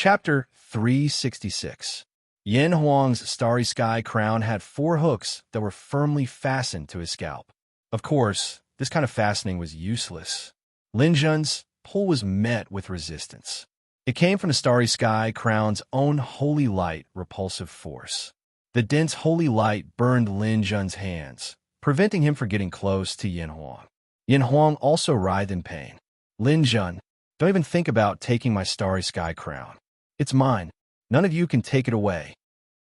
Chapter 366. Yin Huang's starry sky crown had 4 hooks that were firmly fastened to his scalp. Of course, this kind of fastening was useless. Lin Zhen's pull was met with resistance. It came from the starry sky crown's own holy light repulsive force. The dense holy light burned Lin Zhen's hands, preventing him from getting close to Yin Huang. Yin Huang also writhed in pain. Lin Zhen, don't even think about taking my starry sky crown. It's mine. None of you can take it away.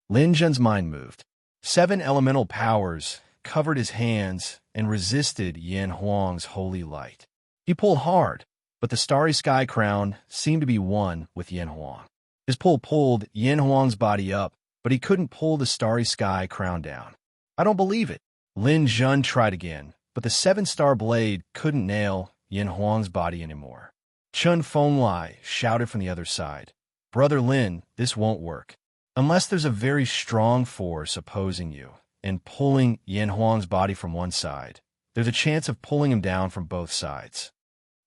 Lin Zhen's mind moved. 7 elemental powers covered his hands and resisted Yin Huang's holy light. He pulled hard, but the starry sky crown seemed to be one with Yin Huang. His pull pulled Yin Huang's body up, but he couldn't pull the starry sky crown down. I don't believe it. Lin Zhen tried again, but the 7-star blade couldn't nail Yin Huang's body anymore. Chun Fenglai shouted from the other side, "Brother Lin, this won't work. Unless there's a very strong force opposing you and pulling Yin Huang's body from one side, there's a chance of pulling him down from both sides.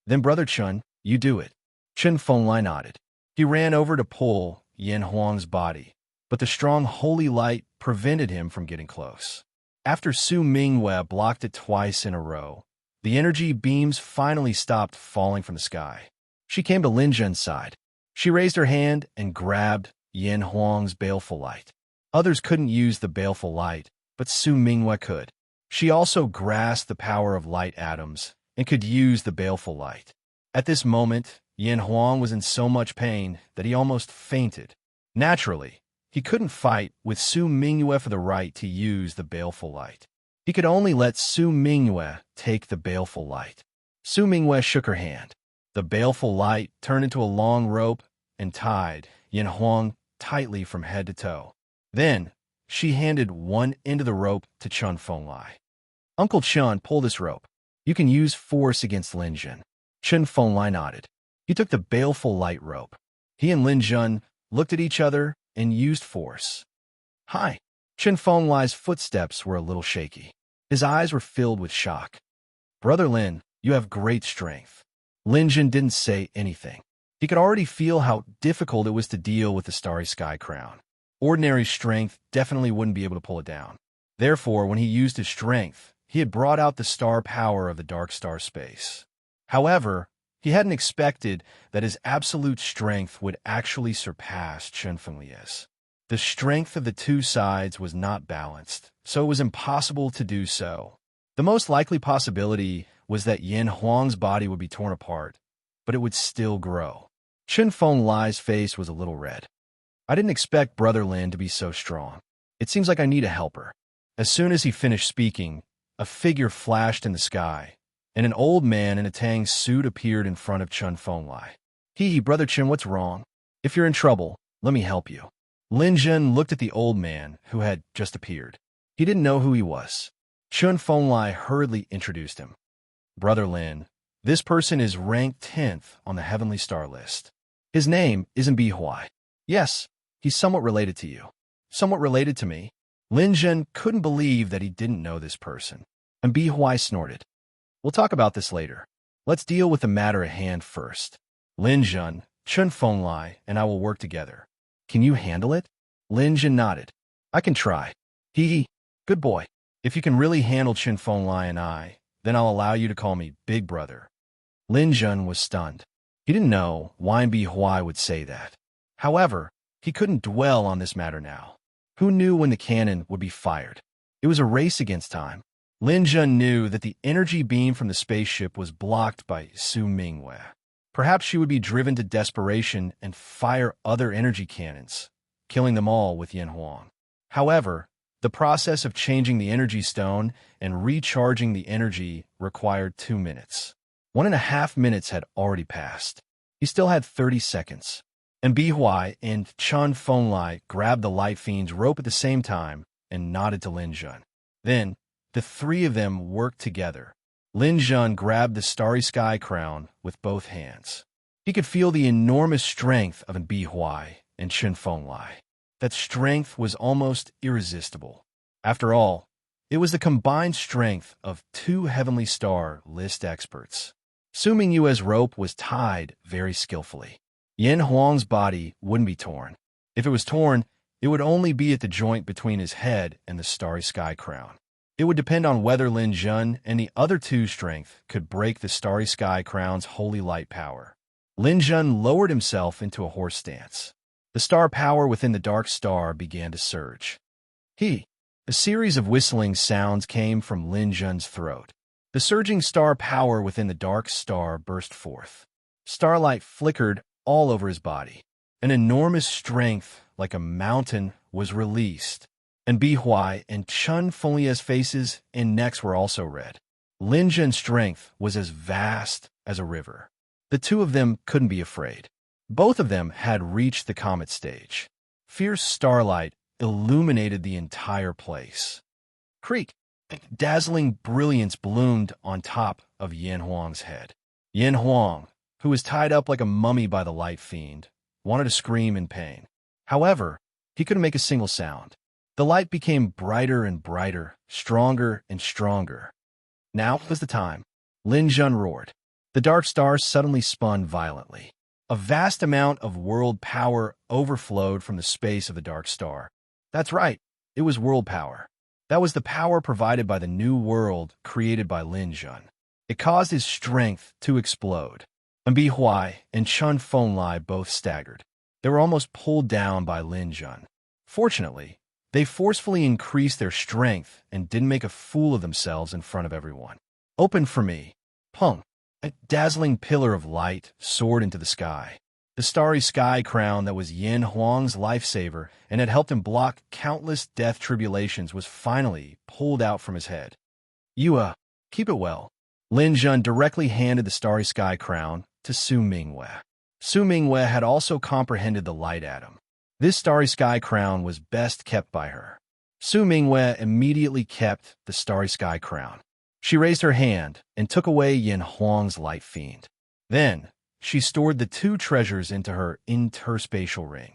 Then, Brother Chun, you do it." Chun Fenglai nodded. He ran over to pull Yin Huang's body, but the strong holy light prevented him from getting close. After Su Mingyue blocked it twice in a row, the energy beams finally stopped falling from the sky. She came to Lin Zhen's side. She raised her hand and grabbed Yin Huang's baleful light. Others couldn't use the baleful light, but Su Mingyue could. She also grasped the power of light atoms and could use the baleful light. At this moment, Yin Huang was in so much pain that he almost fainted. Naturally, he couldn't fight with Su Mingyue for the right to use the baleful light. He could only let Su Mingyue take the baleful light. Su Mingyue shook her hand. The baleful light turned into a long rope and tied Yin Huang tightly from head to toe. Then, she handed one end of the rope to Chun Fenglai. "Uncle Chun, pull this rope. You can use force against Lin Zhen." Chun Fenglai nodded. He took the baleful light rope. He and Lin Zhen looked at each other and used force. "Hi." Chun Fenglai's footsteps were a little shaky. His eyes were filled with shock. "Brother Lin, you have great strength." Lin Zhen didn't say anything. He could already feel how difficult it was to deal with the starry sky crown. Ordinary strength definitely wouldn't be able to pull it down. Therefore, when he used his strength, he had brought out the star power of the dark star space. However, he hadn't expected that his absolute strength would actually surpass Chun Fenglai's. The strength of the 2 sides was not balanced, so it was impossible to do so. The most likely possibility was that Yin Huang's body would be torn apart, but it would still grow. Chun Fenglai's face was a little red. "I didn't expect Brother Lin to be so strong. It seems like I need a helper." As soon as he finished speaking, a figure flashed in the sky, and an old man in a Tang suit appeared in front of Chun Fenglai. "Hee, Brother Chun, what's wrong? If you're in trouble, let me help you." Lin Zhen looked at the old man who had just appeared. He didn't know who he was. Chun Fenglai hurriedly introduced him. "Brother Lin, this person is ranked 10th on the Heavenly Star list. His name is Embark. Yes, he's somewhat related to you." "Somewhat related to me?" Lin Zhen couldn't believe that he didn't know this person. Embark snorted. "We'll talk about this later. Let's deal with the matter at hand first. Lin Zhen, Chun Fenglai, and I will work together. Can you handle it?" Lin Zhen nodded. "I can try." "Hee. Good boy. If you can really handle Chun Fenglai and I, then I'll allow you to call me Big Brother." Lin Zhen was stunned. He didn't know why Embark would say that. However, he couldn't dwell on this matter now. Who knew when the cannon would be fired? It was a race against time. Lin Zhen knew that the energy beam from the spaceship was blocked by Su Mingyue. Perhaps she would be driven to desperation and fire other energy cannons, killing them all with Yin Huang. However, the process of changing the energy stone and recharging the energy required 2 minutes. 1.5 minutes had already passed. He still had 30 seconds. Embark and Chun Fenglai grabbed the Light Fiend's rope at the same time and nodded to Lin Zhen. Then, the 3 of them worked together. Lin Zhen grabbed the starry sky crown with both hands. He could feel the enormous strength of Embark and Chun Fenglai. That strength was almost irresistible. After all, it was the combined strength of 2 Heavenly Star list experts. Su Mingyue's rope was tied very skillfully. Yin Huang's body wouldn't be torn. If it was torn, it would only be at the joint between his head and the starry sky crown. It would depend on whether Lin Jun and the other two's strength could break the starry sky crown's holy light power. Lin Jun lowered himself into a horse stance. The star power within the dark star began to surge. A series of whistling sounds came from Lin Jun's throat. The surging star power within the dark star burst forth. Starlight flickered all over his body. An enormous strength, like a mountain, was released, and Bihuai and Chun Fenglia's faces and necks were also red. Lin Jun's strength was as vast as a river. The two of them couldn't be afraid. Both of them had reached the comet stage. Fierce starlight illuminated the entire place. Creak! Dazzling brilliance bloomed on top of Yin Huang's head. Yin Huang, who was tied up like a mummy by the light fiend, wanted to scream in pain. However, he couldn't make a single sound. The light became brighter and brighter, stronger and stronger. Now was the time. Lin Jun roared. The dark star suddenly spun violently. A vast amount of world power overflowed from the space of the dark star. That's right, it was world power. That was the power provided by the new world created by Lin Jun. It caused his strength to explode. Bihuai and Chun Fenglai both staggered. They were almost pulled down by Lin Jun. Fortunately, they forcefully increased their strength and didn't make a fool of themselves in front of everyone. Open for me. Pung. A dazzling pillar of light soared into the sky. The starry sky crown that was Yin Huang's lifesaver and had helped him block countless death tribulations was finally pulled out from his head. Keep it well. Lin Jun directly handed the starry sky crown to Su Mingwei. Su Mingwei had also comprehended the light atom. This starry sky crown was best kept by her. Su Mingwei immediately kept the starry sky crown. She raised her hand and took away Yin Huang's light fiend. Then, she stored the two treasures into her interspatial ring.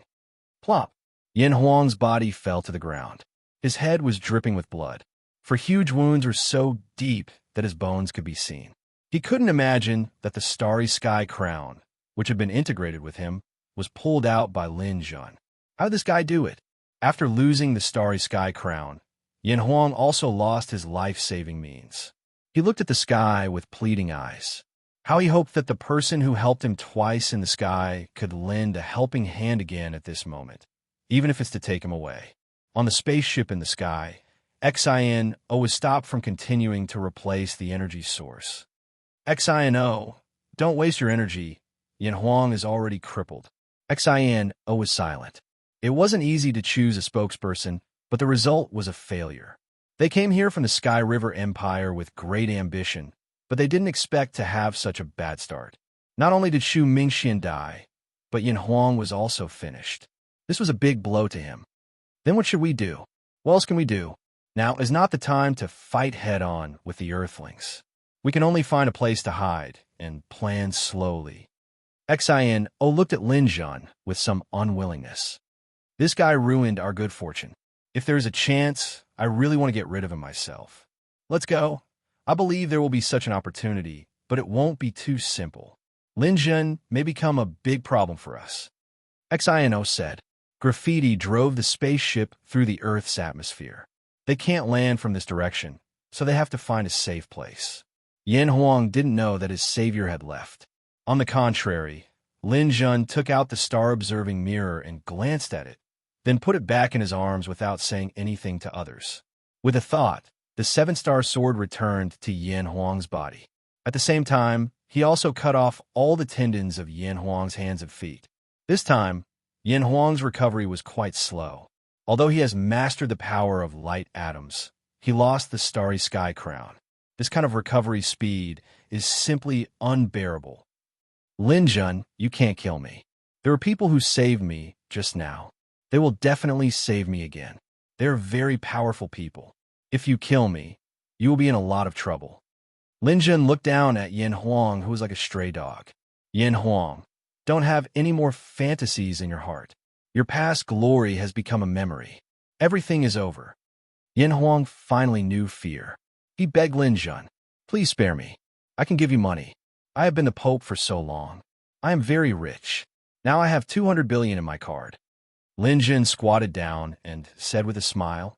Plop! Yin Huang's body fell to the ground. His head was dripping with blood, for huge wounds were so deep that his bones could be seen. He couldn't imagine that the starry sky crown, which had been integrated with him, was pulled out by Lin Jun. How did this guy do it? After losing the starry sky crown, Yin Huang also lost his life-saving means. He looked at the sky with pleading eyes. How he hoped that the person who helped him twice in the sky could lend a helping hand again at this moment, even if it's to take him away. On the spaceship in the sky, Xin was stopped from continuing to replace the energy source. Xin, don't waste your energy. Yin Huang is already crippled. Xin was silent. It wasn't easy to choose a spokesperson, but the result was a failure. They came here from the Sky River Empire with great ambition, but they didn't expect to have such a bad start. Not only did Shu Mingxian die, but Yin Huang was also finished. This was a big blow to him. Then what should we do? What else can we do? Now is not the time to fight head-on with the Earthlings. We can only find a place to hide and plan slowly. Xin looked at Lin Jun with some unwillingness. This guy ruined our good fortune. If there's a chance, I really want to get rid of him myself. Let's go. I believe there will be such an opportunity, but it won't be too simple. Lin Jun may become a big problem for us. Xin said. Graffiti drove the spaceship through the Earth's atmosphere. They can't land from this direction, so they have to find a safe place. Yin Huang didn't know that his savior had left. On the contrary, Lin Jun took out the star-observing mirror and glanced at it, then put it back in his arms without saying anything to others. With a thought, the seven-star sword returned to Yin Huang's body. At the same time, he also cut off all the tendons of Yin Huang's hands and feet. This time, Yin Huang's recovery was quite slow. Although he has mastered the power of light atoms, he lost the starry sky crown. This kind of recovery speed is simply unbearable. Lin Jun, you can't kill me. There are people who saved me just now. They will definitely save me again. They are very powerful people. If you kill me, you will be in a lot of trouble. Lin Jun looked down at Yin Huang, who was like a stray dog. Yin Huang, don't have any more fantasies in your heart. Your past glory has become a memory. Everything is over. Yin Huang finally knew fear. He begged Lin Jun, please spare me. I can give you money. I have been the Pope for so long. I am very rich. Now I have 200 billion in my card. Lin Jun squatted down and said with a smile,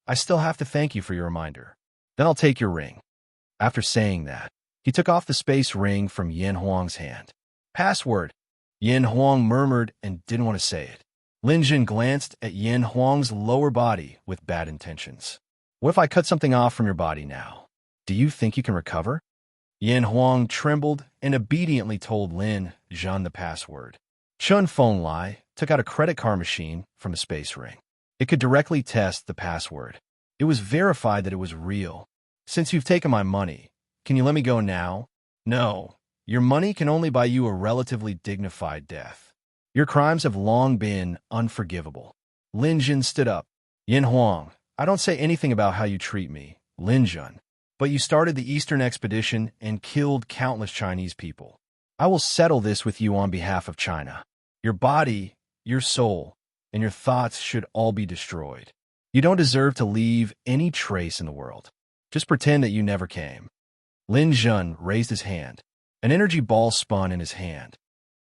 I still have to thank you for your reminder. Then I'll take your ring. After saying that, he took off the space ring from Yin Huang's hand. Password. Yin Huang murmured and didn't want to say it. Lin Jun glanced at Yin Huang's lower body with bad intentions. What if I cut something off from your body now? Do you think you can recover? Yin Huang trembled and obediently told Lin Jun the password. Chun Feng Lai took out a credit card machine from a space ring. It could directly test the password. It was verified that it was real. Since you've taken my money, can you let me go now? No. Your money can only buy you a relatively dignified death. Your crimes have long been unforgivable. Lin Jun stood up. Yin Huang, I don't say anything about how you treat me, Lin Jun, but you started the Eastern Expedition and killed countless Chinese people. I will settle this with you on behalf of China. Your body, your soul, and your thoughts should all be destroyed. You don't deserve to leave any trace in the world. Just pretend that you never came. Lin Jun raised his hand. An energy ball spun in his hand.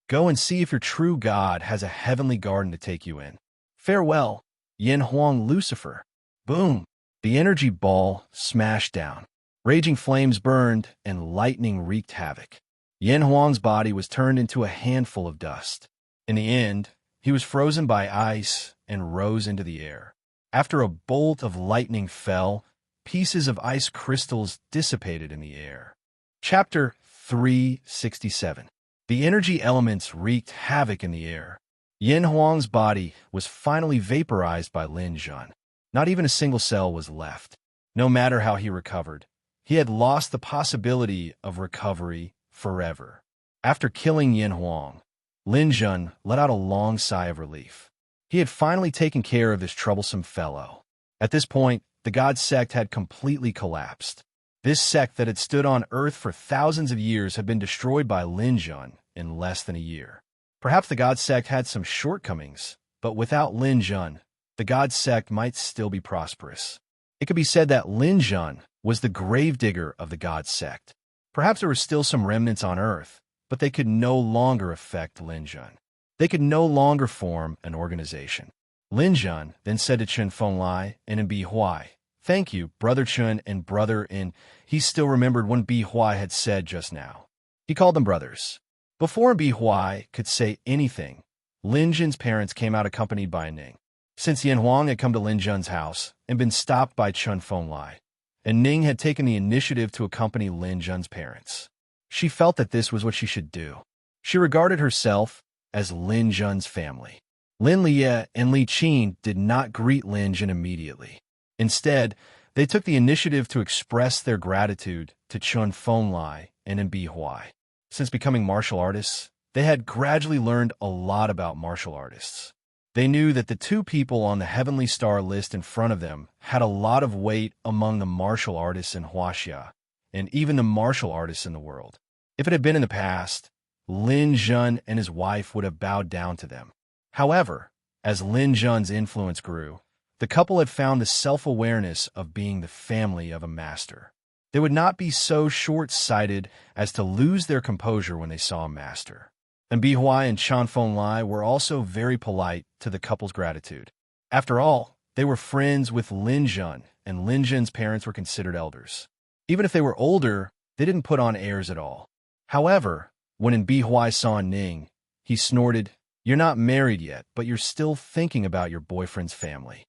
Go and see if your true God has a heavenly garden to take you in. Farewell, Yin Huang Lucifer. Boom! The energy ball smashed down. Raging flames burned and lightning wreaked havoc. Yin Huang's body was turned into a handful of dust. In the end, he was frozen by ice and rose into the air. After a bolt of lightning fell, pieces of ice crystals dissipated in the air. Chapter 367. The energy elements wreaked havoc in the air. Yin Huang's body was finally vaporized by Lin Jun. Not even a single cell was left. No matter how he recovered, he had lost the possibility of recovery forever. After killing Yin Huang, Lin Jun let out a long sigh of relief. He had finally taken care of this troublesome fellow. At this point, the God sect had completely collapsed. This sect that had stood on Earth for thousands of years had been destroyed by Lin Jun in less than a year. Perhaps the God sect had some shortcomings, but without Lin Jun, the God sect might still be prosperous. It could be said that Lin Jun was the gravedigger of the God sect. Perhaps there were still some remnants on Earth, but they could no longer affect Lin Jun. They could no longer form an organization. Lin Jun then said to Chun Feng Lai and Bi Huai, Thank you, Brother Chun and Brother In. He still remembered what Bi Huai had said just now. He called them brothers. Before Bi Huai could say anything, Lin Jun's parents came out accompanied by Ning. Since Yin Huang had come to Lin Jun's house and been stopped by Chun Feng Lai, and Ning had taken the initiative to accompany Lin Jun's parents, she felt that this was what she should do. She regarded herself as Lin Jun's family. Lin Lie and Li Qin did not greet Lin Jun immediately. Instead, they took the initiative to express their gratitude to Chun Feng Lai and Bi Huai. Since becoming martial artists, they had gradually learned a lot about martial artists. They knew that the two people on the Heavenly Star list in front of them had a lot of weight among the martial artists in Huaxia, and even the martial artists in the world. If it had been in the past, Lin Jun and his wife would have bowed down to them. However, as Lin Jun's influence grew, the couple had found the self-awareness of being the family of a master. They would not be so short-sighted as to lose their composure when they saw a master. And Bi Huai and Chun Feng Lai were also very polite to the couple's gratitude. After all, they were friends with Lin Jun, and Lin Jun's parents were considered elders. Even if they were older, they didn't put on airs at all. However, when Bi Huai saw Ning, he snorted, You're not married yet, but you're still thinking about your boyfriend's family.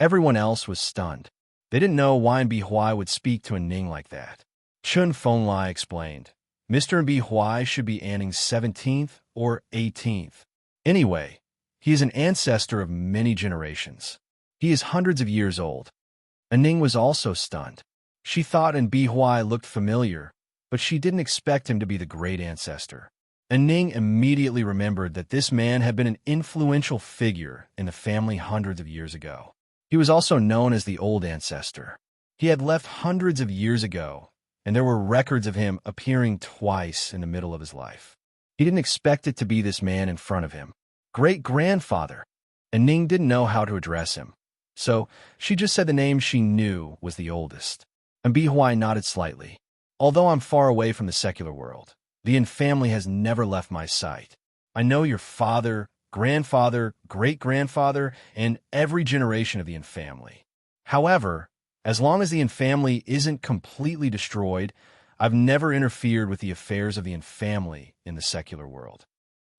Everyone else was stunned. They didn't know why Bi Huai would speak to a Ning like that. Chun Feng Lai explained, Mr. Bi Huai should be Anning's 17th or 18th. Anyway, he is an ancestor of many generations. He is hundreds of years old. Ning was also stunned. She thought Bi Huai looked familiar, but she didn't expect him to be the great ancestor. Ning immediately remembered that this man had been an influential figure in the family hundreds of years ago. He was also known as the Old Ancestor. He had left hundreds of years ago, and there were records of him appearing twice in the middle of his life. He didn't expect it to be this man in front of him. Great-grandfather. Ning didn't know how to address him, so she just said the name she knew was the oldest. Bi Huai nodded slightly. Although I'm far away from the secular world, the Yin family has never left my sight. I know your father, grandfather, great-grandfather, and every generation of the Yin family. However, as long as the Yin family isn't completely destroyed, I've never interfered with the affairs of the Yin family in the secular world.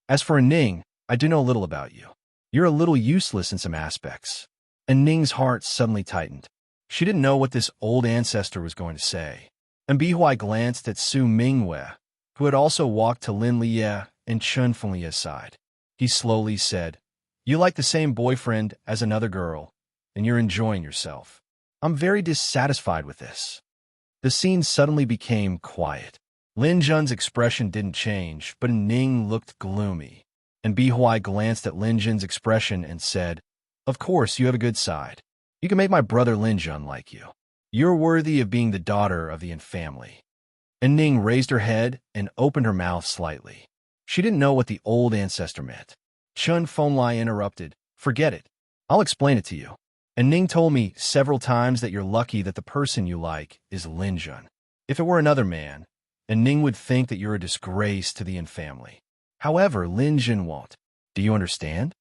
As for Ning, I do know little about you. You're a little useless in some aspects. And Ning's heart suddenly tightened. She didn't know what this old ancestor was going to say. And Bihuai glanced at Su Mingwei, who had also walked to Lin Liye and Chun Fenglie's side. He slowly said, "You like the same boyfriend as another girl, and you're enjoying yourself. I'm very dissatisfied with this." The scene suddenly became quiet. Lin Jun's expression didn't change, but Ning looked gloomy. And Bihuai glanced at Lin Jun's expression and said, "Of course, you have a good side. You can make my brother Lin Jun like you. You're worthy of being the daughter of the Yin family." And Ning raised her head and opened her mouth slightly. She didn't know what the old ancestor meant. Chun Fenglai interrupted, "Forget it. I'll explain it to you. And Ning told me several times that you're lucky that the person you like is Lin Jun. If it were another man, and Ning would think that you're a disgrace to the Yin family. However, Lin Jun won't. Do you understand?"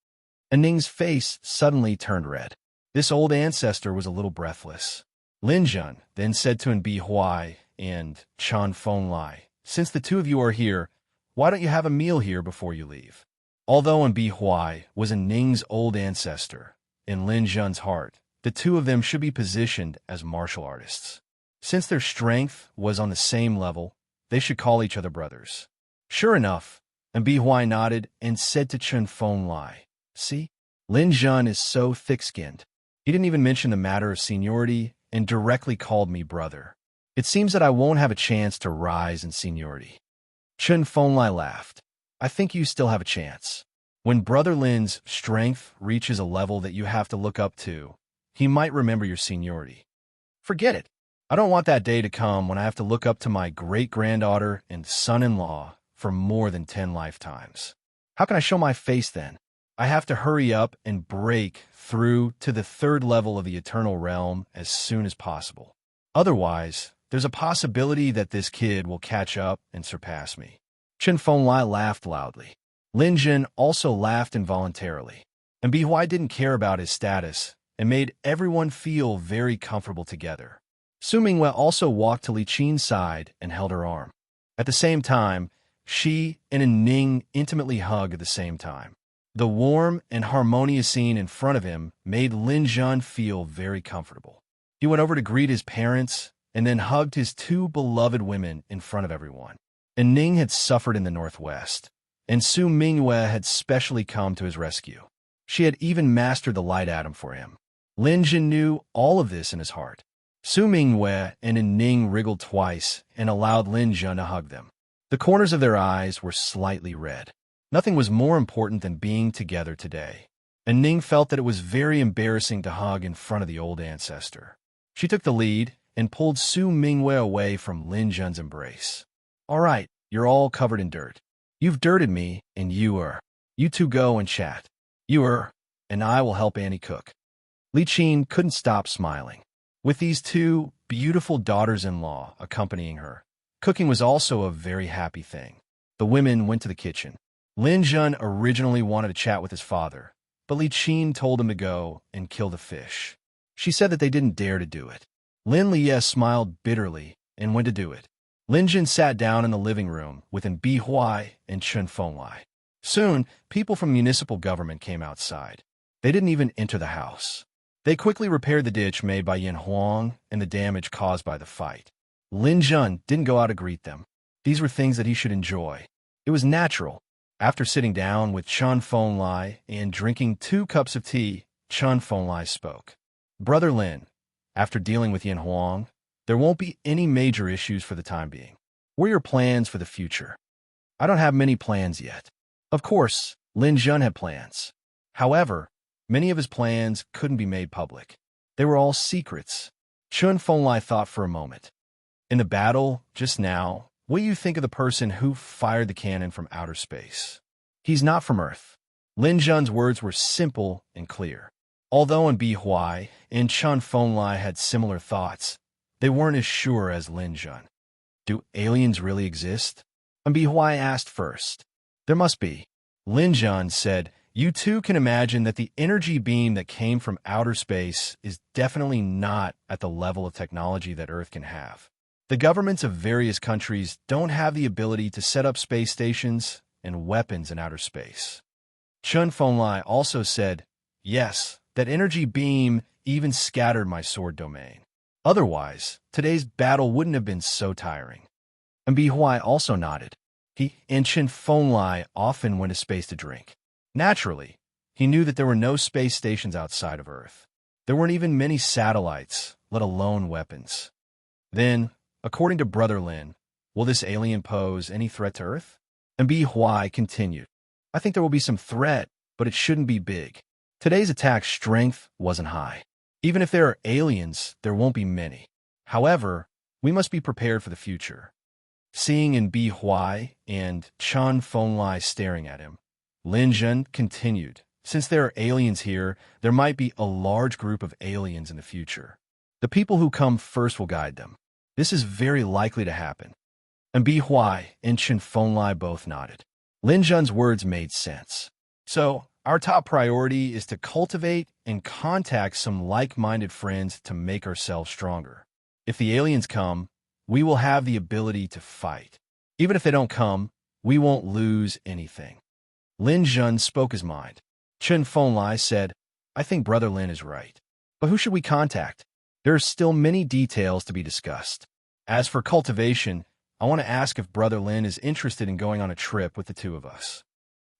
And Ning's face suddenly turned red. This old ancestor was a little breathless. Lin Jun then said to Bihuai and Chun Fenglai, "Since the two of you are here, why don't you have a meal here before you leave?" Although Bihuai was a Ning's old ancestor, in Lin Jun's heart, the two of them should be positioned as martial artists. Since their strength was on the same level, they should call each other brothers. Sure enough, Bihuai nodded and said to Chun Fenglai, "See, Lin Jun is so thick-skinned. He didn't even mention the matter of seniority and directly called me brother. It seems that I won't have a chance to rise in seniority." Chun Fenglai laughed. "I think you still have a chance. When Brother Lin's strength reaches a level that you have to look up to, he might remember your seniority." "Forget it. I don't want that day to come when I have to look up to my great-granddaughter and son-in-law for more than 10 lifetimes. How can I show my face then? I have to hurry up and break through to the third level of the eternal realm as soon as possible. Otherwise, there's a possibility that this kid will catch up and surpass me." Chun Fenglai laughed loudly. Lin Jun also laughed involuntarily. And Bihuai didn't care about his status and made everyone feel very comfortable together. Su Mingwei also walked to Li Qin's side and held her arm. At the same time, she and Ning intimately hugged at the same time. The warm and harmonious scene in front of him made Lin Jun feel very comfortable. He went over to greet his parents and then hugged his two beloved women in front of everyone. And Ning had suffered in the Northwest, and Su Mingwei had specially come to his rescue. She had even mastered the light atom for him. Lin Jun knew all of this in his heart. Su Mingwei and Ning wriggled twice and allowed Lin Jun to hug them. The corners of their eyes were slightly red. Nothing was more important than being together today. And Ning felt that it was very embarrassing to hug in front of the old ancestor. She took the lead and pulled Su Mingwei away from Lin Jun's embrace. "All right, you're all covered in dirt. You've dirted me, and you two go and chat. And I will help Annie cook." Li Qin couldn't stop smiling. With these two beautiful daughters-in-law accompanying her, cooking was also a very happy thing. The women went to the kitchen. Lin Jun originally wanted to chat with his father, but Li Qin told him to go and kill the fish. She said that they didn't dare to do it. Lin Liye smiled bitterly and went to do it. Lin Jun sat down in the living room with Bihuai and Chun Fenglai. Soon, people from municipal government came outside. They didn't even enter the house. They quickly repaired the ditch made by Yin Huang and the damage caused by the fight. Lin Jun didn't go out to greet them. These were things that he should enjoy. It was natural. After sitting down with Chun Fenglai and drinking 2 cups of tea, Chun Fenglai spoke. "Brother Lin, after dealing with Yin Huang, there won't be any major issues for the time being. What are your plans for the future?" "I don't have many plans yet." Of course, Lin Jun had plans. However, many of his plans couldn't be made public. They were all secrets. Chun Fenglai thought for a moment. "In the battle, just now, what do you think of the person who fired the cannon from outer space? He's not from Earth." Lin Jun's words were simple and clear. Although Bihuai and Chun Fenglai had similar thoughts, they weren't as sure as Lin Jun. "Do aliens really exist?" Bihuai asked first. "There must be." Lin Jun said, "You too can imagine that the energy beam that came from outer space is definitely not at the level of technology that Earth can have. The governments of various countries don't have the ability to set up space stations and weapons in outer space." Chun Fonlai also said, "Yes, that energy beam even scattered my sword domain. Otherwise, today's battle wouldn't have been so tiring." And Bi Huai also nodded. He and Chun Fonlai often went to space to drink. Naturally, he knew that there were no space stations outside of Earth. There weren't even many satellites, let alone weapons. Then, according to Brother Lin, will this alien pose any threat to Earth? And Bi Huai continued, "I think there will be some threat, but it shouldn't be big. Today's attack strength wasn't high. Even if there are aliens, there won't be many. However, we must be prepared for the future." Seeing in Bi Huai and Chun Fonlai staring at him, Lin Jun continued, "Since there are aliens here, there might be a large group of aliens in the future. The people who come first will guide them. This is very likely to happen." And Bi Huai and Chun Fonlai both nodded. Lin Jun's words made sense. "So, our top priority is to cultivate and contact some like-minded friends to make ourselves stronger. If the aliens come, we will have the ability to fight. Even if they don't come, we won't lose anything." Lin Jun spoke his mind. Chun Fonlai said, "I think Brother Lin is right. But who should we contact? There are still many details to be discussed. As for cultivation, I want to ask if Brother Lin is interested in going on a trip with the two of us."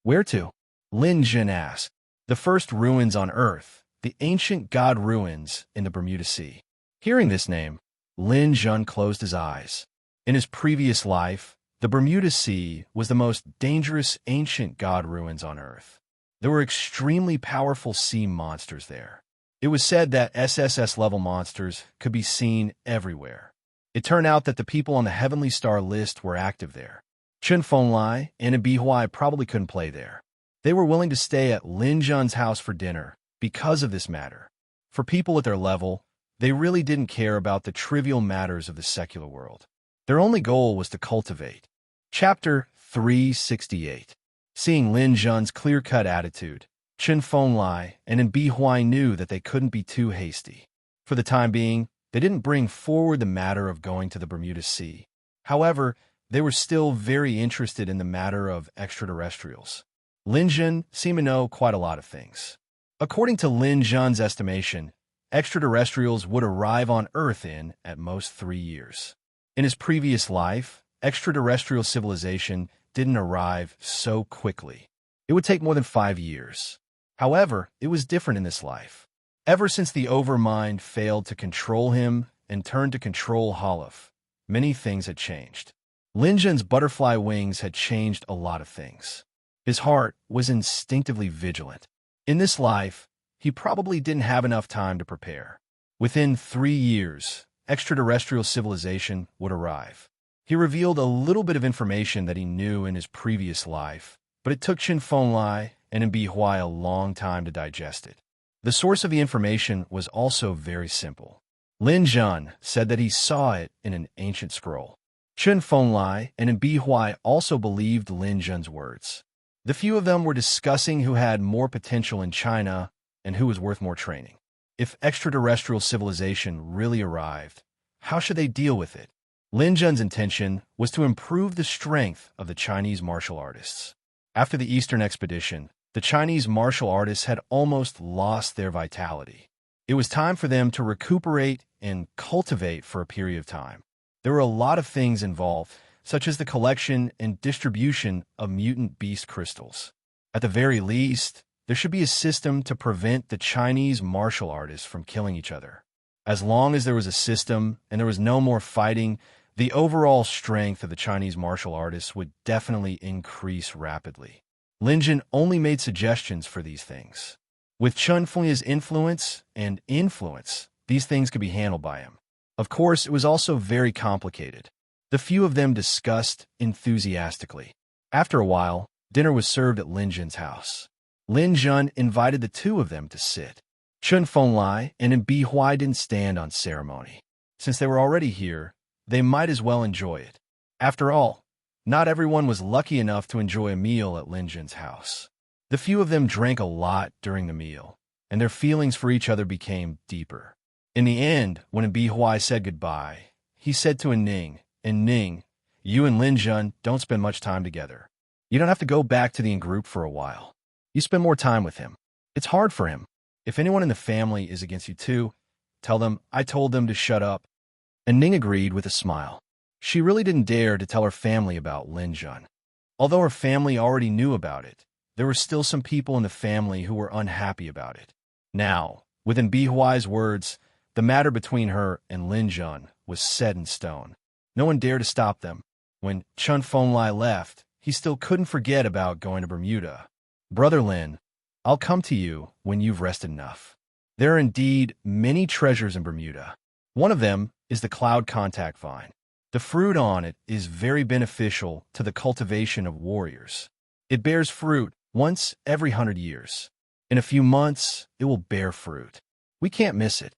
"Where to?" Lin Jun asked. "The first ruins on Earth, the ancient god ruins in the Bermuda Sea." Hearing this name, Lin Jun closed his eyes. In his previous life, the Bermuda Sea was the most dangerous ancient god ruins on Earth. There were extremely powerful sea monsters there. It was said that SSS-level monsters could be seen everywhere. It turned out that the people on the Heavenly Star list were active there. Chun Fonlai and Bi Huai probably couldn't play there. They were willing to stay at Lin Jun's house for dinner because of this matter. For people at their level, they really didn't care about the trivial matters of the secular world. Their only goal was to cultivate. Chapter 368. Seeing Lin Jun's clear-cut attitude, Chun Fonlai and Bi Huai knew that they couldn't be too hasty. For the time being, they didn't bring forward the matter of going to the Bermuda Sea. However, they were still very interested in the matter of extraterrestrials. Lin Jun seemed to know quite a lot of things. According to Lin Jun's estimation, extraterrestrials would arrive on Earth in, at most, 3 years. In his previous life, extraterrestrial civilization didn't arrive so quickly. It would take more than 5 years. However, it was different in this life. Ever since the Overmind failed to control him and turned to control Hollof, many things had changed. Lin Jun's butterfly wings had changed a lot of things. His heart was instinctively vigilant. In this life, he probably didn't have enough time to prepare. Within 3 years, extraterrestrial civilization would arrive. He revealed a little bit of information that he knew in his previous life, but it took Chun Fonlai and Bi Huai a long time to digest it. The source of the information was also very simple. Lin Jun said that he saw it in an ancient scroll. Chun Fonlai and Bi Huai also believed Lin Jun's words. The few of them were discussing who had more potential in China and who was worth more training. If extraterrestrial civilization really arrived, how should they deal with it? Lin Jun's intention was to improve the strength of the Chinese martial artists. After the Eastern expedition, the Chinese martial artists had almost lost their vitality. It was time for them to recuperate and cultivate for a period of time. There were a lot of things involved, such as the collection and distribution of mutant beast crystals. At the very least, there should be a system to prevent the Chinese martial artists from killing each other. As long as there was a system and there was no more fighting, the overall strength of the Chinese martial artists would definitely increase rapidly. Lin Jun only made suggestions for these things. With Chun Fonlai's influence, these things could be handled by him. Of course, it was also very complicated. The few of them discussed enthusiastically. After a while, dinner was served at Lin Jun's house. Lin Jun invited the two of them to sit. Chun Fonlai and Bi Huai didn't stand on ceremony. Since they were already here, they might as well enjoy it. After all, Not everyone was lucky enough to enjoy a meal at Lin Jun's house. The few of them drank a lot during the meal, and their feelings for each other became deeper. In the end, when Huai said goodbye, he said to Ning, you and Lin Jun don't spend much time together. You don't have to go back to the group for a while. You spend more time with him. It's hard for him. If anyone in the family is against you too, tell them I told them to shut up. And Ning agreed with a smile. She really didn't dare to tell her family about Lin Jun. Although her family already knew about it, there were still some people in the family who were unhappy about it. Now, within Huai's words, the matter between her and Lin Jun was set in stone. No one dared to stop them. When Chun Fenglai left, he still couldn't forget about going to Bermuda. Brother Lin, I'll come to you when you've rested enough. There are indeed many treasures in Bermuda. One of them is the cloud contact vine. The fruit on it is very beneficial to the cultivation of warriors. It bears fruit once every 100 years. In a few months, it will bear fruit. We can't miss it.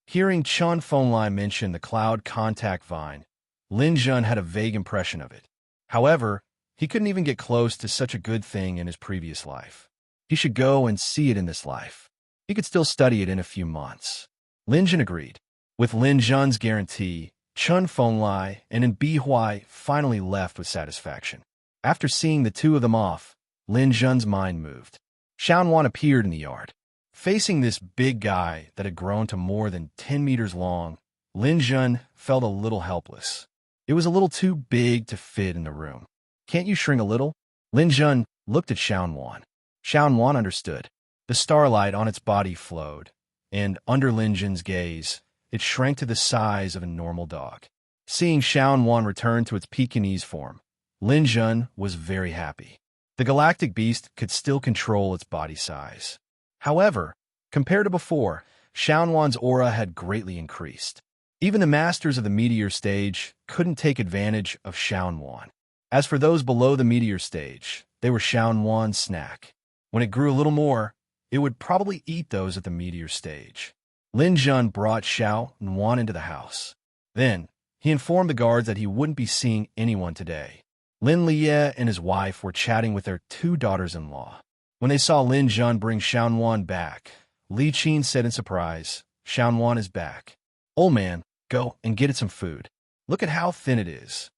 Hearing Chun Fenglai mention the cloud contact vine, Lin Jun had a vague impression of it. However, he couldn't even get close to such a good thing in his previous life. He should go and see it in this life. He could still study it in a few months. Lin Jun agreed. With Lin Jun's guarantee, Chun Fenglai and Huai finally left with satisfaction. After seeing the two of them off, Lin Jun's mind moved. Xiao Wan appeared in the yard. Facing this big guy that had grown to more than 10 meters long, Lin Jun felt a little helpless. It was a little too big to fit in the room. Can't you shrink a little? Lin Jun looked at Xiao Wan. Xiao Wan understood. The starlight on its body flowed, and under Lin Jun's gaze, it shrank to the size of a normal dog. Seeing Xiao Wan return to its Pekingese form, Lin Jun was very happy. The galactic beast could still control its body size. However, compared to before, Xiao Wan's aura had greatly increased. Even the masters of the meteor stage couldn't take advantage of Xiao Wan. As for those below the meteor stage, they were Xiao Wan's snack. When it grew a little more, it would probably eat those at the meteor stage. Lin Jun brought Xiao Wan into the house. Then, he informed the guards that he wouldn't be seeing anyone today. Lin Liye and his wife were chatting with their 2 daughters-in-law. When they saw Lin Jun bring Xiao Wan back, Li Qin said in surprise, Xiao Wan is back. Old man, go and get it some food. Look at how thin it is.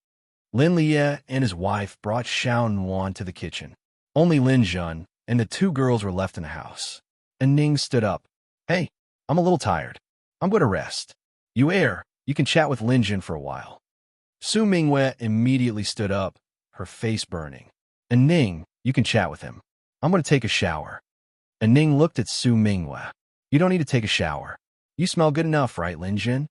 Lin Liye and his wife brought Xiao Wan to the kitchen. Only Lin Jun and the 2 girls were left in the house. And Ning stood up. Hey, I'm a little tired. I'm going to rest. You can chat with Lin Jun for a while. Su Mingwei immediately stood up, her face burning. And Ning, you can chat with him. I'm going to take a shower. And Ning looked at Su Mingwei. You don't need to take a shower. You smell good enough, right, Lin Jun?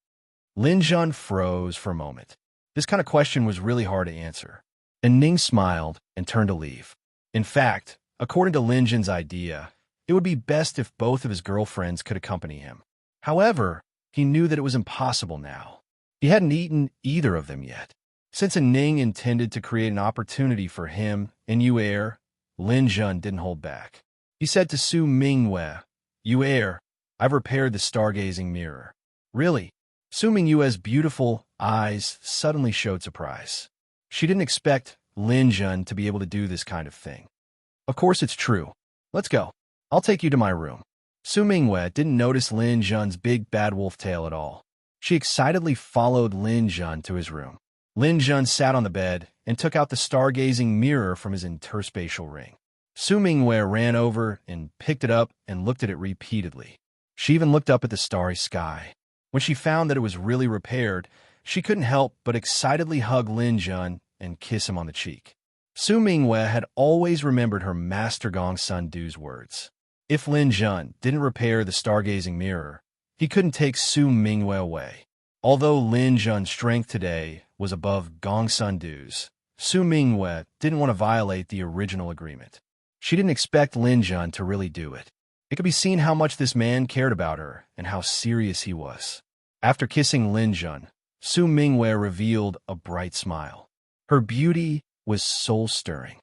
Lin Jun froze for a moment. This kind of question was really hard to answer. And Ning smiled and turned to leave. In fact, according to Lin Jun's idea, it would be best if both of his girlfriends could accompany him. However, he knew that it was impossible now. He hadn't eaten either of them yet. Since Ning intended to create an opportunity for him and Yue, Lin Jun didn't hold back. He said to Su Mingwei, Yue, I've repaired the stargazing mirror. Really? Su Mingyue's beautiful eyes suddenly showed surprise. She didn't expect Lin Jun to be able to do this kind of thing. Of course it's true. Let's go. I'll take you to my room. Su Mingwei didn't notice Lin Jun's big bad wolf tail at all. She excitedly followed Lin Jun to his room. Lin Jun sat on the bed and took out the stargazing mirror from his interspatial ring. Su Mingwei ran over and picked it up and looked at it repeatedly. She even looked up at the starry sky. When she found that it was really repaired, she couldn't help but excitedly hug Lin Jun and kiss him on the cheek. Su Mingwei had always remembered her master Gongsun Du's words. If Lin Jun didn't repair the stargazing mirror, he couldn't take Su Mingwei away. Although Lin Jun's strength today was above Gongsun Du's, Su Mingwei didn't want to violate the original agreement. She didn't expect Lin Jun to really do it. It could be seen how much this man cared about her and how serious he was. After kissing Lin Jun, Su Mingwei revealed a bright smile. Her beauty was soul-stirring.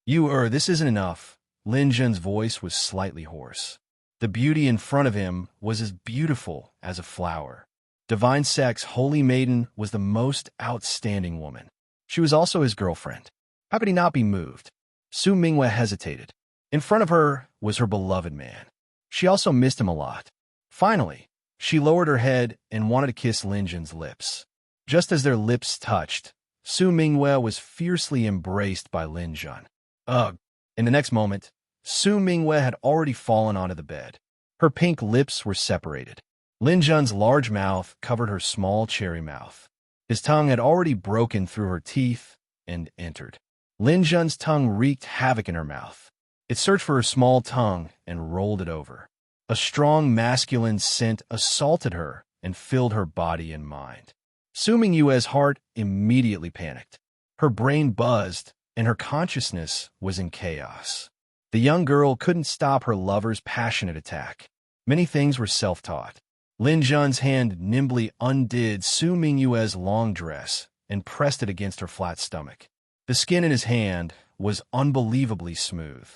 This isn't enough. Lin Jun's voice was slightly hoarse. The beauty in front of him was as beautiful as a flower. Divine Sex Holy Maiden was the most outstanding woman. She was also his girlfriend. How could he not be moved? Su Mingwe hesitated. In front of her was her beloved man. She also missed him a lot. Finally, she lowered her head and wanted to kiss Lin Jun's lips. Just as their lips touched, Su Mingwe was fiercely embraced by Lin Jun. Ugh! In the next moment, Su Mingwe had already fallen onto the bed. Her pink lips were separated. Lin Jun's large mouth covered her small cherry mouth. His tongue had already broken through her teeth and entered. Lin Jun's tongue wreaked havoc in her mouth. It searched for her small tongue and rolled it over. A strong masculine scent assaulted her and filled her body and mind. Su Mingwe's heart immediately panicked. Her brain buzzed, and her consciousness was in chaos. The young girl couldn't stop her lover's passionate attack. Many things were self-taught. Lin Jun's hand nimbly undid Su Mingwe's long dress and pressed it against her flat stomach. The skin in his hand was unbelievably smooth.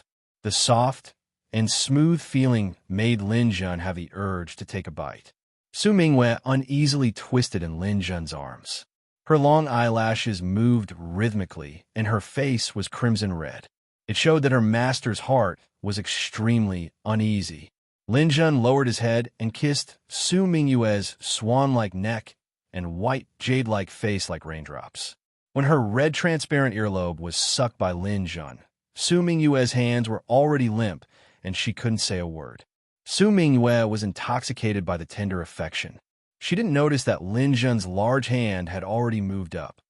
The soft and smooth feeling made Lin Jun have the urge to take a bite. Su Mingwe uneasily twisted in Lin Jun's arms. Her long eyelashes moved rhythmically, and her face was crimson red. It showed that her master's heart was extremely uneasy. Lin Jun lowered his head and kissed Su Mingwe's swan-like neck and white jade-like face like raindrops. When her red transparent earlobe was sucked by Lin Jun, Su Mingwe's hands were already limp, and she couldn't say a word. Su Mingwe was intoxicated by the tender affection. She didn't notice that Lin Jun's large hand had already moved up.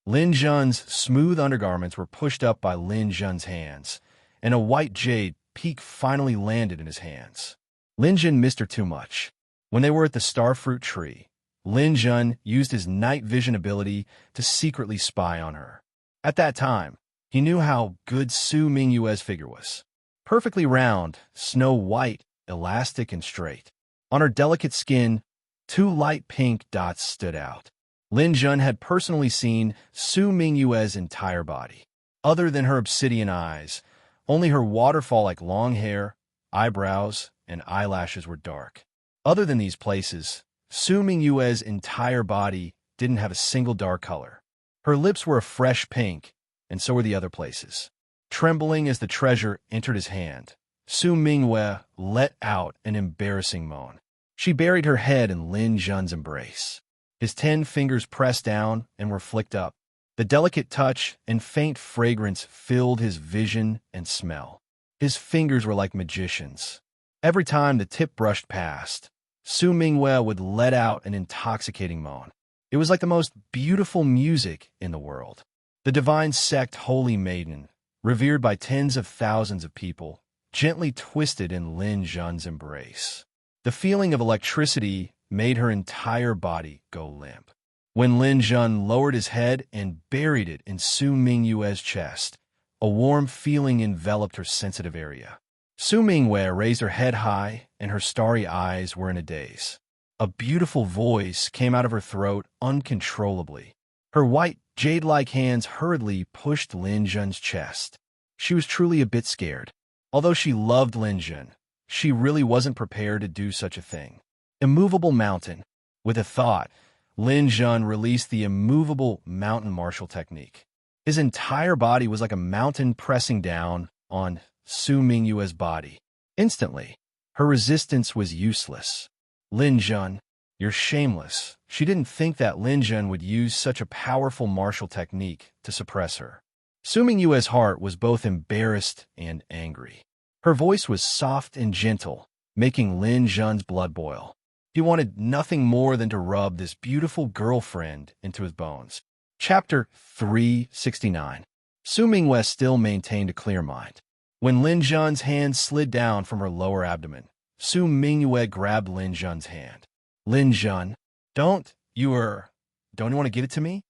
Lin Jun's smooth undergarments were pushed up by Lin Jun's hands, and a white jade peak finally landed in his hands. Lin Jun missed her too much. When they were at the starfruit tree, Lin Jun used his night vision ability to secretly spy on her. At that time, he knew how good Su Mingwe's figure was. Perfectly round, snow white, elastic, and straight. On her delicate skin, 2 light pink dots stood out. Lin Jun had personally seen Su Mingwe's entire body. Other than her obsidian eyes, only her waterfall-like long hair, eyebrows, and eyelashes were dark. Other than these places, Su Mingwe's entire body didn't have a single dark color. Her lips were a fresh pink, and so were the other places. Trembling as the treasure entered his hand, Su Mingwe let out an embarrassing moan. She buried her head in Lin Jun's embrace. His 10 fingers pressed down and were flicked up. The delicate touch and faint fragrance filled his vision and smell. His fingers were like magicians. Every time the tip brushed past, Su Mingwe would let out an intoxicating moan. It was like the most beautiful music in the world. The divine sect Holy Maiden, revered by tens of thousands of people, gently twisted in Lin Jun's embrace. The feeling of electricity made her entire body go limp. When Lin Jun lowered his head and buried it in Su Mingwe's chest, a warm feeling enveloped her sensitive area. Su Mingwe raised her head high, and her starry eyes were in a daze. A beautiful voice came out of her throat uncontrollably. Her white, jade-like hands hurriedly pushed Lin Jun's chest. She was truly a bit scared. Although she loved Lin Jun, she really wasn't prepared to do such a thing. Immovable mountain. With a thought, Lin Jun released the immovable mountain martial technique. His entire body was like a mountain pressing down on Su Mingwe's body. Instantly, her resistance was useless. Lin Jun, you're shameless. She didn't think that Lin Jun would use such a powerful martial technique to suppress her. Su Mingwe's heart was both embarrassed and angry. Her voice was soft and gentle, making Lin Jun's blood boil. He wanted nothing more than to rub this beautiful girlfriend into his bones. Chapter 369. Su Mingwe still maintained a clear mind. When Lin Jun's hand slid down from her lower abdomen, Su Mingwe grabbed Lin Jun's hand. Lin Jun, don't you want to give it to me?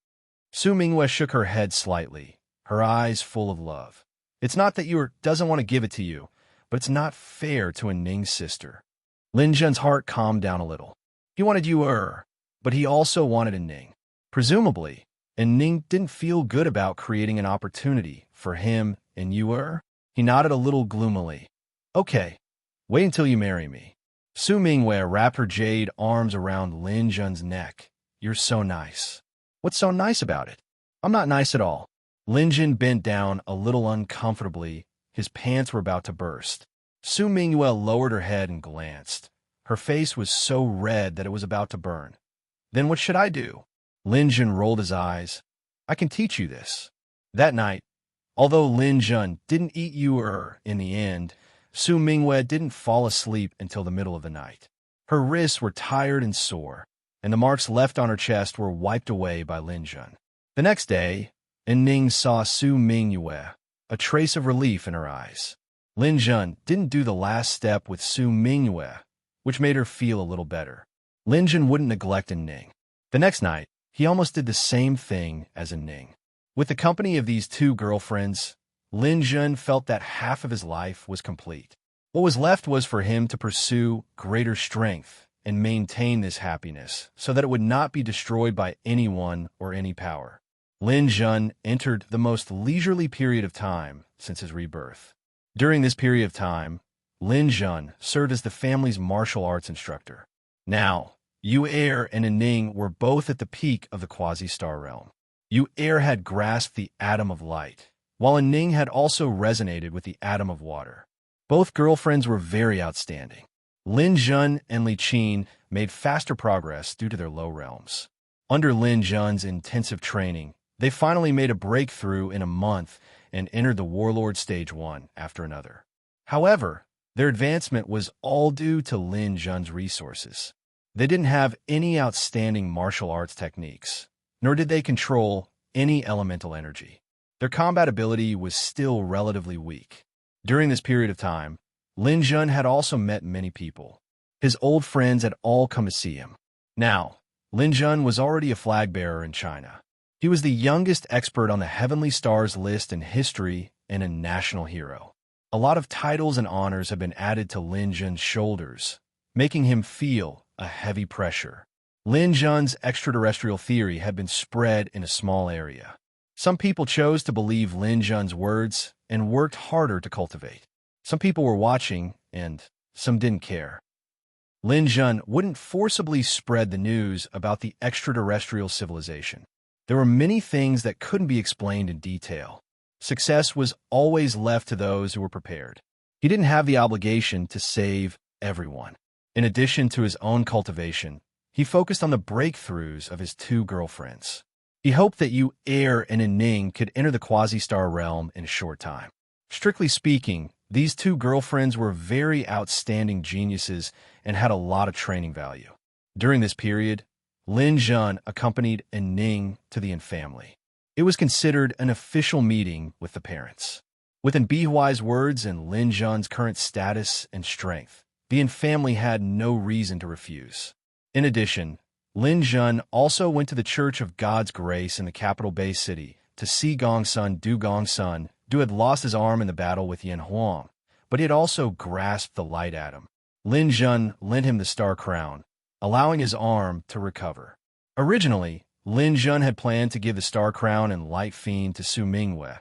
Su Mingwe shook her head slightly, her eyes full of love. It's not that doesn't want to give it to you, but it's not fair to a Ning's sister. Lin Jun's heart calmed down a little. He wanted but he also wanted a Ning. Presumably, and Ning didn't feel good about creating an opportunity for him and He nodded a little gloomily. Okay, wait until you marry me. Su Mingwe wrapped her jade arms around Lin Jun's neck. You're so nice. What's so nice about it? I'm not nice at all. Lin Jun bent down a little uncomfortably. His pants were about to burst. Su Mingyue lowered her head and glanced. Her face was so red that it was about to burn. Then what should I do? Lin Jun rolled his eyes. I can teach you this. That night, although Lin Jun didn't eat in the end, Su Mingyue didn't fall asleep until the middle of the night. Her wrists were tired and sore, and the marks left on her chest were wiped away by Lin Jun. The next day, Ning saw Su Mingyue, a trace of relief in her eyes. Lin Jun didn't do the last step with Su Mingyue, which made her feel a little better. Lin Jun wouldn't neglect Ning. The next night, he almost did the same thing as Ning. With the company of these two girlfriends, Lin Jun felt that half of his life was complete. What was left was for him to pursue greater strength and maintain this happiness so that it would not be destroyed by anyone or any power. Lin Jun entered the most leisurely period of time since his rebirth. During this period of time, Lin Jun served as the family's martial arts instructor. Now, Yu and Ning were both at the peak of the quasi-star realm. Yu had grasped the atom of light, while Ning had also resonated with the atom of water. Both girlfriends were very outstanding. Lin Jun and Li Qin made faster progress due to their low realms. Under Lin Jun's intensive training, they finally made a breakthrough in a month and entered the Warlord Stage 1 after another. However, their advancement was all due to Lin Jun's resources. They didn't have any outstanding martial arts techniques, nor did they control any elemental energy. Their combat ability was still relatively weak. During this period of time, Lin Jun had also met many people. His old friends had all come to see him. Now, Lin Jun was already a flag bearer in China. He was the youngest expert on the Heavenly Stars list in history and a national hero. A lot of titles and honors have been added to Lin Jun's shoulders, making him feel a heavy pressure. Lin Jun's extraterrestrial theory had been spread in a small area. Some people chose to believe Lin Jun's words and worked harder to cultivate. Some people were watching, and some didn't care. Lin Jun wouldn't forcibly spread the news about the extraterrestrial civilization. There were many things that couldn't be explained in detail. Success was always left to those who were prepared. He didn't have the obligation to save everyone. In addition to his own cultivation, he focused on the breakthroughs of his two girlfriends. He hoped that Yu and Ning could enter the quasi-star realm in a short time. Strictly speaking, these two girlfriends were very outstanding geniuses and had a lot of training value. During this period, Lin Jun accompanied Ning to the Yin family. It was considered an official meeting with the parents. With Bihuai's words and Lin Jun's current status and strength, the Yin family had no reason to refuse. In addition, Lin Jun also went to the Church of God's Grace in the capital Bay City to see Gongsun. Gongsun had lost his arm in the battle with Yin Huang, but he had also grasped the light atom. Lin Jun lent him the star crown, allowing his arm to recover. Originally, Lin Jun had planned to give the star crown and light fiend to Su Mingyue,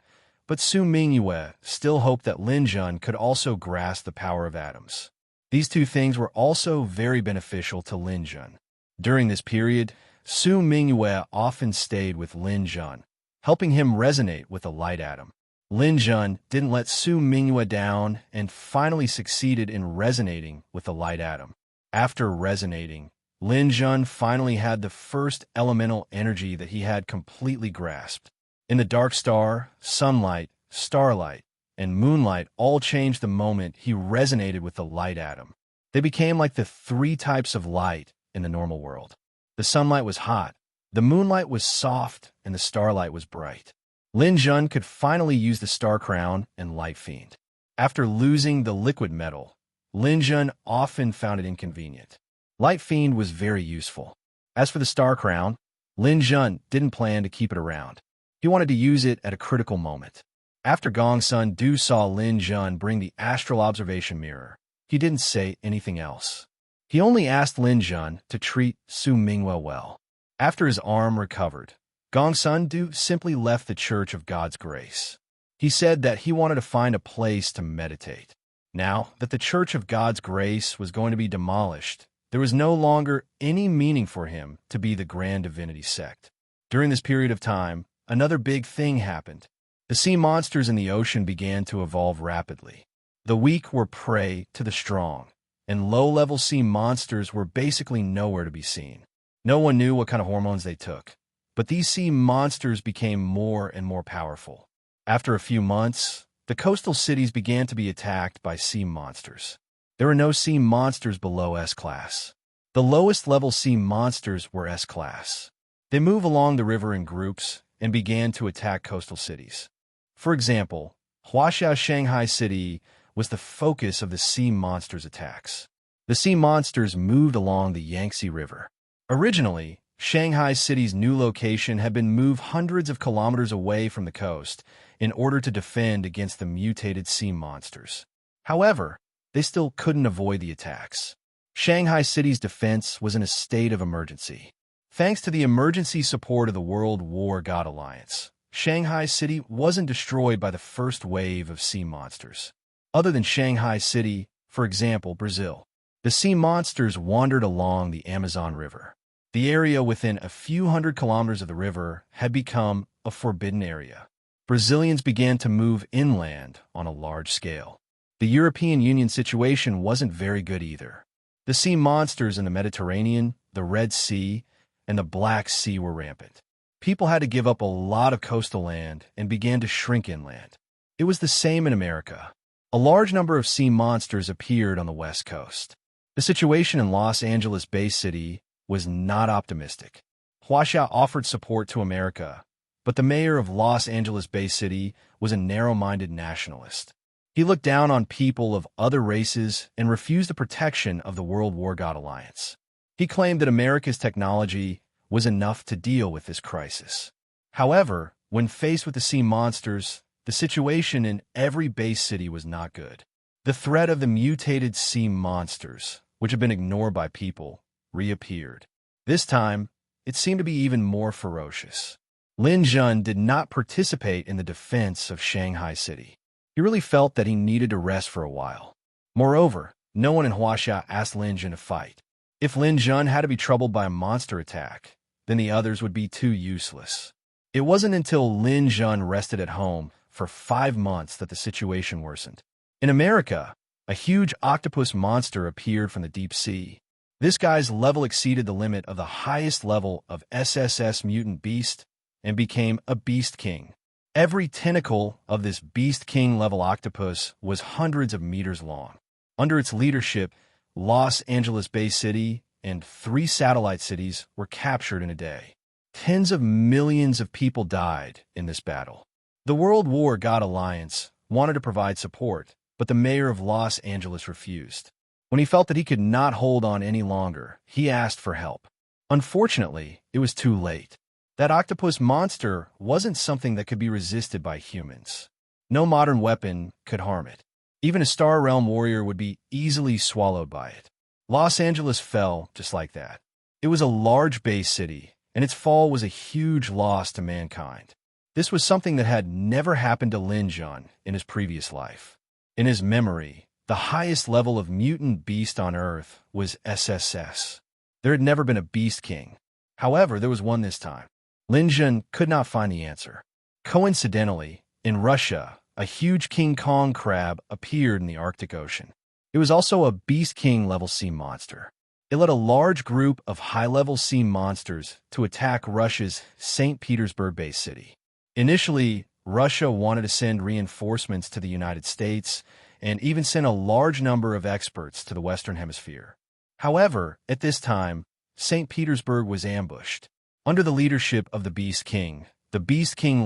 but Su Mingyue still hoped that Lin Jun could also grasp the power of atoms. These two things were also very beneficial to Lin Jun. During this period, Su Mingyue often stayed with Lin Jun, helping him resonate with the light atom. Lin Jun didn't let Su Mingyue down and finally succeeded in resonating with the light atom. After resonating, Lin Jun finally had the first elemental energy that he had completely grasped. In the dark star, sunlight, starlight, and moonlight all changed the moment he resonated with the light atom. They became like the three types of light in the normal world. The sunlight was hot, the moonlight was soft, and the starlight was bright. Lin Jun could finally use the star crown and light fiend. After losing the liquid metal, Lin Jun often found it inconvenient. Light fiend was very useful. As for the star crown, Lin Jun didn't plan to keep it around. He wanted to use it at a critical moment. After Gongsun saw Lin Jun bring the astral observation mirror, he didn't say anything else. He only asked Lin Jun to treat Su Mingyue well. After his arm recovered, Gongsun simply left the Church of God's Grace. He said that he wanted to find a place to meditate. Now that the Church of God's Grace was going to be demolished, there was no longer any meaning for him to be the Grand Divinity sect. During this period of time, another big thing happened. The sea monsters in the ocean began to evolve rapidly. The weak were prey to the strong, and low-level sea monsters were basically nowhere to be seen. No one knew what kind of hormones they took, but these sea monsters became more and more powerful. After a few months, the coastal cities began to be attacked by sea monsters. There were no sea monsters below S-class. The lowest level sea monsters were S-class. They moved along the river in groups and began to attack coastal cities. For example, Huaxia Shanghai City was the focus of the sea monsters' attacks. The sea monsters moved along the Yangtze River. Originally, Shanghai City's new location had been moved hundreds of kilometers away from the coast in order to defend against the mutated sea monsters. However, they still couldn't avoid the attacks. Shanghai City's defense was in a state of emergency. Thanks to the emergency support of the World War God Alliance, Shanghai City wasn't destroyed by the first wave of sea monsters. Other than Shanghai City, for example, Brazil, the sea monsters wandered along the Amazon River. The area within a few hundred kilometers of the river had become a forbidden area. Brazilians began to move inland on a large scale. The European Union situation wasn't very good either. The sea monsters in the Mediterranean, the Red Sea, and the Black Sea were rampant. People had to give up a lot of coastal land and began to shrink inland. It was the same in America. A large number of sea monsters appeared on the West Coast. The situation in Los Angeles Bay City was not optimistic. Huaxia offered support to America, but the mayor of Los Angeles Bay City was a narrow-minded nationalist. He looked down on people of other races and refused the protection of the World War God Alliance. He claimed that America's technology was enough to deal with this crisis. However, when faced with the sea monsters, the situation in every Bay City was not good. The threat of the mutated sea monsters, which had been ignored by people, reappeared. This time, it seemed to be even more ferocious. Lin Jun did not participate in the defense of Shanghai City. He really felt that he needed to rest for a while. Moreover, no one in Huaxia asked Lin Jun to fight. If Lin Jun had to be troubled by a monster attack, then the others would be too useless. It wasn't until Lin Jun rested at home for 5 months that the situation worsened. In America, a huge octopus monster appeared from the deep sea. This guy's level exceeded the limit of the highest level of SSS mutant beast and became a beast king. Every tentacle of this beast king level octopus was hundreds of meters long. Under its leadership, Los Angeles Bay City and 3 satellite cities were captured in a day. Tens of millions of people died in this battle. The World War God Alliance wanted to provide support, but the mayor of Los Angeles refused. When he felt that he could not hold on any longer, he asked for help. Unfortunately, it was too late. That octopus monster wasn't something that could be resisted by humans. No modern weapon could harm it. Even a Star Realm warrior would be easily swallowed by it. Los Angeles fell just like that. It was a large Bay City, and its fall was a huge loss to mankind. This was something that had never happened to Lin Jun in his previous life. In his memory, the highest level of mutant beast on Earth was SSS. There had never been a beast king. However, there was one this time. Lin Jun could not find the answer. Coincidentally, in Russia, a huge King Kong crab appeared in the Arctic Ocean. It was also a Beast King level sea monster. It led a large group of high-level sea monsters to attack Russia's St. Petersburg Bay City. Initially, Russia wanted to send reinforcements to the United States and even sent a large number of experts to the Western Hemisphere. However, at this time, St. Petersburg was ambushed. Under the leadership of the Beast King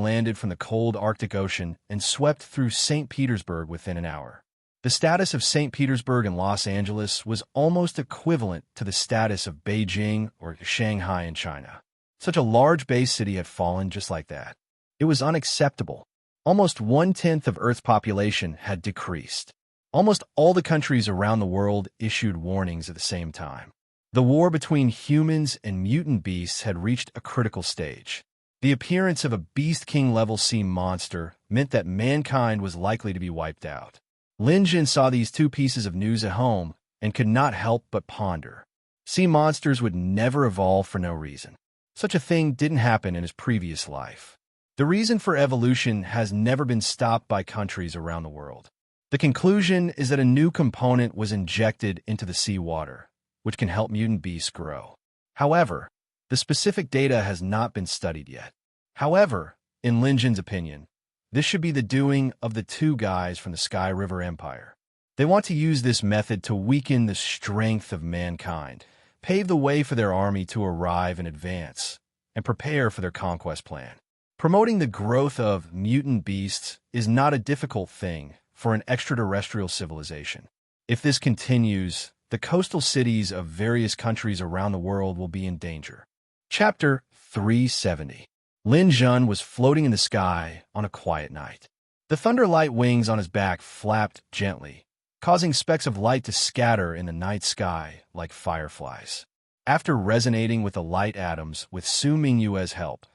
landed from the cold Arctic Ocean and swept through St. Petersburg within an hour. The status of St. Petersburg and Los Angeles was almost equivalent to the status of Beijing or Shanghai in China. Such a large Bay City had fallen just like that. It was unacceptable. Almost 1/10 of Earth's population had decreased. Almost all the countries around the world issued warnings at the same time. The war between humans and mutant beasts had reached a critical stage. The appearance of a Beast King-level sea monster meant that mankind was likely to be wiped out. Lin Jun saw these 2 pieces of news at home and could not help but ponder. Sea monsters would never evolve for no reason. Such a thing didn't happen in his previous life. The reason for evolution has never been stopped by countries around the world. The conclusion is that a new component was injected into the seawater, which can help mutant beasts grow. However, the specific data has not been studied yet. However, in Lin Jin's opinion, this should be the doing of the two guys from the Sky River Empire. They want to use this method to weaken the strength of mankind, pave the way for their army to arrive in advance, and prepare for their conquest plan. Promoting the growth of mutant beasts is not a difficult thing for an extraterrestrial civilization. If this continues, the coastal cities of various countries around the world will be in danger. Chapter 370. Lin Jun was floating in the sky on a quiet night. The thunderlight wings on his back flapped gently, causing specks of light to scatter in the night sky like fireflies. After resonating with the light atoms with Su Mingyue's help,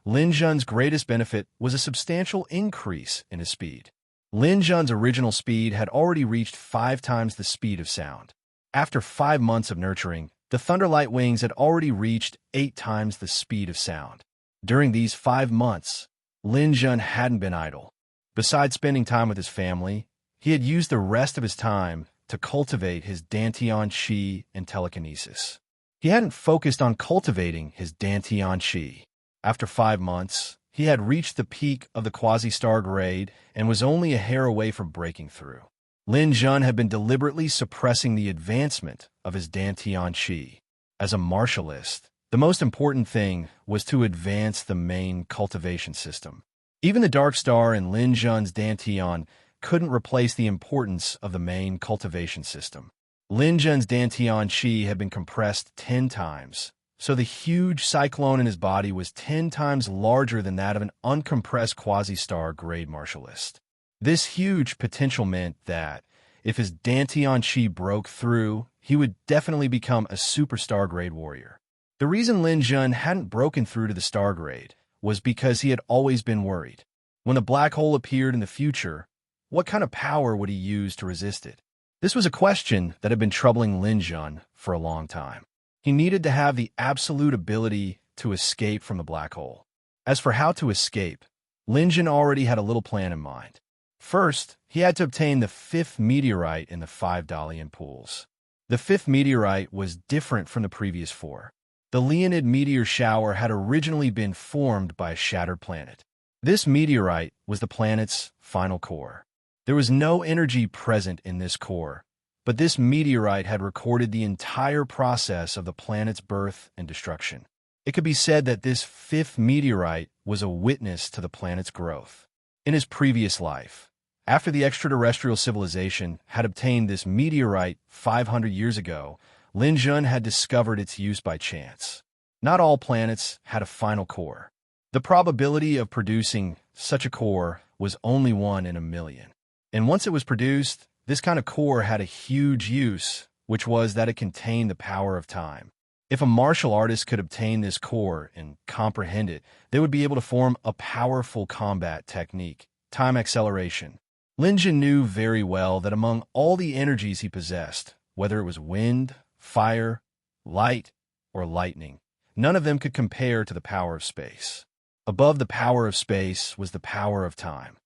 Lin Jun's greatest benefit was a substantial increase in his speed. Lin Jun's original speed had already reached 5 times the speed of sound. After 5 months of nurturing, the thunderlight wings had already reached 8 times the speed of sound. During these 5 months, Lin Jun hadn't been idle. Besides spending time with his family, he had used the rest of his time to cultivate his Dantian Qi and telekinesis. He hadn't focused on cultivating his Dantian Qi. After 5 months, he had reached the peak of the quasi-star grade and was only a hair away from breaking through. Lin Jun had been deliberately suppressing the advancement of his Dantian Qi. As a martialist, the most important thing was to advance the main cultivation system. Even the Dark Star in Lin Jun's Dantian couldn't replace the importance of the main cultivation system. Lin Jun's Dantian Qi had been compressed 10 times, so the huge cyclone in his body was 10 times larger than that of an uncompressed quasi-star grade martialist. This huge potential meant that, if his Dantian Qi broke through, he would definitely become a superstar grade warrior. The reason Lin Jun hadn't broken through to the star grade was because he had always been worried. When the black hole appeared in the future, what kind of power would he use to resist it? This was a question that had been troubling Lin Jun for a long time. He needed to have the absolute ability to escape from the black hole. As for how to escape, Lin Jun already had a little plan in mind. First, he had to obtain the 5th meteorite in the 5 Dalian pools. The 5th meteorite was different from the previous 4. The Leonid meteor shower had originally been formed by a shattered planet. This meteorite was the planet's final core. There was no energy present in this core, but this meteorite had recorded the entire process of the planet's birth and destruction. It could be said that this 5th meteorite was a witness to the planet's growth. In his previous life, after the extraterrestrial civilization had obtained this meteorite 500 years ago, Lin Jun had discovered its use by chance. Not all planets had a final core. The probability of producing such a core was only 1 in a million. And once it was produced, this kind of core had a huge use, which was that it contained the power of time. If a martial artist could obtain this core and comprehend it, they would be able to form a powerful combat technique, time acceleration. Lin Jun knew very well that among all the energies he possessed, whether it was wind, fire, light, or lightning, none of them could compare to the power of space. Above the power of space was the power of time.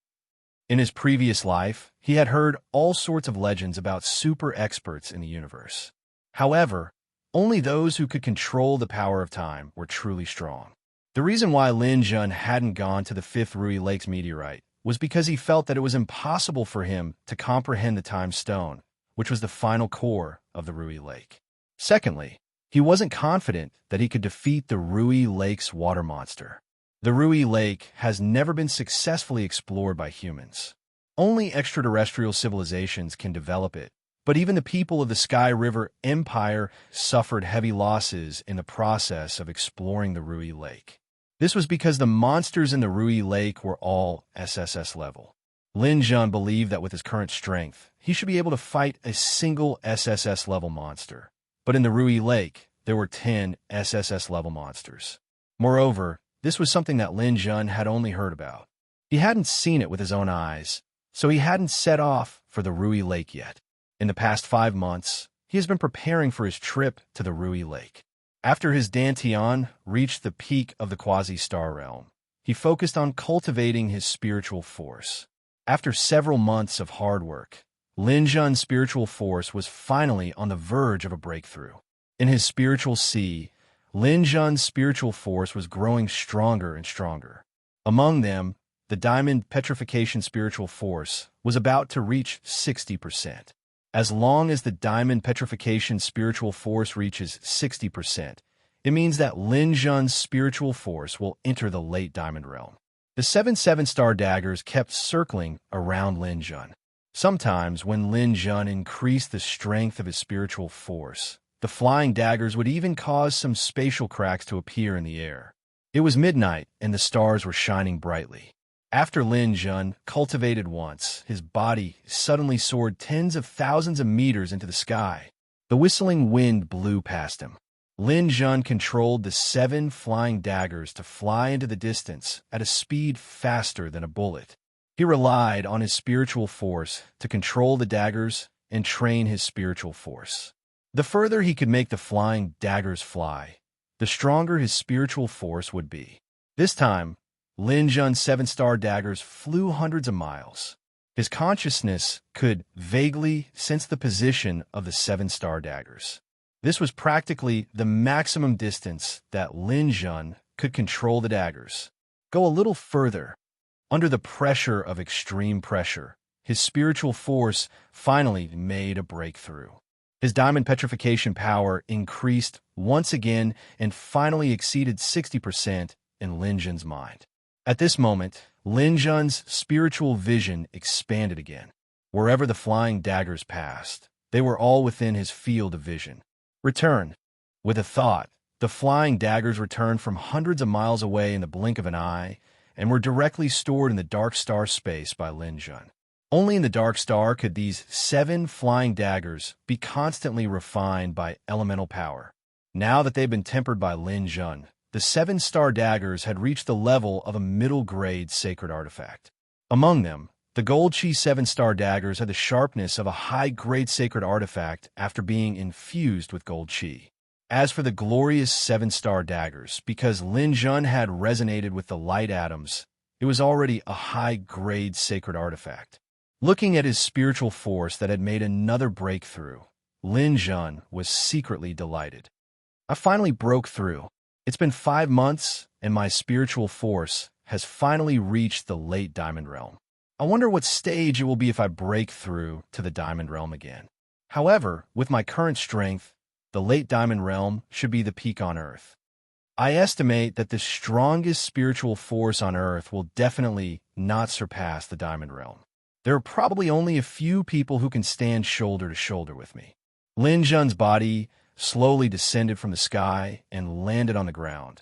In his previous life, he had heard all sorts of legends about super experts in the universe. However, only those who could control the power of time were truly strong. The reason why Lin Jun hadn't gone to the 5th Rui Lake's meteorite was because he felt that it was impossible for him to comprehend the time stone, which was the final core of the Rui Lake. Secondly, he wasn't confident that he could defeat the Rui Lake's water monster. The Rui Lake has never been successfully explored by humans. Only extraterrestrial civilizations can develop it, but even the people of the Sky River Empire suffered heavy losses in the process of exploring the Rui Lake. This was because the monsters in the Rui Lake were all SSS level. Lin Jun believed that with his current strength, he should be able to fight a single SSS level monster. But in the Rui Lake, there were 10 SSS level monsters. Moreover, this was something that Lin Jun had only heard about. He hadn't seen it with his own eyes, so he hadn't set off for the Rui Lake yet. In the past 5 months, he has been preparing for his trip to the Rui Lake. After his Dantian reached the peak of the quasi-star realm, he focused on cultivating his spiritual force. After several months of hard work, Lin Jun's spiritual force was finally on the verge of a breakthrough. In his spiritual sea, Lin Jun's spiritual force was growing stronger and stronger. Among them, the diamond petrification spiritual force was about to reach 60%. As long as the diamond petrification spiritual force reaches 60%, it means that Lin Jun's spiritual force will enter the late diamond realm. The 7 7-star daggers kept circling around Lin Jun. Sometimes, when Lin Jun increased the strength of his spiritual force, the flying daggers would even cause some spatial cracks to appear in the air. It was midnight, and the stars were shining brightly. After Lin Jun cultivated once, his body suddenly soared tens of thousands of meters into the sky. The whistling wind blew past him. Lin Jun controlled the 7 flying daggers to fly into the distance at a speed faster than a bullet. He relied on his spiritual force to control the daggers and train his spiritual force. The further he could make the flying daggers fly, the stronger his spiritual force would be. This time, Lin Jun's 7-star daggers flew hundreds of miles. His consciousness could vaguely sense the position of the 7-star daggers. This was practically the maximum distance that Lin Jun could control the daggers. Go a little further. Under the pressure of extreme pressure, his spiritual force finally made a breakthrough. His diamond petrification power increased once again and finally exceeded 60% in Lin Jun's mind. At this moment, Lin Jun's spiritual vision expanded again. Wherever the flying daggers passed, they were all within his field of vision. Return. With a thought, the flying daggers returned from hundreds of miles away in the blink of an eye and were directly stored in the dark star space by Lin Jun. Only in the dark star could these 7 flying daggers be constantly refined by elemental power. Now that they've been tempered by Lin Jun, the 7-star daggers had reached the level of a middle-grade sacred artifact. Among them, the gold chi 7-star daggers had the sharpness of a high-grade sacred artifact after being infused with gold chi. As for the glorious 7-star daggers, because Lin Jun had resonated with the light atoms, it was already a high-grade sacred artifact. Looking at his spiritual force that had made another breakthrough, Lin Jun was secretly delighted. I finally broke through. It's been 5 months, and my spiritual force has finally reached the late diamond realm. I wonder what stage it will be if I break through to the diamond realm again. However, with my current strength, the late diamond realm should be the peak on Earth. I estimate that the strongest spiritual force on Earth will definitely not surpass the diamond realm. There are probably only a few people who can stand shoulder to shoulder with me. Lin Jun's body slowly descended from the sky and landed on the ground,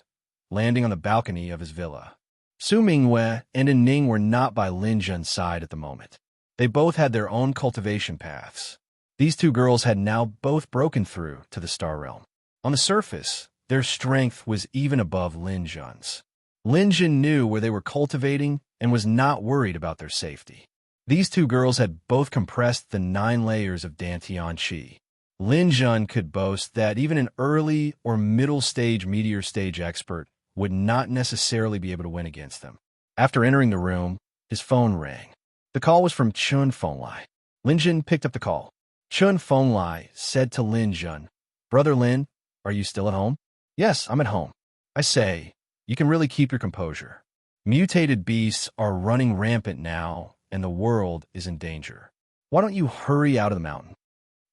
landing on the balcony of his villa. Su Mingwei and Ning were not by Lin Jun's side at the moment. They both had their own cultivation paths. These 2 girls had now both broken through to the star realm. On the surface, their strength was even above Lin Jun's. Lin Jun knew where they were cultivating and was not worried about their safety. These 2 girls had both compressed the 9 layers of Dantian Qi. Lin Jun could boast that even an early or middle stage meteor stage expert would not necessarily be able to win against them. After entering the room, his phone rang. The call was from Chun Fenglai. Lin Jun picked up the call. Chun Fenglai said to Lin Jun, "Brother Lin, are you still at home?" "Yes, I'm at home." "I say, you can really keep your composure. Mutated beasts are running rampant now, and the world is in danger. Why don't you hurry out of the mountain?"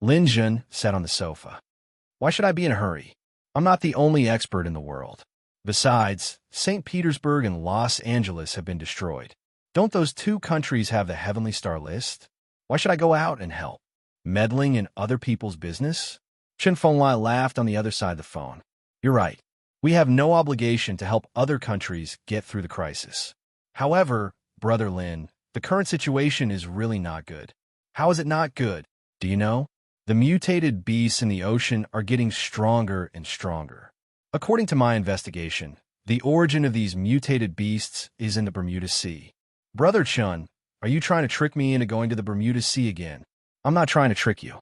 Lin Jun sat on the sofa. "Why should I be in a hurry? I'm not the only expert in the world. Besides, St. Petersburg and Los Angeles have been destroyed. Don't those 2 countries have the Heavenly Star list? Why should I go out and help? Meddling in other people's business?" Chen Fenglai laughed on the other side of the phone. "You're right. We have no obligation to help other countries get through the crisis. However, Brother Lin, the current situation is really not good." "How is it not good? Do you know? The mutated beasts in the ocean are getting stronger and stronger. According to my investigation, the origin of these mutated beasts is in the Bermuda Sea." "Brother Chun, are you trying to trick me into going to the Bermuda Sea again?" "I'm not trying to trick you."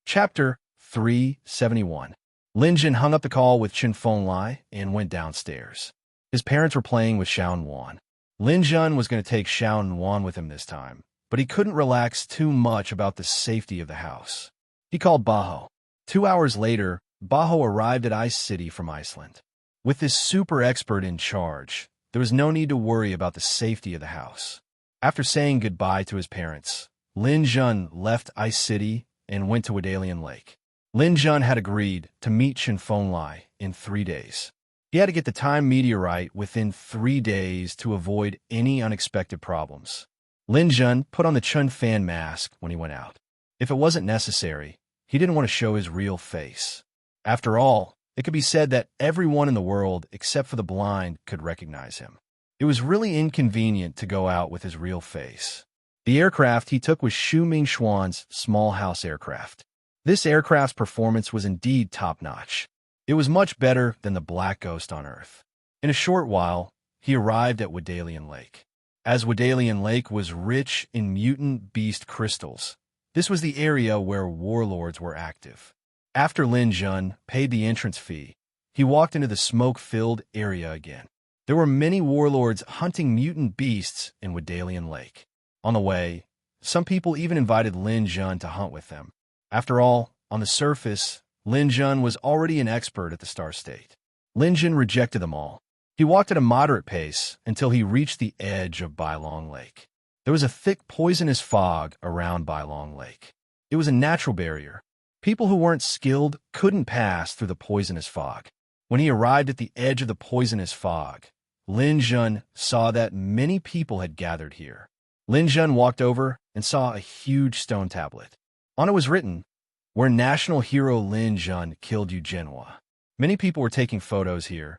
Chapter 371. Lin Jun hung up the call with Chen Fenglai and went downstairs. His parents were playing with Xiao Wan. Lin Jun was going to take Xiao Wan with him this time, but he couldn't relax too much about the safety of the house. He called Baho. 2 hours later, Baho arrived at Ice City from Iceland. With this super expert in charge, there was no need to worry about the safety of the house. After saying goodbye to his parents, Lin Jun left Ice City and went to Wadalian Lake. Lin Jun had agreed to meet Chen Fenglai in 3 days. He had to get the time meteorite within 3 days to avoid any unexpected problems. Lin Jun put on the Chun fan mask when he went out. If it wasn't necessary, he didn't want to show his real face. After all, it could be said that everyone in the world, except for the blind, could recognize him. It was really inconvenient to go out with his real face. The aircraft he took was Xu Mingxuan's small house aircraft. This aircraft's performance was indeed top-notch. It was much better than the Black Ghost on Earth. In a short while, he arrived at Wadalian Lake. As Wadalian Lake was rich in mutant beast crystals, this was the area where warlords were active. After Lin Jun paid the entrance fee, he walked into the smoke-filled area again. There were many warlords hunting mutant beasts in Wadalian Lake. On the way, some people even invited Lin Jun to hunt with them. After all, on the surface, Lin Jun was already an expert at the Star State. Lin Jun rejected them all. He walked at a moderate pace until he reached the edge of Bailong Lake. There was a thick poisonous fog around Bailong Lake. It was a natural barrier. People who weren't skilled couldn't pass through the poisonous fog. When he arrived at the edge of the poisonous fog, Lin Jun saw that many people had gathered here. Lin Jun walked over and saw a huge stone tablet. On it was written, "Where national hero Lin Jun killed Yu Jinhua." Many people were taking photos here,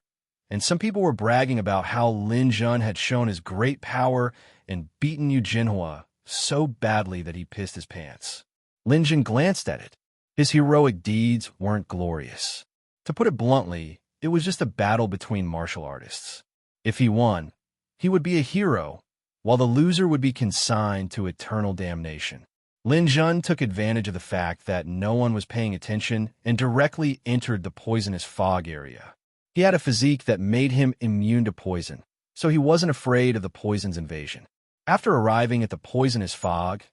and some people were bragging about how Lin Jun had shown his great power and beaten Yu Jinhua so badly that he pissed his pants. Lin Jun glanced at it. His heroic deeds weren't glorious. To put it bluntly, it was just a battle between martial artists. If he won, he would be a hero, while the loser would be consigned to eternal damnation. Lin Jun took advantage of the fact that no one was paying attention and directly entered the poisonous fog area. He had a physique that made him immune to poison, so he wasn't afraid of the poison's invasion. After arriving at the poisonous fog,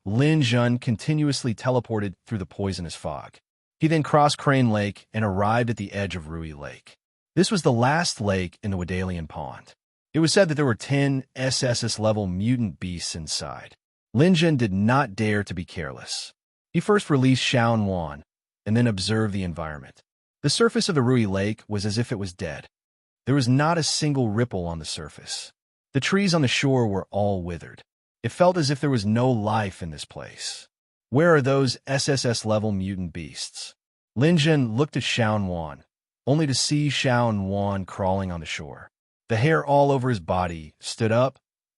Lin Jun continuously teleported through the poisonous fog. He then crossed Crane Lake and arrived at the edge of Rui Lake. This was the last lake in the Wadalian Pond. It was said that there were 10 SSS-level mutant beasts inside. Lin Jun did not dare to be careless. He first released Xiao Wan, and then observed the environment. The surface of the Rui Lake was as if it was dead. There was not a single ripple on the surface. The trees on the shore were all withered. It felt as if there was no life in this place. Where are those SSS-level mutant beasts? Lin Jun looked at Xiao Wan, only to see Xiao Wan crawling on the shore. The hair all over his body stood up,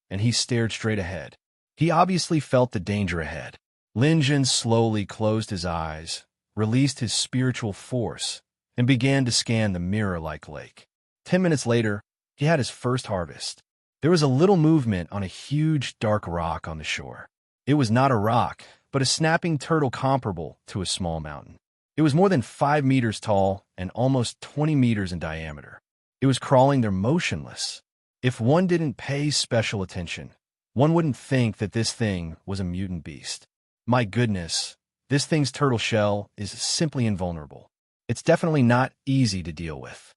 and he stared straight ahead. He obviously felt the danger ahead. Lin Jun slowly closed his eyes, released his spiritual force, and began to scan the mirror-like lake. 10 minutes later, he had his first harvest. There was a little movement on a huge dark rock on the shore. It was not a rock, but a snapping turtle comparable to a small mountain. It was more than 5 meters tall and almost 20 meters in diameter. It was crawling there motionless. If one didn't pay special attention, one wouldn't think that this thing was a mutant beast. My goodness, this thing's turtle shell is simply invulnerable. It's definitely not easy to deal with.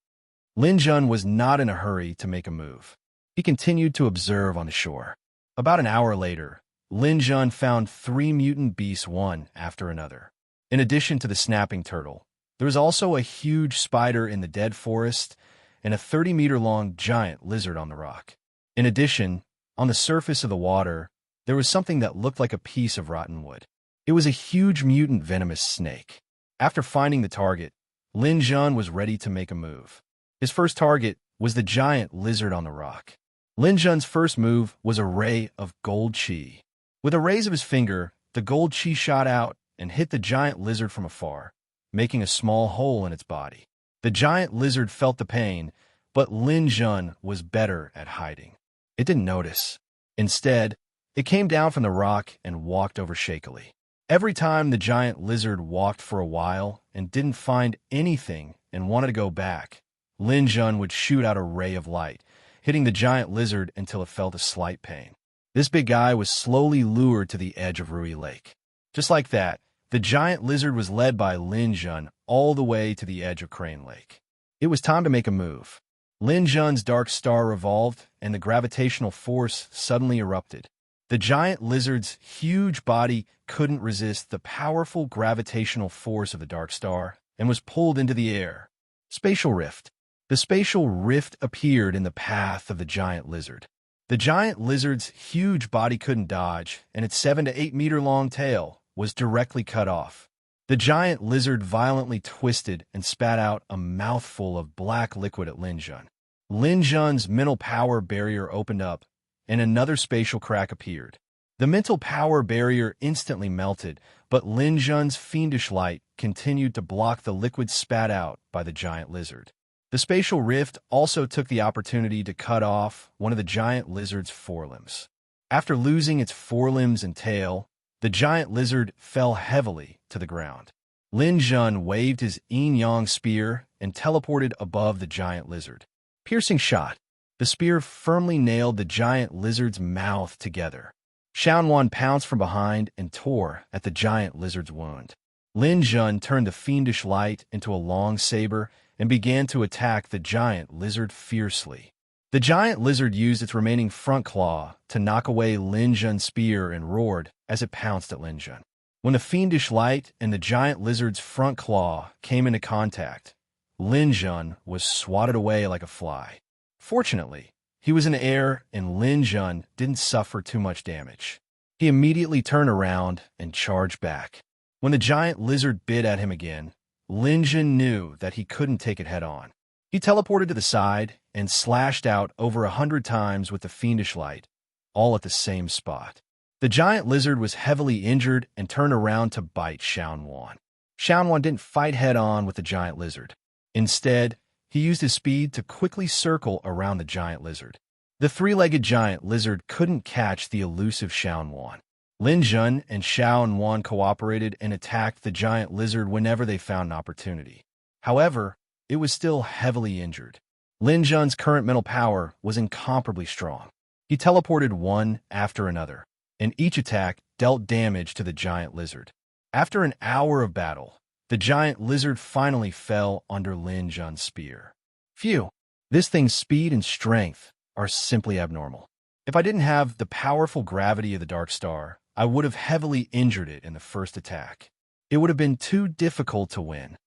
Lin Jun was not in a hurry to make a move. He continued to observe on the shore. About an hour later, Lin Jun found 3 mutant beasts one after another. In addition to the snapping turtle, there was also a huge spider in the dead forest and a 30-meter-long giant lizard on the rock. In addition, on the surface of the water, there was something that looked like a piece of rotten wood. It was a huge mutant venomous snake. After finding the target, Lin Jun was ready to make a move. His first target was the giant lizard on the rock. Lin Jun's first move was a ray of gold chi. With a raise of his finger, the gold chi shot out and hit the giant lizard from afar, making a small hole in its body. The giant lizard felt the pain, but Lin Jun was better at hiding. It didn't notice. Instead, it came down from the rock and walked over shakily. Every time the giant lizard walked for a while and didn't find anything and wanted to go back, Lin Jun would shoot out a ray of light, hitting the giant lizard until it felt a slight pain. This big guy was slowly lured to the edge of Rui Lake. Just like that, the giant lizard was led by Lin Jun all the way to the edge of Crane Lake. It was time to make a move. Lin Jun's dark star revolved, and the gravitational force suddenly erupted. The giant lizard's huge body couldn't resist the powerful gravitational force of the dark star and was pulled into the air. Spatial rift. The spatial rift appeared in the path of the giant lizard. The giant lizard's huge body couldn't dodge, and its 7 to 8 meter long tail was directly cut off. The giant lizard violently twisted and spat out a mouthful of black liquid at Lin Jun. Lin Jun's mental power barrier opened up, and another spatial crack appeared. The mental power barrier instantly melted, but Lin Jun's fiendish light continued to block the liquid spat out by the giant lizard. The spatial rift also took the opportunity to cut off one of the giant lizard's forelimbs. After losing its forelimbs and tail, the giant lizard fell heavily to the ground. Lin Jun waved his yin-yang spear and teleported above the giant lizard. Piercing shot. The spear firmly nailed the giant lizard's mouth together. Xiaowan pounced from behind and tore at the giant lizard's wound. Lin Jun turned the fiendish light into a long saber and began to attack the giant lizard fiercely. The giant lizard used its remaining front claw to knock away Lin Jun's spear and roared as it pounced at Lin Jun. When the fiendish light and the giant lizard's front claw came into contact, Lin Jun was swatted away like a fly. Fortunately, he was in the air and Lin Jun didn't suffer too much damage. He immediately turned around and charged back. When the giant lizard bit at him again, Lin Jun knew that he couldn't take it head-on. He teleported to the side and slashed out over 100 times with the fiendish light, all at the same spot. The giant lizard was heavily injured and turned around to bite Xiaowan. Xiaowan didn't fight head-on with the giant lizard. Instead, he used his speed to quickly circle around the giant lizard. The three-legged giant lizard couldn't catch the elusive Xiaowan. Lin Jun and Xiaowan cooperated and attacked the giant lizard whenever they found an opportunity. However, it was still heavily injured. Lin Jun's current mental power was incomparably strong. He teleported one after another, and each attack dealt damage to the giant lizard. After an hour of battle, the giant lizard finally fell under Lin Jun's spear. Phew! This thing's speed and strength are simply abnormal. If I didn't have the powerful gravity of the Dark Star, I would have heavily injured it in the first attack. It would have been too difficult to win.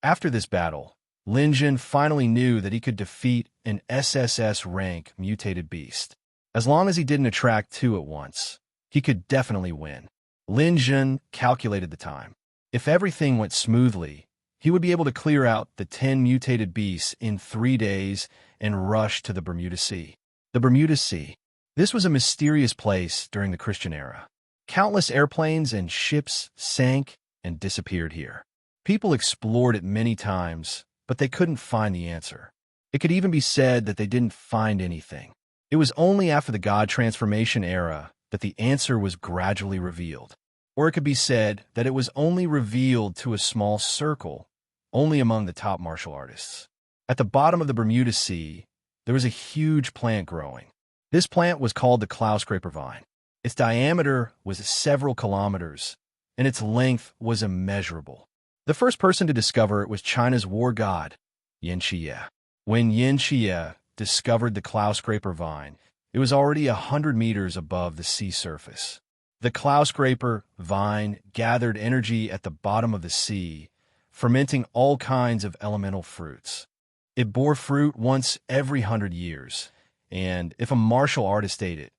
After this battle, Lin Jun finally knew that he could defeat an SSS rank mutated beast. As long as he didn't attract two at once, he could definitely win. Lin Jun calculated the time. If everything went smoothly, he would be able to clear out the 10 mutated beasts in 3 days and rush to the Bermuda Sea. The Bermuda Sea. This was a mysterious place during the Christian era. Countless airplanes and ships sank and disappeared here. People explored it many times, but they couldn't find the answer. It could even be said that they didn't find anything. It was only after the God transformation era that the answer was gradually revealed. Or it could be said that it was only revealed to a small circle, only among the top martial artists. At the bottom of the Bermuda Sea, there was a huge plant growing. This plant was called the cloud scraper vine. Its diameter was several kilometers, and its length was immeasurable. The first person to discover it was China's war god, Yin Xie. When Yin Xie discovered the cloud scraper vine, it was already 100 meters above the sea surface. The cloud scraper vine gathered energy at the bottom of the sea, fermenting all kinds of elemental fruits. It bore fruit once every 100 years, and if a martial artist ate it,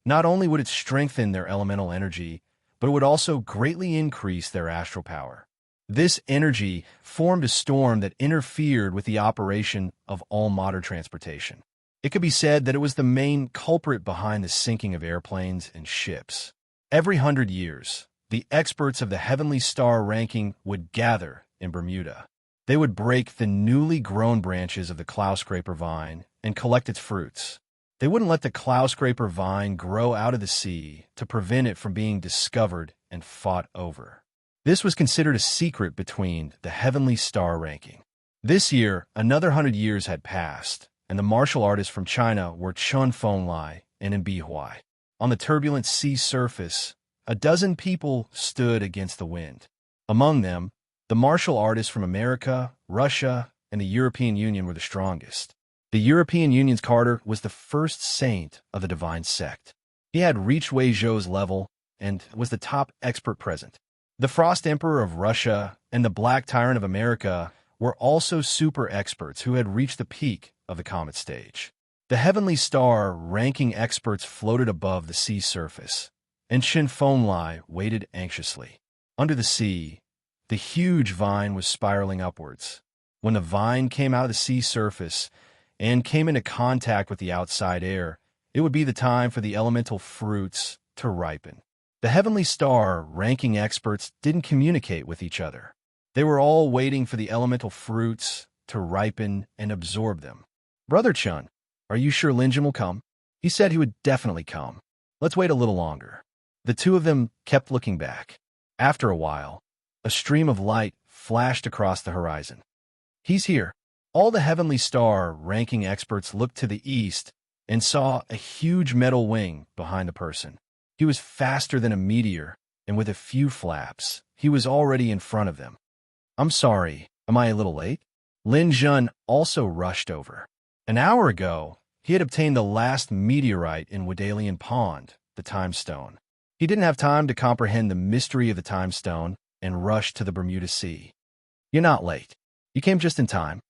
not only would it strengthen their elemental energy, but it would also greatly increase their astral power. This energy formed a storm that interfered with the operation of all modern transportation. It could be said that it was the main culprit behind the sinking of airplanes and ships. Every 100 years, the experts of the Heavenly Star ranking would gather in Bermuda. They would break the newly grown branches of the cloud scraper vine and collect its fruits. They wouldn't let the cloud scraper vine grow out of the sea to prevent it from being discovered and fought over. This was considered a secret between the heavenly star ranking. This year, another 100 years had passed, and the martial artists from China were Chun Fenglai and Embark. On the turbulent sea surface, a dozen people stood against the wind. Among them, the martial artists from America, Russia, and the European Union were the strongest. The European Union's Carter was the first saint of the divine sect. He had reached Wei Zhou's level and was the top expert present. The Frost Emperor of Russia and the Black Tyrant of America were also super experts who had reached the peak of the comet stage. The heavenly star ranking experts floated above the sea surface, and Chun Fenglai waited anxiously. Under the sea, the huge vine was spiraling upwards. When the vine came out of the sea surface and came into contact with the outside air, it would be the time for the elemental fruits to ripen. The heavenly star ranking experts didn't communicate with each other. They were all waiting for the elemental fruits to ripen and absorb them. "Brother Chun, are you sure Linjin will come?" He said he would definitely come. "Let's wait a little longer." The two of them kept looking back. After a while, a stream of light flashed across the horizon. "He's here." All the heavenly star ranking experts looked to the east and saw a huge metal wing behind the person. He was faster than a meteor, and with a few flaps, he was already in front of them. "I'm sorry, am I a little late?" Lin Jun also rushed over. An hour ago, he had obtained the last meteorite in Wadalian Pond, the Time Stone. He didn't have time to comprehend the mystery of the Time Stone and rushed to the Bermuda Sea. "You're not late. You came just in time."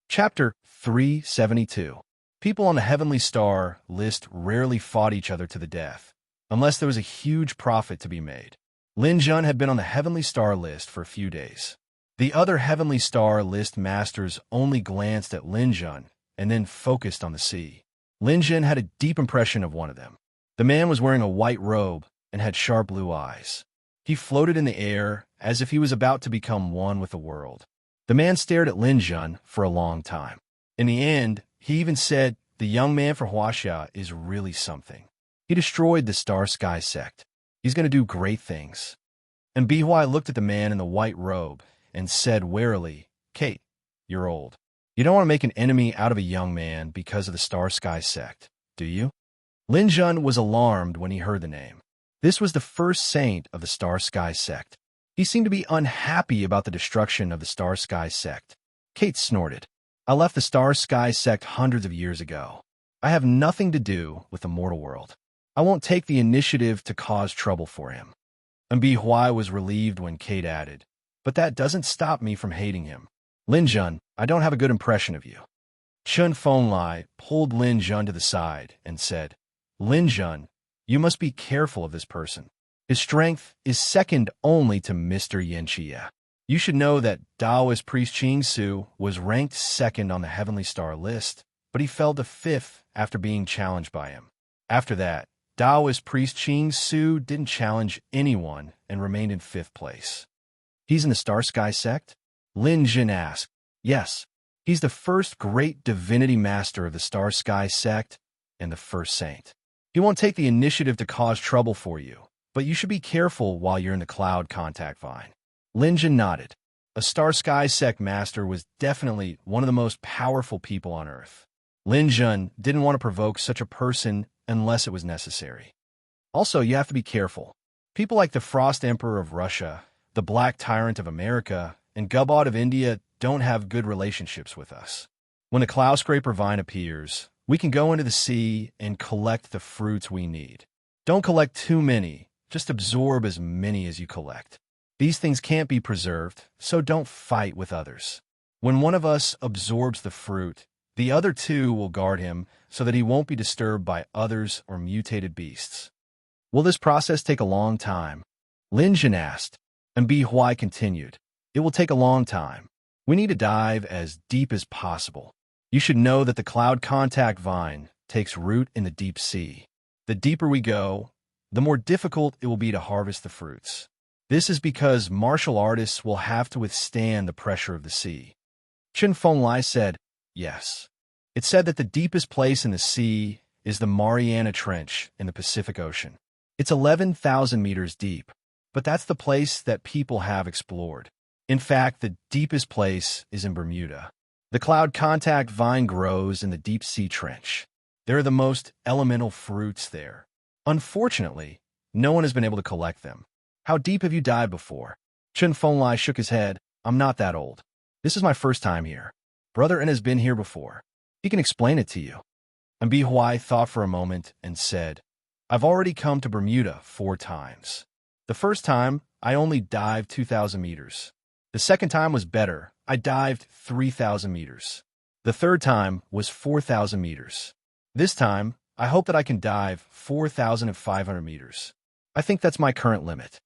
Chapter 372. People on the Heavenly Star list rarely fought each other to the death, unless there was a huge profit to be made. Lin Jun had been on the Heavenly Star list for a few days. The other Heavenly Star list masters only glanced at Lin Jun and then focused on the sea. Lin Jun had a deep impression of one of them. The man was wearing a white robe and had sharp blue eyes. He floated in the air as if he was about to become one with the world. The man stared at Lin Jun for a long time. In the end, he even said, "The young man from Huaxia is really something. He destroyed the Star Sky sect. He's going to do great things." And Bihuai looked at the man in the white robe and said warily, "Kate, you're old. You don't want to make an enemy out of a young man because of the Star Sky sect, do you?" Lin Jun was alarmed when he heard the name. This was the first saint of the Star Sky sect. He seemed to be unhappy about the destruction of the Star Sky sect. Kate snorted. "I left the Star Sky sect hundreds of years ago. I have nothing to do with the mortal world. I won't take the initiative to cause trouble for him." And Bihuai was relieved when Kate added, "But that doesn't stop me from hating him. Lin Jun, I don't have a good impression of you." Chun Fenglai pulled Lin Jun to the side and said, "Lin Jun, you must be careful of this person. His strength is second only to Mr. Yanqia. You should know that Taoist priest Qing Su was ranked second on the Heavenly Star list, but he fell to fifth after being challenged by him. After that, Taoist priest Qing Su didn't challenge anyone and remained in fifth place." "He's in the Star Sky sect?" Lin Jin asked. "Yes, he's the first great divinity master of the Star Sky sect and the first saint. He won't take the initiative to cause trouble for you, but you should be careful while you're in the cloud contact vine." Lin Jin nodded. A Star Sky sect master was definitely one of the most powerful people on Earth. Lin Jun didn't want to provoke such a person unless it was necessary. Also, you have to be careful. People like the Frost Emperor of Russia, the Black Tyrant of America, and Gubot of India don't have good relationships with us. When the cloud scraper vine appears, we can go into the sea and collect the fruits we need. Don't collect too many, just absorb as many as you collect. These things can't be preserved, so don't fight with others. When one of us absorbs the fruit, the other two will guard him so that he won't be disturbed by others or mutated beasts. Will this process take a long time? Lin Jin asked, and Bihuai continued. It will take a long time. We need to dive as deep as possible. You should know that the cloud contact vine takes root in the deep sea. The deeper we go, the more difficult it will be to harvest the fruits. This is because martial artists will have to withstand the pressure of the sea. Chun Fenglai said, "Yes." It said that the deepest place in the sea is the Mariana Trench in the Pacific Ocean. It's 11,000 meters deep, but that's the place that people have explored. In fact, the deepest place is in Bermuda. The cloud contact vine grows in the deep sea trench. There are the most elemental fruits there. Unfortunately, no one has been able to collect them. How deep have you dived before? Chen Fenglai shook his head. I'm not that old. This is my first time here. Brother En has been here before. He can explain it to you. And Bi Huai thought for a moment and said, I've already come to Bermuda 4 times. The first time, I only dived 2,000 meters. The second time was better. I dived 3,000 meters. The third time was 4,000 meters. This time, I hope that I can dive 4,500 meters. I think that's my current limit.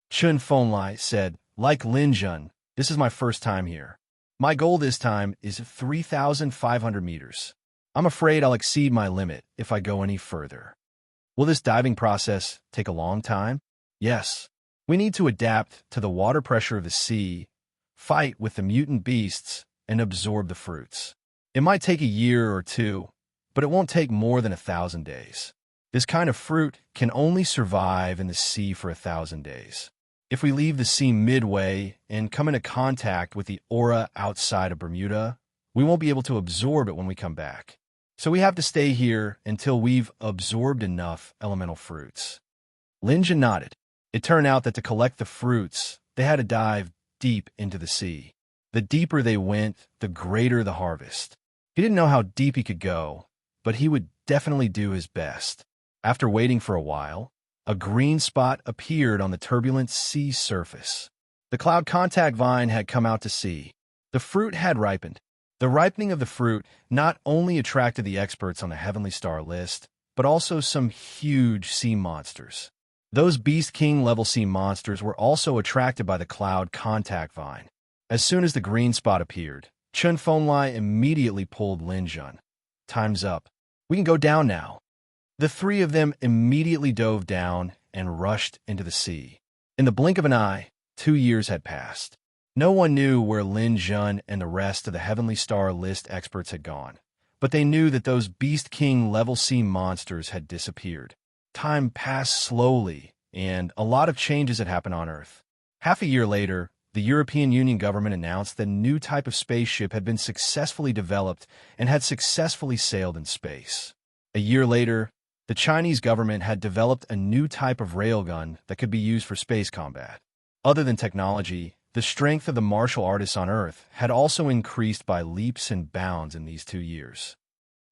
Chen Fenglai said, like Lin Jun, this is my first time here. My goal this time is 3,500 meters. I'm afraid I'll exceed my limit if I go any further. Will this diving process take a long time? Yes. We need to adapt to the water pressure of the sea, fight with the mutant beasts, and absorb the fruits. It might take a year or 2, but it won't take more than 1,000 days. This kind of fruit can only survive in the sea for 1,000 days. If we leave the sea midway and come into contact with the aura outside of Bermuda, we won't be able to absorb it when we come back. So we have to stay here until we've absorbed enough elemental fruits. Linja nodded. It turned out that to collect the fruits, they had to dive deep into the sea. The deeper they went, the greater the harvest. He didn't know how deep he could go, but he would definitely do his best. After waiting for a while, a green spot appeared on the turbulent sea surface. The cloud contact vine had come out to sea. The fruit had ripened. The ripening of the fruit not only attracted the experts on the Heavenly Star list, but also some huge sea monsters. Those Beast King level sea monsters were also attracted by the cloud contact vine. As soon as the green spot appeared, Chen Fenglai immediately pulled Lin Jun. Time's up. We can go down now. The 3 of them immediately dove down and rushed into the sea. In the blink of an eye, 2 years had passed. No one knew where Lin Jun and the rest of the Heavenly Star list experts had gone, but they knew that those Beast King level sea monsters had disappeared. Time passed slowly, and a lot of changes had happened on Earth. Half a year later, the European Union government announced that a new type of spaceship had been successfully developed and had successfully sailed in space. A year later, the Chinese government had developed a new type of railgun that could be used for space combat. Other than technology, the strength of the martial artists on Earth had also increased by leaps and bounds in these 2 years.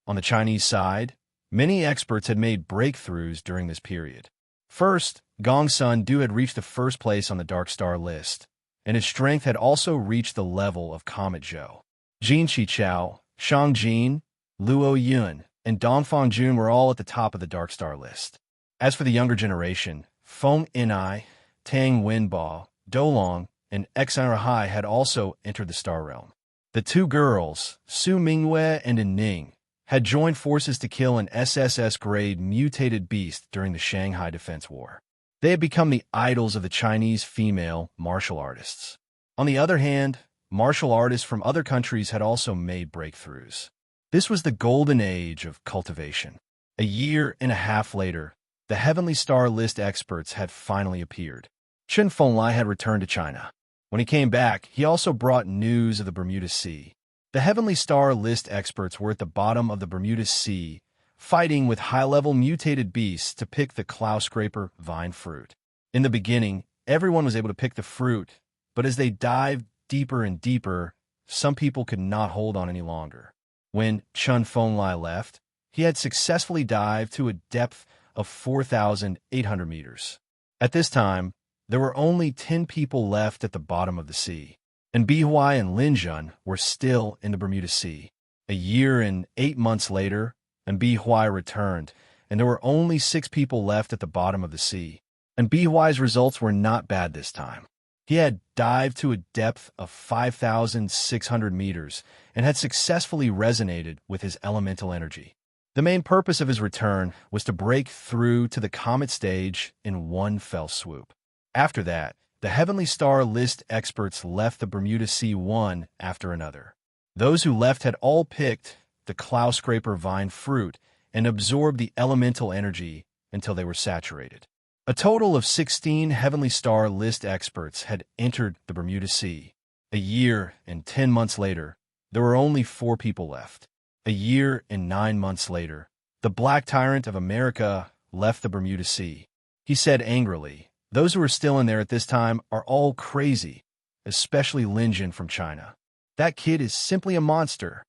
On the Chinese side, many experts had made breakthroughs during this period. First, Gong Sun Du had reached the first place on the Dark Star list, and his strength had also reached the level of Comet Joe. Jin Shichao, Shang Jin, Luo Yun, and Dongfang Jun were all at the top of the Dark Star list. As for the younger generation, Feng Inai, Tang Wenbao, Dolong, and Xanrahai had also entered the star realm. The 2 girls, Su Mingwei and Ning, had joined forces to kill an SSS-grade mutated beast during the Shanghai Defense War. They had become the idols of the Chinese female martial artists. On the other hand, martial artists from other countries had also made breakthroughs. This was the golden age of cultivation. A year and a half later, the Heavenly Star list experts had finally appeared. Chen Fenglai had returned to China. When he came back, he also brought news of the Bermuda Sea. The Heavenly Star list experts were at the bottom of the Bermuda Sea, fighting with high-level mutated beasts to pick the cloud-scraper vine fruit. In the beginning, everyone was able to pick the fruit, but as they dived deeper and deeper, some people could not hold on any longer. When Chen Fenglai left, he had successfully dived to a depth of 4,800 meters. At this time, there were only 10 people left at the bottom of the sea, and Bi Huai and Lin Jun were still in the Bermuda Sea. A year and 8 months later, and Bi Huai returned, and there were only 6 people left at the bottom of the sea. And Bi Huai's results were not bad this time. He had dived to a depth of 5,600 meters and had successfully resonated with his elemental energy. The main purpose of his return was to break through to the comet stage in one fell swoop. After that, the Heavenly Star list experts left the Bermuda Sea one after another. Those who left had all picked the cloud scraper vine fruit and absorb the elemental energy until they were saturated. A total of 16 Heavenly Star List experts had entered the Bermuda Sea. A year and 10 months later, there were only 4 people left. A year and 9 months later, the Black Tyrant of America left the Bermuda Sea. He said angrily, "Those who are still in there at this time are all crazy, especially Lin Jun from China. That kid is simply a monster."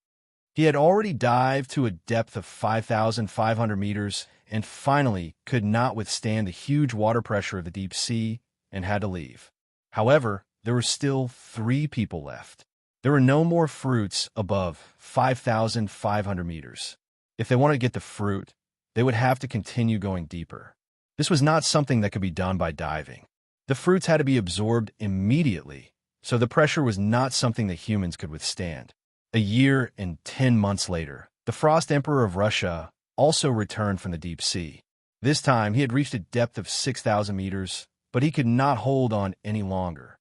He had already dived to a depth of 5,500 meters and finally could not withstand the huge water pressure of the deep sea and had to leave. However, there were still 3 people left. There were no more fruits above 5,500 meters. If they wanted to get the fruit, they would have to continue going deeper. This was not something that could be done by diving. The fruits had to be absorbed immediately, so the pressure was not something that humans could withstand. A year and 10 months later, the Frost Emperor of Russia also returned from the deep sea. This time, he had reached a depth of 6,000 meters, but he could not hold on any longer.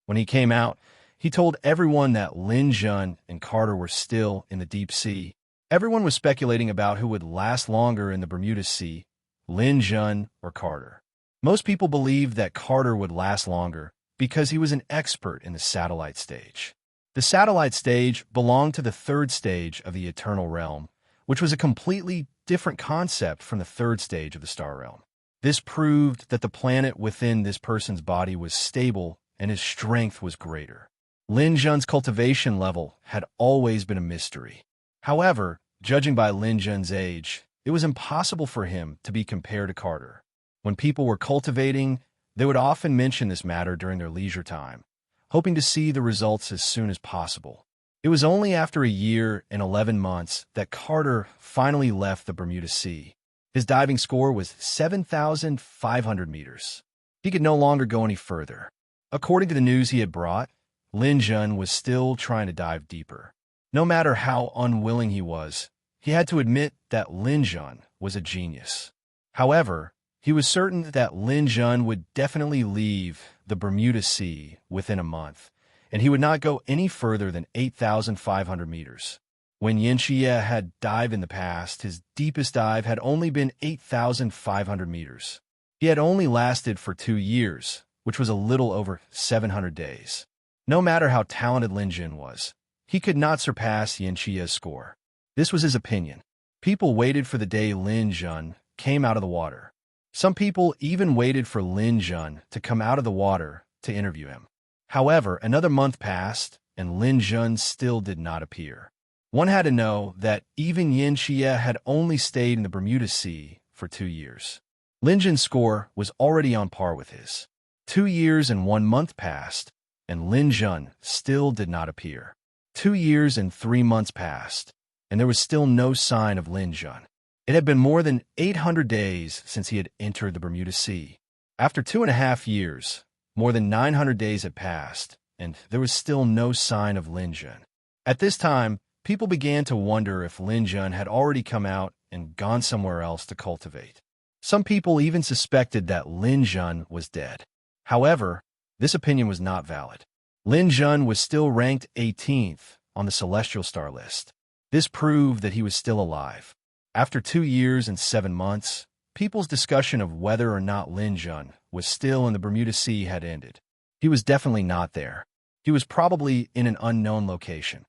When he came out, he told everyone that Lin Jun and Carter were still in the deep sea. Everyone was speculating about who would last longer in the Bermuda Sea, Lin Jun or Carter. Most people believed that Carter would last longer because he was an expert in the satellite stage. The satellite stage belonged to the 3rd stage of the Eternal Realm, which was a completely different concept from the 3rd stage of the Star Realm. This proved that the planet within this person's body was stable and his strength was greater. Lin Jun's cultivation level had always been a mystery. However, judging by Lin Jun's age, it was impossible for him to be compared to Carter. When people were cultivating, they would often mention this matter during their leisure time, hoping to see the results as soon as possible. It was only after a year and 11 months that Carter finally left the Bermuda Sea. His diving score was 7,500 meters. He could no longer go any further. According to the news he had brought, Lin Jun was still trying to dive deeper. No matter how unwilling he was, he had to admit that Lin Jun was a genius. However, he was certain that Lin Jun would definitely leave the Bermuda Sea within a month, and he would not go any further than 8,500 meters. When Yin Xie had dived in the past, his deepest dive had only been 8,500 meters. He had only lasted for 2 years, which was a little over 700 days. No matter how talented Lin Jun was, he could not surpass Yin Xie's score. This was his opinion. People waited for the day Lin Jun came out of the water. Some people even waited for Lin Jun to come out of the water to interview him. However, another month passed, and Lin Jun still did not appear. One had to know that even Yin Xie had only stayed in the Bermuda Sea for 2 years. Lin Jun's score was already on par with his. 2 years and 1 month passed, and Lin Jun still did not appear. 2 years and 3 months passed, and there was still no sign of Lin Jun. It had been more than 800 days since he had entered the Bermuda Sea. After 2.5 years, more than 900 days had passed, and there was still no sign of Lin Jun. At this time, people began to wonder if Lin Jun had already come out and gone somewhere else to cultivate. Some people even suspected that Lin Jun was dead. However, this opinion was not valid. Lin Jun was still ranked 18th on the Celestial Star list. This proved that he was still alive. After 2 years and 7 months, people's discussion of whether or not Lin Jun was still in the Bermuda Sea had ended. He was definitely not there. He was probably in an unknown location.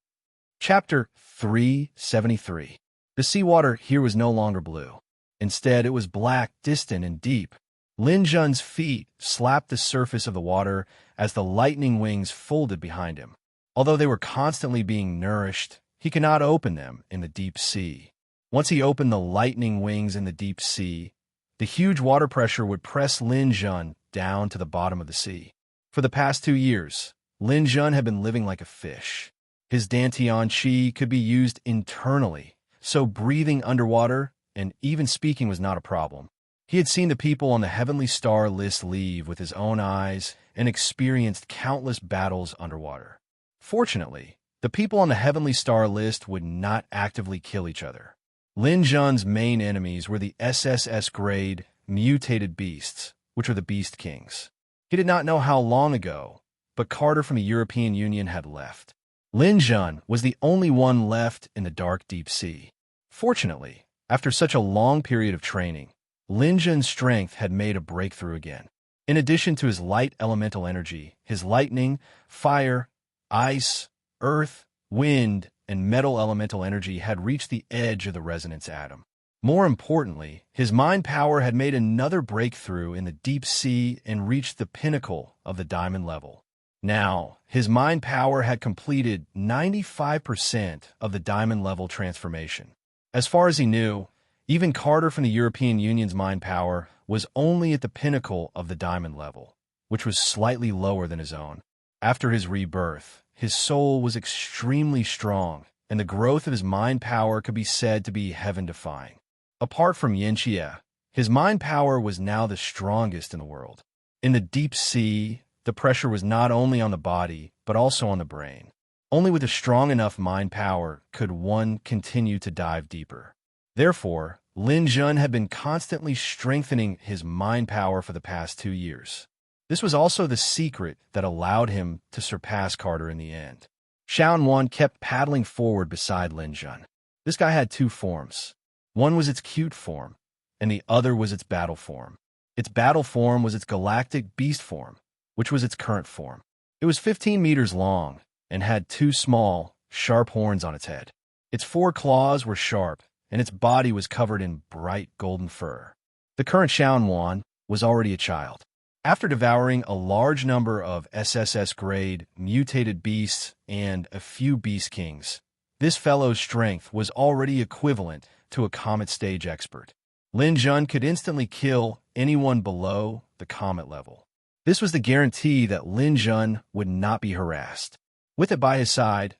Chapter 373. The seawater here was no longer blue. Instead, it was black, distant, and deep. Lin Jun's feet slapped the surface of the water as the lightning wings folded behind him. Although they were constantly being nourished, he could not open them in the deep sea. Once he opened the lightning wings in the deep sea, the huge water pressure would press Lin Jun down to the bottom of the sea. For the past 2 years, Lin Jun had been living like a fish. His Dantian Qi could be used internally, so breathing underwater and even speaking was not a problem. He had seen the people on the Heavenly Star list leave with his own eyes and experienced countless battles underwater. Fortunately, the people on the Heavenly Star list would not actively kill each other. Lin Jun's main enemies were the SSS-grade mutated beasts, which are the Beast Kings. He did not know how long ago, but Carter from the European Union had left. Lin Jun was the only one left in the dark deep sea. Fortunately, After such a long period of training, Lin Jun's strength had made a breakthrough again. In addition to his light elemental energy, his lightning, fire, ice, earth, wind, and metal elemental energy had reached the edge of the resonance atom. More importantly, his mind power had made another breakthrough in the deep sea and reached the pinnacle of the diamond level. Now, his mind power had completed 95% of the diamond level transformation. As far as he knew, even Carter from the European Union's mind power was only at the pinnacle of the diamond level, which was slightly lower than his own. After his rebirth, his soul was extremely strong, and the growth of his mind power could be said to be heaven-defying. Apart from Yanxia, his mind power was now the strongest in the world. In the deep sea, the pressure was not only on the body, but also on the brain. Only with a strong enough mind power could one continue to dive deeper. Therefore, Lin Jun had been constantly strengthening his mind power for the past 2 years. This was also the secret that allowed him to surpass Carter in the end. Xiaowan kept paddling forward beside Lin Jun. This guy had 2 forms. One was its cute form, and the other was its battle form. Its battle form was its galactic beast form, which was its current form. It was 15 meters long and had 2 small, sharp horns on its head. Its 4 claws were sharp, and its body was covered in bright golden fur. The current Xiaowan was already a child. After devouring a large number of SSS-grade mutated beasts and a few beast kings, this fellow's strength was already equivalent to a comet stage expert. Lin Jun could instantly kill anyone below the comet level. This was the guarantee that Lin Jun would not be harassed. With it by his side,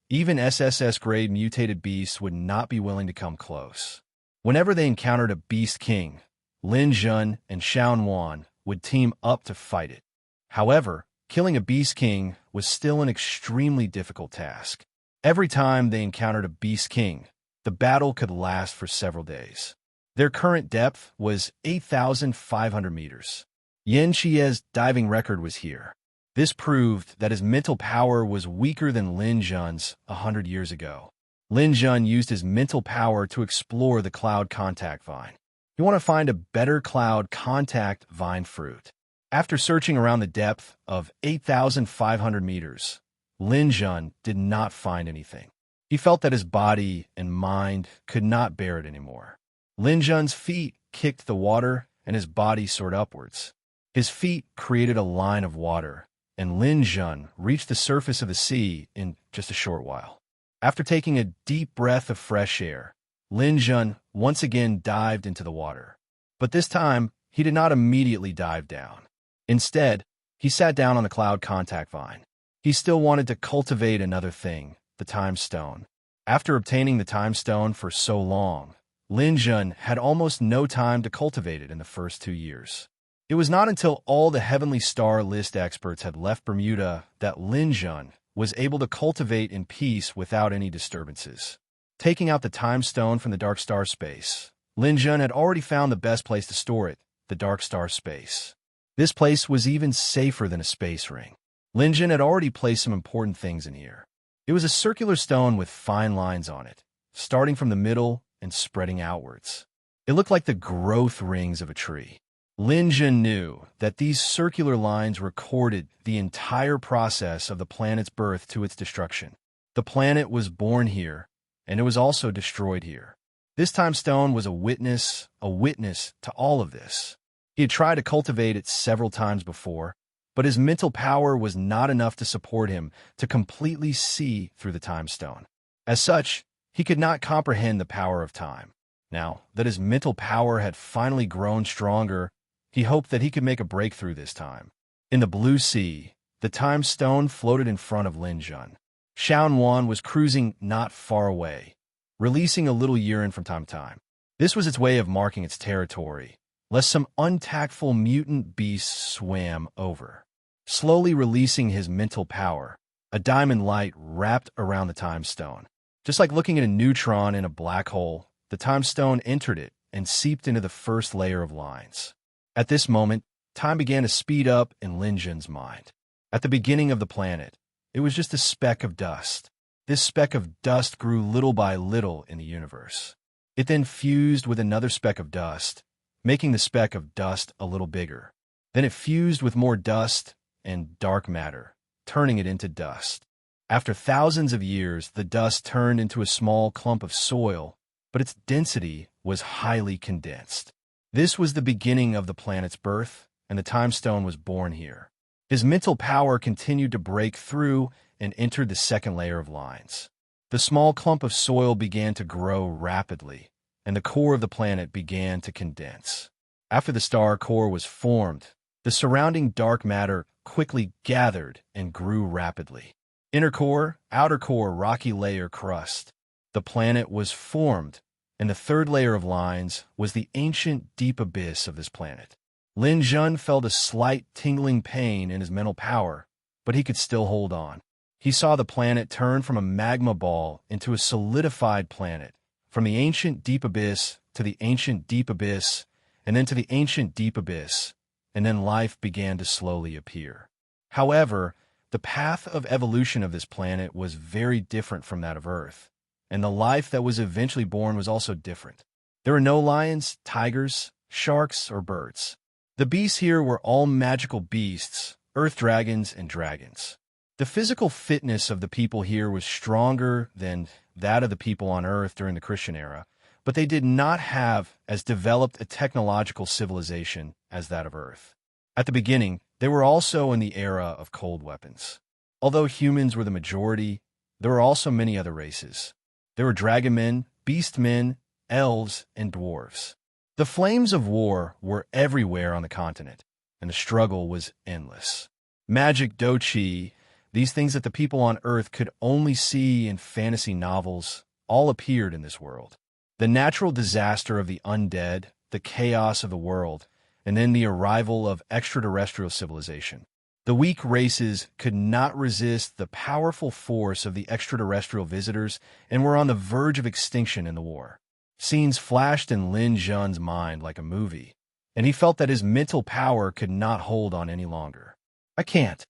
even SSS-grade mutated beasts would not be willing to come close. Whenever they encountered a beast king, Lin Jun and Xiaowan would team up to fight it. However, killing a beast king was still an extremely difficult task. Every time they encountered a beast king, the battle could last for several days. Their current depth was 8,500 meters. Yan Xie's diving record was here. This proved that his mental power was weaker than Lin Jun's 100 years ago. Lin Jun used his mental power to explore the cloud contact vine. You want to find a better cloud contact vine fruit. After searching around the depth of 8,500 meters, Lin Jun did not find anything. He felt that his body and mind could not bear it anymore. Lin Jun's feet kicked the water and his body soared upwards. His feet created a line of water, and Lin Jun reached the surface of the sea in just a short while. After taking a deep breath of fresh air, Lin Jun once again dived into the water. But this time, he did not immediately dive down. Instead, he sat down on the cloud contact vine. He still wanted to cultivate another thing, the time stone. After obtaining the time stone for so long, Lin Jun had almost no time to cultivate it in the first 2 years. It was not until all the Heavenly Star List experts had left Bermuda that Lin Jun was able to cultivate in peace without any disturbances. Taking out the time stone from the dark star space, Lin Jun had already found the best place to store it, the dark star space. This place was even safer than a space ring. Lin Jun had already placed some important things in here. It was a circular stone with fine lines on it, starting from the middle and spreading outwards. It looked like the growth rings of a tree. Lin Jun knew that these circular lines recorded the entire process of the planet's birth to its destruction. The planet was born here, and it was also destroyed here. This time stone was a witness to all of this. He had tried to cultivate it several times before, but his mental power was not enough to support him to completely see through the time stone. As such, he could not comprehend the power of time. Now that his mental power had finally grown stronger, he hoped that he could make a breakthrough this time. In the blue sea, the time stone floated in front of Lin Jun. Xiaowan was cruising not far away, releasing a little urine from time to time. This was its way of marking its territory, lest some untactful mutant beast swam over. Slowly releasing his mental power, a diamond light wrapped around the time stone. Just like looking at a neutron in a black hole, the time stone entered it and seeped into the first layer of lines. At this moment, time began to speed up in Lin Jun's mind. At the beginning of the planet, it was just a speck of dust. This speck of dust grew little by little in the universe. It then fused with another speck of dust, making the speck of dust a little bigger. Then it fused with more dust and dark matter, turning it into dust. After thousands of years, the dust turned into a small clump of soil, but its density was highly condensed. This was the beginning of the planet's birth, and the time stone was born here. His mental power continued to break through and entered the second layer of lines. The small clump of soil began to grow rapidly, and the core of the planet began to condense. After the star core was formed, the surrounding dark matter quickly gathered and grew rapidly. Inner core, outer core, rocky layer, crust. The planet was formed, and the third layer of lines was the ancient deep abyss of this planet. Lin Jun felt a slight tingling pain in his mental power, but he could still hold on. He saw the planet turn from a magma ball into a solidified planet, from the ancient deep abyss to the ancient deep abyss, and then to the ancient deep abyss, and then life began to slowly appear. However, the path of evolution of this planet was very different from that of Earth, and the life that was eventually born was also different. There were no lions, tigers, sharks, or birds. The beasts here were all magical beasts, earth dragons and dragons. The physical fitness of the people here was stronger than that of the people on Earth during the Christian era, but they did not have as developed a technological civilization as that of Earth. At the beginning, they were also in the era of cold weapons. Although humans were the majority, there were also many other races. There were dragon men, beast men, elves, and dwarves. The flames of war were everywhere on the continent, and the struggle was endless. Magic, dochi, these things that the people on Earth could only see in fantasy novels, all appeared in this world. The natural disaster of the undead, the chaos of the world, and then the arrival of extraterrestrial civilization. The weak races could not resist the powerful force of the extraterrestrial visitors and were on the verge of extinction in the war. Scenes flashed in Lin Jun's mind like a movie, and he felt that his mental power could not hold on any longer. I can't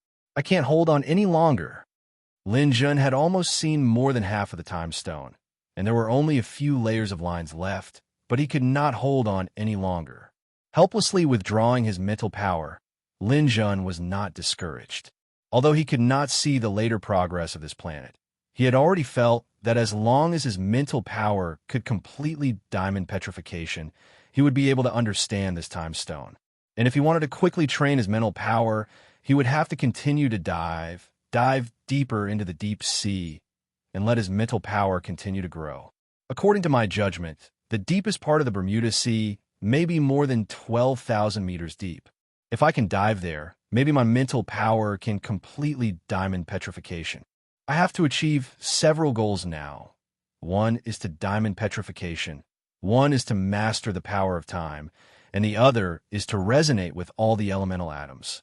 hold on any longer. Lin Jun had almost seen more than half of the time stone, and there were only a few layers of lines left, but he could not hold on any longer. Helplessly withdrawing his mental power, Lin Jun was not discouraged. Although he could not see the later progress of this planet, he had already felt that as long as his mental power could completely diamond petrification, he would be able to understand this time stone. And if he wanted to quickly train his mental power, he would have to continue to dive deeper into the deep sea, and let his mental power continue to grow. According to my judgment, the deepest part of the Bermuda Sea may be more than 12,000 meters deep. If I can dive there, maybe my mental power can completely diamond petrification. I have to achieve several goals now. One is to diamond petrification, one is to master the power of time, and the other is to resonate with all the elemental atoms.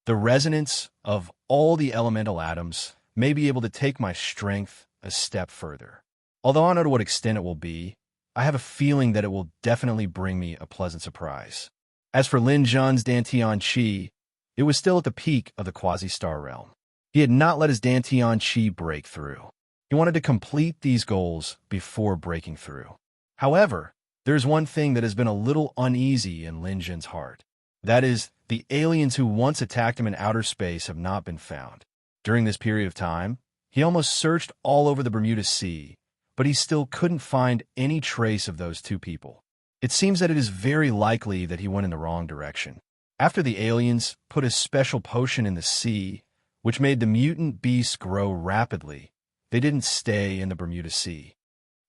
The resonance of all the elemental atoms may be able to take my strength a step further. Although I don't know to what extent it will be, I have a feeling that it will definitely bring me a pleasant surprise. As for Lin Jun's Dantian Qi, it was still at the peak of the quasi-star realm. He had not let his Dantian Qi break through. He wanted to complete these goals before breaking through. However, there's one thing that has been a little uneasy in Lin Jun's heart. That is, the aliens who once attacked him in outer space have not been found. During this period of time, he almost searched all over the Bermuda Sea, but he still couldn't find any trace of those two people. It seems that it is very likely that he went in the wrong direction. After the aliens put a special potion in the sea, which made the mutant beasts grow rapidly, they didn't stay in the Bermuda Sea.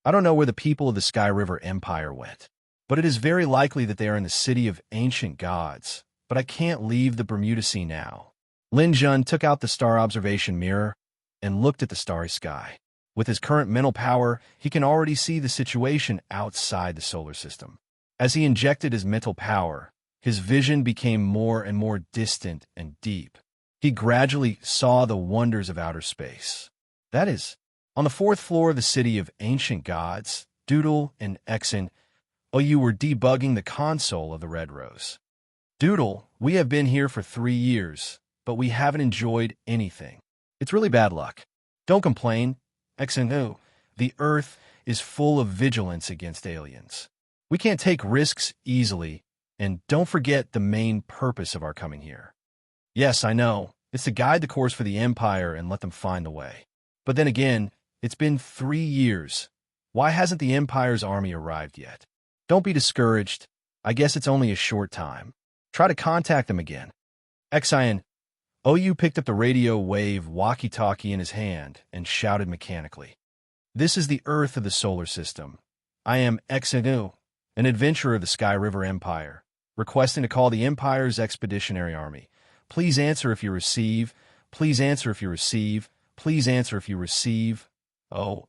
I don't know where the people of the Sky River Empire went, but it is very likely that they are in the city of ancient gods, but I can't leave the Bermuda Sea now. Lin Jun took out the star observation mirror and looked at the starry sky. With his current mental power, he can already see the situation outside the solar system. As he injected his mental power, his vision became more and more distant and deep. He gradually saw the wonders of outer space. That is, on the fourth floor of the city of ancient gods, Doodle and Exon, you were debugging the console of the Red Rose. Doodle, we have been here for 3 years, but we haven't enjoyed anything. It's really bad luck. Don't complain. Exon, the Earth is full of vigilance against aliens. We can't take risks easily, and don't forget the main purpose of our coming here. Yes, I know, it's to guide the course for the Empire and let them find the way. But then again, it's been 3 years. Why hasn't the Empire's army arrived yet? Don't be discouraged. I guess it's only a short time. Try to contact them again. Xian, OU picked up the radio wave walkie-talkie in his hand and shouted mechanically. This is the Earth of the solar system. I am Xian, an adventurer of the Sky River Empire, requesting to call the Empire's expeditionary army. Please answer if you receive. Please answer if you receive. Please answer if you receive. Oh.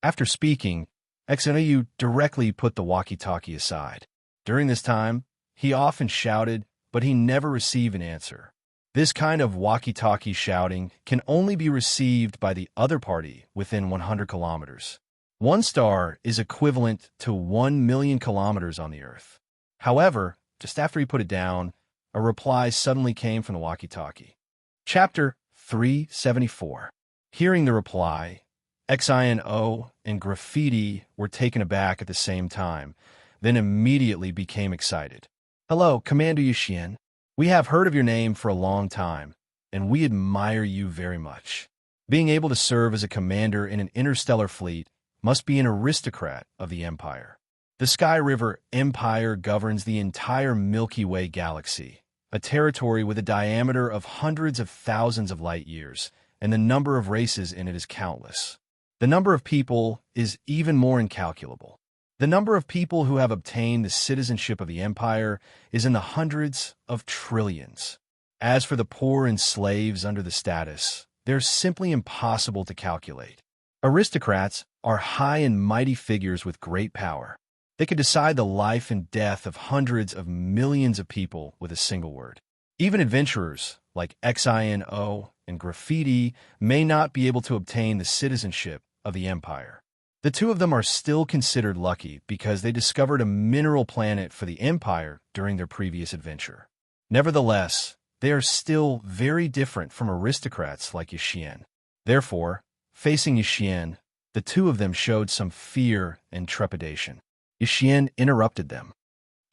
After speaking, Xian directly put the walkie-talkie aside. During this time, he often shouted, but he never received an answer. This kind of walkie-talkie shouting can only be received by the other party within 100 kilometers. 1 star is equivalent to 1 million kilometers on the Earth. However, just after he put it down, a reply suddenly came from the walkie-talkie. Chapter 374. Hearing the reply, Xian and Graffiti were taken aback at the same time, then immediately became excited. Hello, Commander Yushin. We have heard of your name for a long time, and we admire you very much. Being able to serve as a commander in an interstellar fleet must be an aristocrat of the Empire. The Sky River Empire governs the entire Milky Way galaxy, a territory with a diameter of hundreds of thousands of light years, and the number of races in it is countless. The number of people is even more incalculable. The number of people who have obtained the citizenship of the Empire is in the hundreds of trillions. As for the poor and slaves under the status, they're simply impossible to calculate. Aristocrats are high and mighty figures with great power. They could decide the life and death of hundreds of millions of people with a single word. Even adventurers like Xian and Graffiti may not be able to obtain the citizenship of the Empire. The two of them are still considered lucky because they discovered a mineral planet for the Empire during their previous adventure. Nevertheless, they are still very different from aristocrats like Yushin. Therefore, facing Yushin, the two of them showed some fear and trepidation. Yushin interrupted them.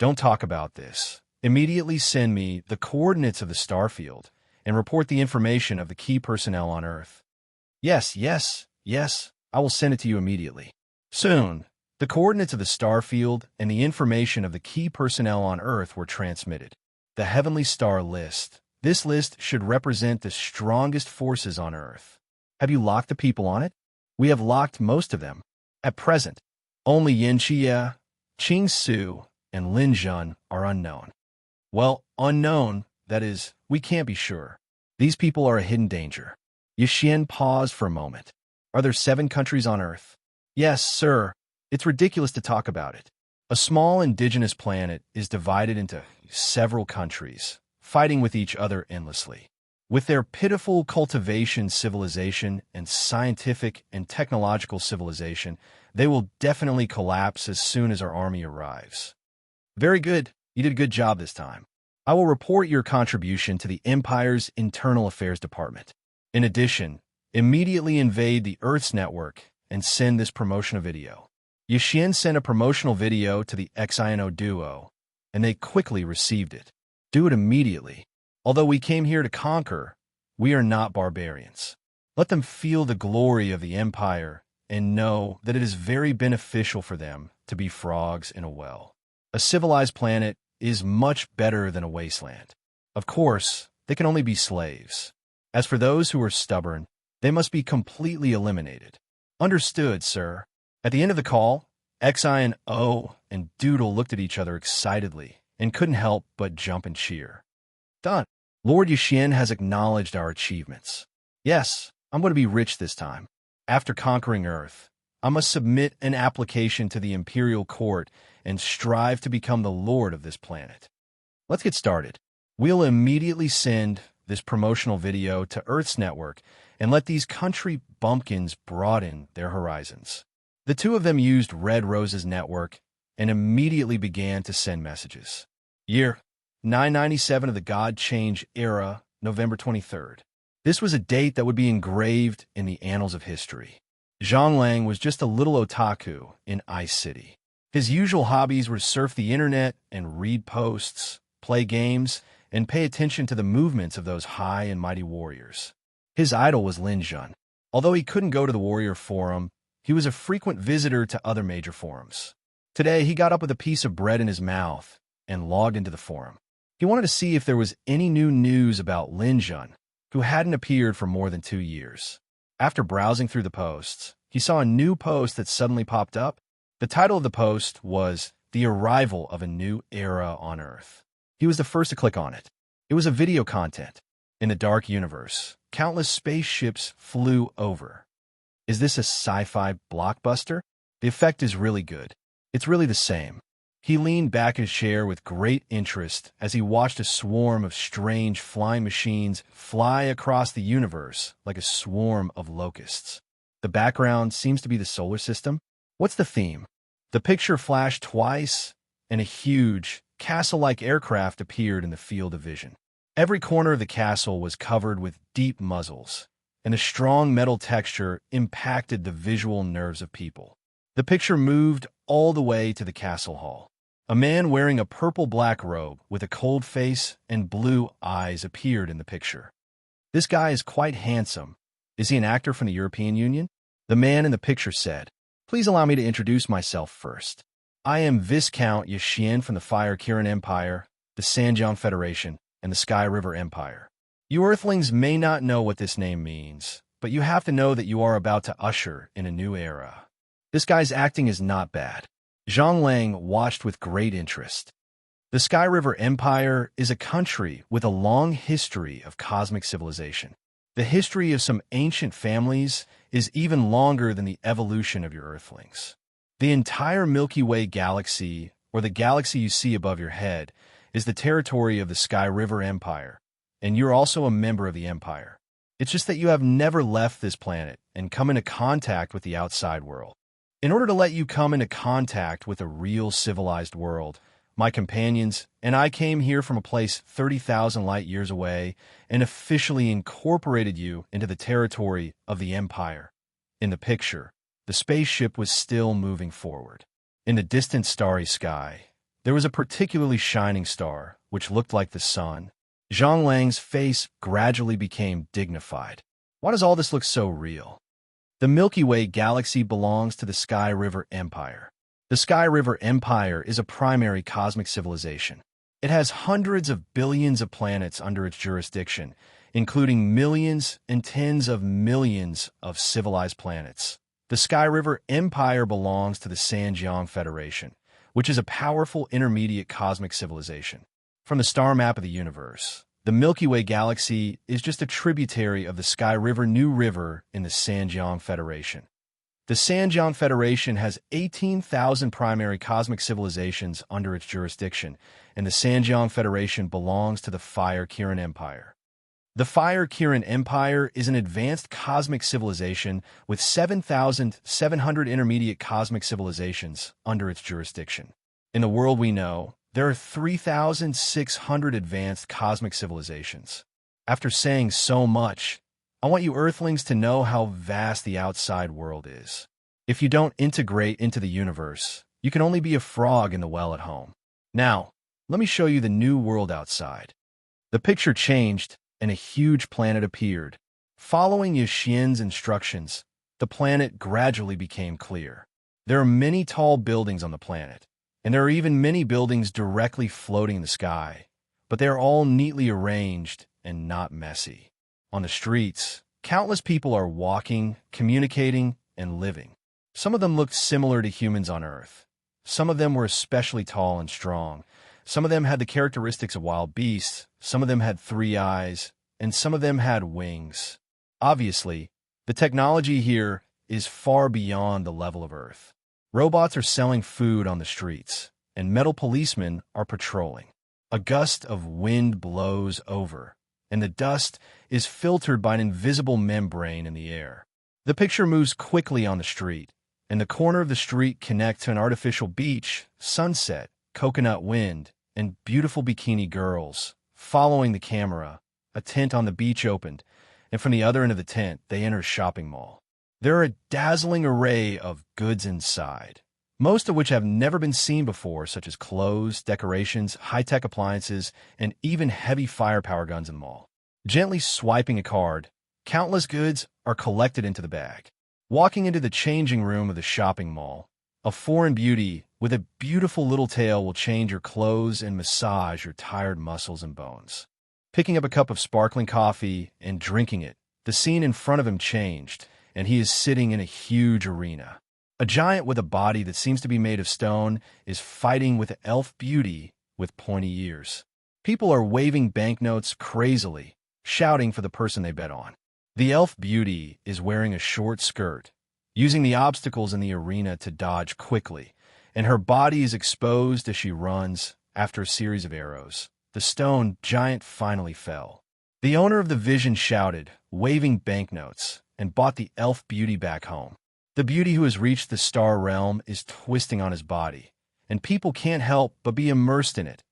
Don't talk about this. Immediately send me the coordinates of the star field and report the information of the key personnel on Earth. Yes, I will send it to you immediately. Soon, the coordinates of the star field and the information of the key personnel on Earth were transmitted. The Heavenly Star List. This list should represent the strongest forces on Earth. Have you locked the people on it? We have locked most of them. At present, only Yin Xie, Qing Su, and Lin Zhun are unknown. Well, unknown, that is, we can't be sure. These people are a hidden danger. Yushin paused for a moment. Are there 7 countries on Earth? Yes, sir. It's ridiculous to talk about it. A small indigenous planet is divided into several countries, fighting with each other endlessly. With their pitiful cultivation civilization and scientific and technological civilization, they will definitely collapse as soon as our army arrives. Very good. You did a good job this time. I will report your contribution to the Empire's Internal Affairs Department. In addition, immediately invade the Earth's network and send this promotional video. Yushin sent a promotional video to the Xian duo, and they quickly received it. Do it immediately. Although we came here to conquer, we are not barbarians. Let them feel the glory of the Empire and know that it is very beneficial for them to be frogs in a well. A civilized planet is much better than a wasteland. Of course, they can only be slaves. As for those who are stubborn, they must be completely eliminated. Understood, sir. At the end of the call, Xian and Doodle looked at each other excitedly and couldn't help but jump and cheer. Done. Lord Yushin has acknowledged our achievements. Yes, I'm going to be rich this time. After conquering Earth, I must submit an application to the Imperial Court and strive to become the Lord of this planet. Let's get started. We'll immediately send this promotional video to Earth's network and let these country bumpkins broaden their horizons. The two of them used Red Rose's network and immediately began to send messages. Year 997 of the God Change Era, November 23rd. This was a date that would be engraved in the annals of history. Zhang Lang was just a little otaku in Ice City. His usual hobbies were surf the internet and read posts, play games, and pay attention to the movements of those high and mighty warriors. His idol was Lin Jun. Although he couldn't go to the warrior forum, he was a frequent visitor to other major forums. Today, he got up with a piece of bread in his mouth and logged into the forum. He wanted to see if there was any new news about Lin Jun, who hadn't appeared for more than 2 years. After browsing through the posts, he saw a new post that suddenly popped up. The title of the post was "The Arrival of a New Era on Earth." He was the first to click on it. It was a video content. In the dark universe, countless spaceships flew over. Is this a sci-fi blockbuster? The effect is really good. It's really the same. He leaned back in his chair with great interest as he watched a swarm of strange flying machines fly across the universe like a swarm of locusts. The background seems to be the solar system. What's the theme? The picture flashed twice, and a huge, castle-like aircraft appeared in the field of vision. Every corner of the castle was covered with deep muzzles, and the strong metal texture impacted the visual nerves of people. The picture moved all the way to the castle hall. A man wearing a purple-black robe with a cold face and blue eyes appeared in the picture. This guy is quite handsome. Is he an actor from the European Union? The man in the picture said, "Please allow me to introduce myself first. I am Viscount Yixian from the Fire Kirin Empire, the Sanjiang Federation, and the Sky River Empire. You Earthlings may not know what this name means, but you have to know that you are about to usher in a new era." This guy's acting is not bad. Zhang Lang watched with great interest. The Sky River Empire is a country with a long history of cosmic civilization. The history of some ancient families is even longer than the evolution of your Earthlings. The entire Milky Way galaxy, or the galaxy you see above your head, is the territory of the Sky River Empire, and you're also a member of the Empire. It's just that you have never left this planet and come into contact with the outside world. In order to let you come into contact with a real civilized world, my companions and I came here from a place 30,000 light years away and officially incorporated you into the territory of the Empire. In the picture, the spaceship was still moving forward. In the distant starry sky, there was a particularly shining star, which looked like the sun. Zhang Lang's face gradually became dignified. Why does all this look so real? The Milky Way galaxy belongs to the Sky River Empire. The Sky River Empire is a primary cosmic civilization. It has hundreds of billions of planets under its jurisdiction, including millions and tens of millions of civilized planets. The Sky River Empire belongs to the Sanjiang Federation, which is a powerful intermediate cosmic civilization. From the star map of the universe, the Milky Way galaxy is just a tributary of the Sky River New River in the Sanjiang Federation. The Sanjiang Federation has 18,000 primary cosmic civilizations under its jurisdiction, and the Sanjiang Federation belongs to the Fire Kirin Empire. The Fire Kirin Empire is an advanced cosmic civilization with 7,700 intermediate cosmic civilizations under its jurisdiction. In the world we know, there are 3,600 advanced cosmic civilizations. After saying so much, I want you Earthlings to know how vast the outside world is. If you don't integrate into the universe, you can only be a frog in the well at home. Now, let me show you the new world outside. The picture changed, and a huge planet appeared. Following Yixian's instructions, the planet gradually became clear. There are many tall buildings on the planet, and there are even many buildings directly floating in the sky, but they are all neatly arranged and not messy. On the streets, countless people are walking, communicating, and living. Some of them looked similar to humans on Earth. Some of them were especially tall and strong. Some of them had the characteristics of wild beasts, some of them had 3 eyes, and some of them had wings. Obviously, the technology here is far beyond the level of Earth. Robots are selling food on the streets, and metal policemen are patrolling. A gust of wind blows over, and the dust is filtered by an invisible membrane in the air. The picture moves quickly on the street, and the corner of the street connects to an artificial beach, sunset, coconut wind, and beautiful bikini girls. Following the camera, a tent on the beach opened, and from the other end of the tent, they enter a shopping mall. There are a dazzling array of goods inside, most of which have never been seen before, such as clothes, decorations, high-tech appliances, and even heavy firepower guns in the mall. Gently swiping a card, countless goods are collected into the bag. Walking into the changing room of the shopping mall, a foreign beauty with a beautiful little tail will change your clothes and massage your tired muscles and bones. Picking up a cup of sparkling coffee and drinking it, the scene in front of him changed, and he is sitting in a huge arena. A giant with a body that seems to be made of stone is fighting with an elf beauty with pointy ears. People are waving banknotes crazily, shouting for the person they bet on. The elf beauty is wearing a short skirt, using the obstacles in the arena to dodge quickly, and her body is exposed as she runs after a series of arrows. The stone giant finally fell. The owner of the vision shouted, waving banknotes, and bought the elf beauty back home. The beauty who has reached the star realm is twisting on his body, and people can't help but be immersed in it.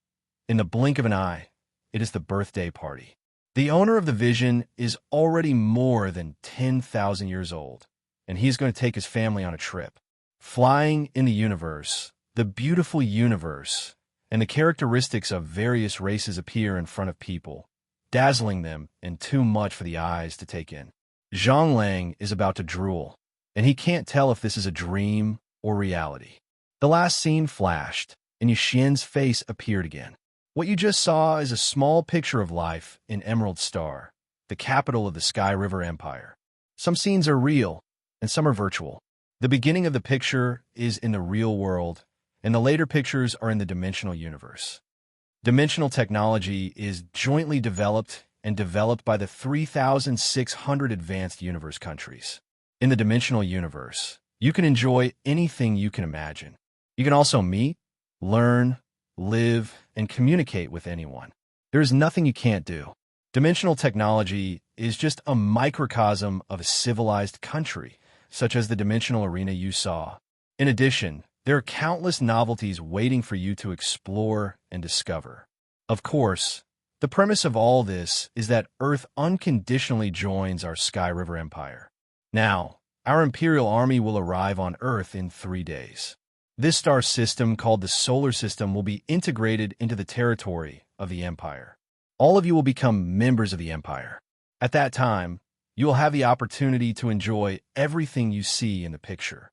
In the blink of an eye, it is the birthday party. The owner of the vision is already more than 10,000 years old, and he's going to take his family on a trip. Flying in the universe, the beautiful universe, and the characteristics of various races appear in front of people, dazzling them and too much for the eyes to take in. Zhang Lang is about to drool, and he can't tell if this is a dream or reality. The last scene flashed, and Yuxian's face appeared again. What you just saw is a small picture of life in Emerald Star, the capital of the Sky River Empire. Some scenes are real, and some are virtual. The beginning of the picture is in the real world, and the later pictures are in the dimensional universe. Dimensional technology is jointly developed by the 3,600 advanced universe countries. In the dimensional universe, you can enjoy anything you can imagine. You can also meet, learn, live, and communicate with anyone. There is nothing you can't do. Dimensional technology is just a microcosm of a civilized country, such as the dimensional arena you saw. In addition, there are countless novelties waiting for you to explore and discover. Of course, the premise of all this is that Earth unconditionally joins our Sky River Empire. Now, our Imperial Army will arrive on Earth in 3 days. This star system, called the Solar System, will be integrated into the territory of the Empire. All of you will become members of the Empire. At that time, you will have the opportunity to enjoy everything you see in the picture.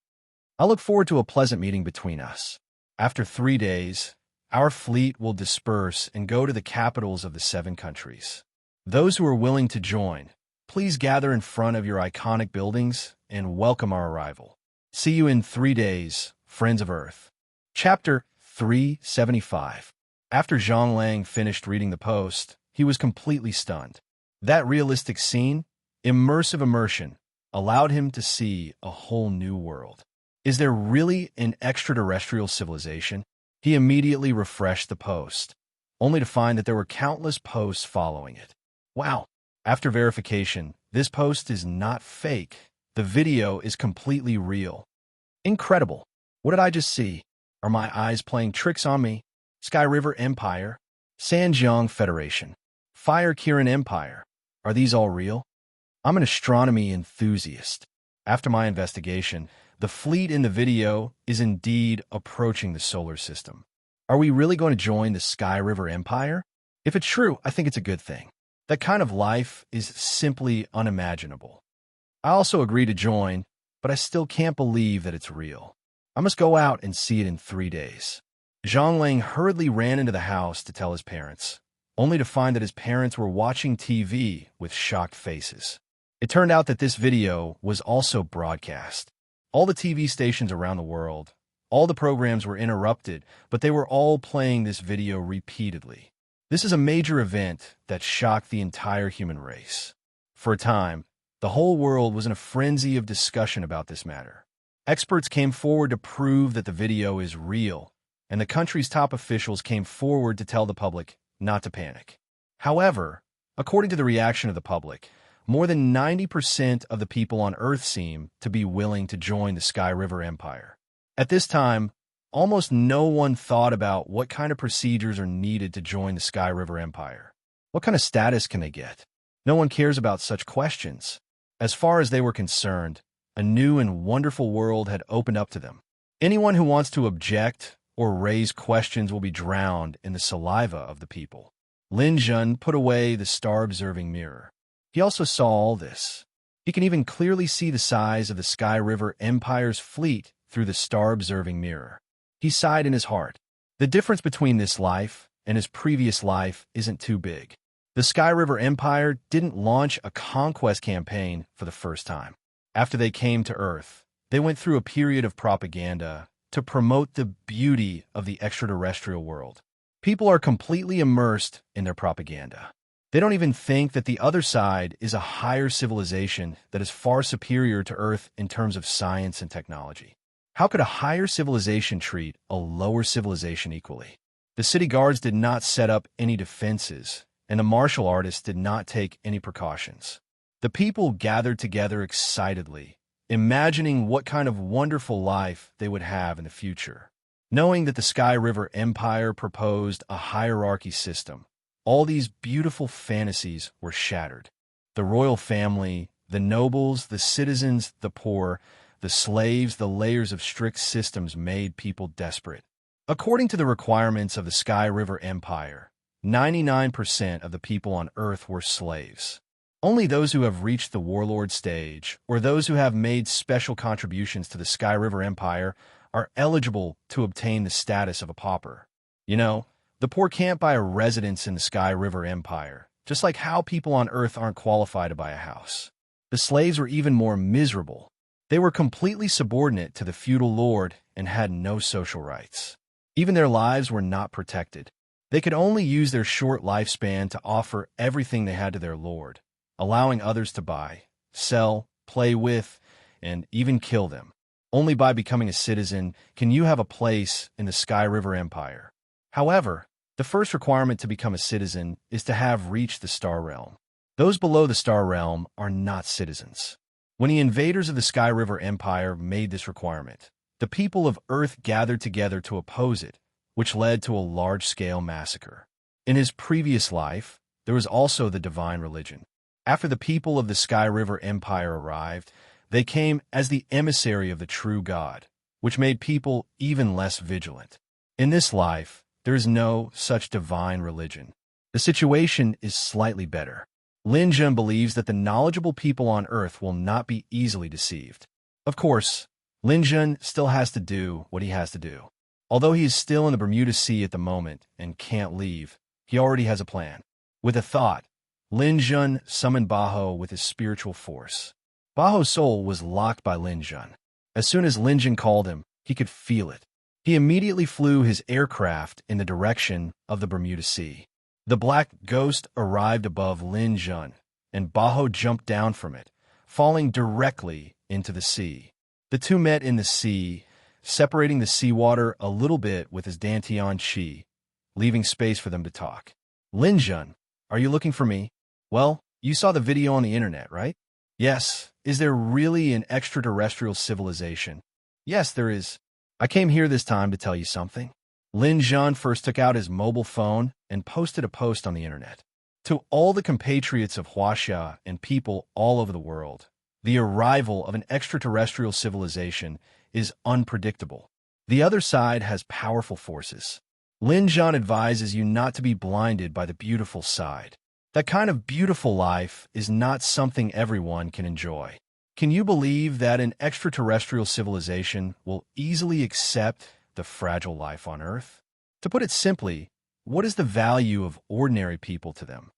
I look forward to a pleasant meeting between us. After 3 days, our fleet will disperse and go to the capitals of the 7 countries. Those who are willing to join, please gather in front of your iconic buildings and welcome our arrival. See you in 3 days, friends of Earth. Chapter 375. After Zhang Lang finished reading the post, he was completely stunned. That realistic scene, immersive immersion, allowed him to see a whole new world. Is there really an extraterrestrial civilization? He immediately refreshed the post, only to find that there were countless posts following it. Wow! After verification, this post is not fake. The video is completely real. Incredible! What did I just see? Are my eyes playing tricks on me? Sky River Empire? Sanjiang Federation? Fire Kirin Empire? Are these all real? I'm an astronomy enthusiast. After my investigation, the fleet in the video is indeed approaching the solar system. Are we really going to join the Sky River Empire? If it's true, I think it's a good thing. That kind of life is simply unimaginable. I also agree to join, but I still can't believe that it's real. I must go out and see it in 3 days. Zhang Lang hurriedly ran into the house to tell his parents, only to find that his parents were watching TV with shocked faces. It turned out that this video was also broadcast. All the TV stations around the world, all the programs were interrupted, but they were all playing this video repeatedly. This is a major event that shocked the entire human race. For a time, the whole world was in a frenzy of discussion about this matter. Experts came forward to prove that the video is real, and the country's top officials came forward to tell the public not to panic. However, according to the reaction of the public, more than 90% of the people on Earth seem to be willing to join the Sky River Empire. At this time, almost no one thought about what kind of procedures are needed to join the Sky River Empire. What kind of status can they get? No one cares about such questions. As far as they were concerned, A new and wonderful world had opened up to them. Anyone who wants to object or raise questions will be drowned in the saliva of the people. Lin Jun put away the star-observing mirror. He also saw all this. He can even clearly see the size of the Sky River Empire's fleet through the star-observing mirror. He sighed in his heart. The difference between this life and his previous life isn't too big. The Sky River Empire didn't launch a conquest campaign for the first time. After they came to Earth, they went through a period of propaganda to promote the beauty of the extraterrestrial world. People are completely immersed in their propaganda. They don't even think that the other side is a higher civilization that is far superior to Earth in terms of science and technology. How could a higher civilization treat a lower civilization equally? The city guards did not set up any defenses, and the martial artists did not take any precautions. The people gathered together excitedly, imagining what kind of wonderful life they would have in the future. Knowing that the Sky River Empire proposed a hierarchy system, all these beautiful fantasies were shattered. The royal family, the nobles, the citizens, the poor, the slaves, the layers of strict systems made people desperate. According to the requirements of the Sky River Empire, 99% of the people on Earth were slaves. Only those who have reached the warlord stage, or those who have made special contributions to the Sky River Empire, are eligible to obtain the status of a pauper. You know, the poor can't buy a residence in the Sky River Empire, just like how people on Earth aren't qualified to buy a house. The slaves were even more miserable. They were completely subordinate to the feudal lord and had no social rights. Even their lives were not protected. They could only use their short lifespan to offer everything they had to their lord, allowing others to buy, sell, play with, and even kill them. Only by becoming a citizen can you have a place in the Sky River Empire. However, the first requirement to become a citizen is to have reached the Star Realm. Those below the Star Realm are not citizens. When the invaders of the Sky River Empire made this requirement, the people of Earth gathered together to oppose it, which led to a large-scale massacre. In his previous life, there was also the divine religion. After the people of the Sky River Empire arrived, they came as the emissary of the true God, which made people even less vigilant. In this life, there is no such divine religion. The situation is slightly better. Lin Jun believes that the knowledgeable people on Earth will not be easily deceived. Of course, Lin Jun still has to do what he has to do. Although he is still in the Bermuda Sea at the moment and can't leave, he already has a plan. With a thought, Lin Jun summoned Baho with his spiritual force. Baho's soul was locked by Lin Jun. As soon as Lin Jun called him, he could feel it. He immediately flew his aircraft in the direction of the Bermuda Sea. The black ghost arrived above Lin Jun, and Baho jumped down from it, falling directly into the sea. The two met in the sea, separating the seawater a little bit with his Dantian chi, leaving space for them to talk. Lin Jun, are you looking for me? Well, you saw the video on the internet, right? Yes. Is there really an extraterrestrial civilization? Yes, there is. I came here this time to tell you something. Lin Jun first took out his mobile phone and posted a post on the internet. To all the compatriots of Huaxia and people all over the world, the arrival of an extraterrestrial civilization is unpredictable. The other side has powerful forces. Lin Jun advises you not to be blinded by the beautiful side. That kind of beautiful life is not something everyone can enjoy. Can you believe that an extraterrestrial civilization will easily accept the fragile life on Earth? To put it simply, what is the value of ordinary people to them?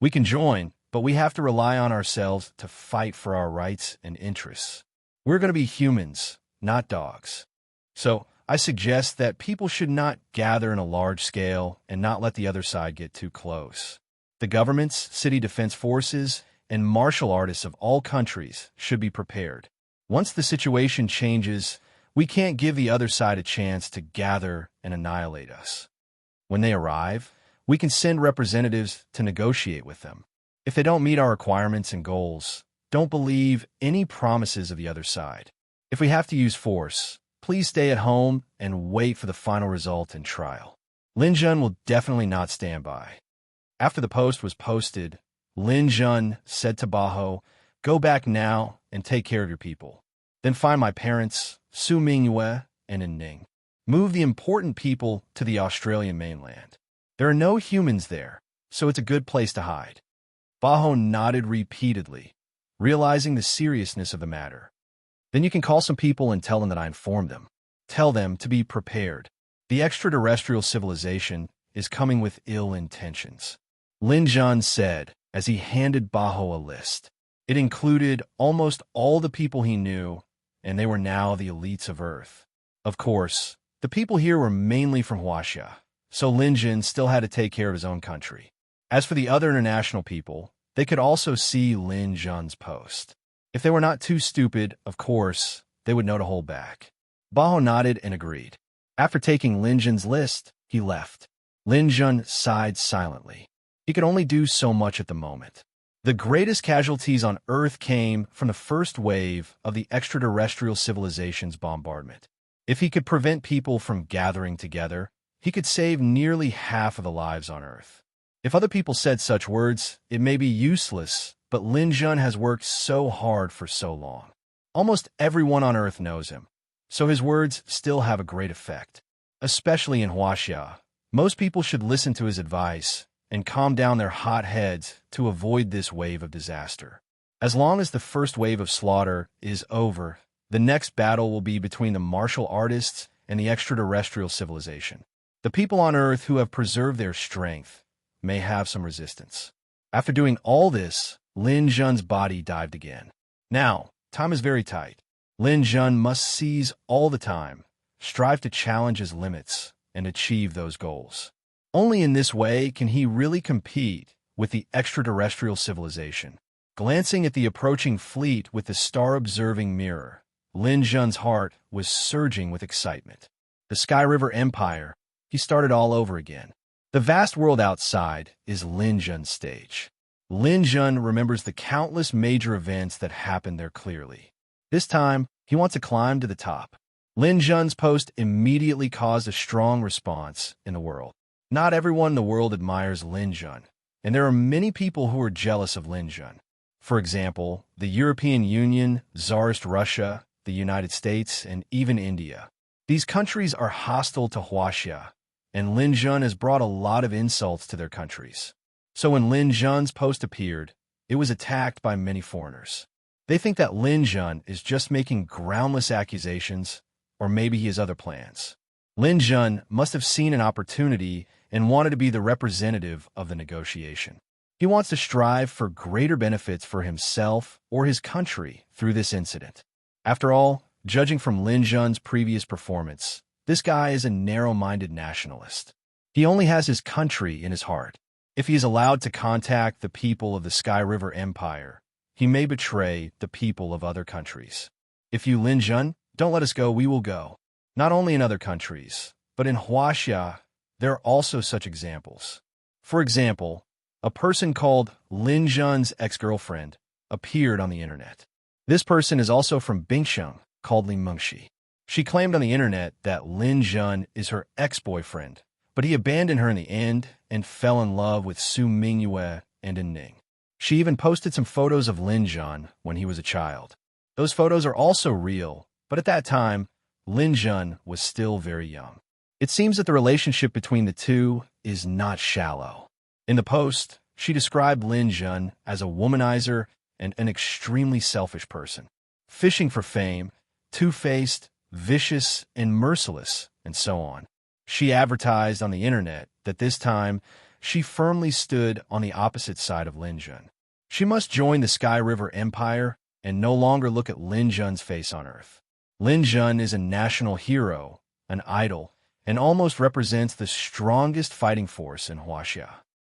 We can join, but we have to rely on ourselves to fight for our rights and interests. We're going to be humans, not dogs. So, I suggest that people should not gather in a large scale and not let the other side get too close. The governments, city defense forces, and martial artists of all countries should be prepared. Once the situation changes, we can't give the other side a chance to gather and annihilate us. When they arrive, we can send representatives to negotiate with them. If they don't meet our requirements and goals, don't believe any promises of the other side. If we have to use force, please stay at home and wait for the final result and trial. Lin Jun will definitely not stand by. After the post was posted, Lin Jun said to Baho, "Go back now and take care of your people. Then find my parents, Su Mingyue and Ning. Move the important people to the Australian mainland. There are no humans there, so it's a good place to hide. Baho nodded repeatedly, realizing the seriousness of the matter. Then you can call some people and tell them that I informed them. Tell them to be prepared. The extraterrestrial civilization is coming with ill intentions. Lin Jun said as he handed Baho a list. It included almost all the people he knew, and they were now the elites of Earth. Of course, the people here were mainly from Huaxia, so Lin Jun still had to take care of his own country. As for the other international people, they could also see Lin Jun's post. If they were not too stupid, of course, they would know to hold back. Baho nodded and agreed. After taking Lin Jun's list, he left. Lin Jun sighed silently. He could only do so much at the moment. The greatest casualties on Earth came from the first wave of the extraterrestrial civilization's bombardment. If he could prevent people from gathering together, he could save nearly half of the lives on Earth. If other people said such words, it may be useless, but Lin Jun has worked so hard for so long. Almost everyone on Earth knows him, so his words still have a great effect. Especially in Huaxia, most people should listen to his advice and calm down their hot heads to avoid this wave of disaster. As long as the first wave of slaughter is over, the next battle will be between the martial artists and the extraterrestrial civilization. The people on Earth who have preserved their strength may have some resistance. After doing all this, Lin Jun's body dived again. Now, time is very tight. Lin Jun must seize all the time, strive to challenge his limits, and achieve those goals. Only in this way can he really compete with the extraterrestrial civilization. Glancing at the approaching fleet with the star-observing mirror, Lin Jun's heart was surging with excitement. The Sky River Empire, he started all over again. The vast world outside is Lin Jun's stage. Lin Jun remembers the countless major events that happened there clearly. This time, he wants to climb to the top. Lin Jun's post immediately caused a strong response in the world. Not everyone in the world admires Lin Jun, and there are many people who are jealous of Lin Jun. For example, the European Union, Tsarist Russia, the United States, and even India. These countries are hostile to Huaxia, and Lin Jun has brought a lot of insults to their countries. So when Lin Jun's post appeared, it was attacked by many foreigners. They think that Lin Jun is just making groundless accusations, or maybe he has other plans. Lin Jun must have seen an opportunity and wanted to be the representative of the negotiation. He wants to strive for greater benefits for himself or his country through this incident. After all, judging from Lin Jun's previous performance, this guy is a narrow-minded nationalist. He only has his country in his heart. If he is allowed to contact the people of the Sky River Empire, he may betray the people of other countries. If you, Lin Jun, don't let us go, we will go. Not only in other countries, but in Huaxia, there are also such examples. For example, a person called Lin Jun's ex-girlfriend appeared on the internet. This person is also from Bingsheng, called Li Mengxi. She claimed on the internet that Lin Jun is her ex-boyfriend, but he abandoned her in the end and fell in love with Su Mingyue and Ning. She even posted some photos of Lin Jun when he was a child. Those photos are also real, but at that time, Lin Jun was still very young. It seems that the relationship between the two is not shallow. In the post, she described Lin Jun as a womanizer and an extremely selfish person. Fishing for fame, two-faced, vicious, and merciless, and so on. She advertised on the internet that this time, she firmly stood on the opposite side of Lin Jun. She must join the Sky River Empire and no longer look at Lin Jun's face on Earth. Lin Jun is a national hero, an idol, and almost represents the strongest fighting force in Huaxia.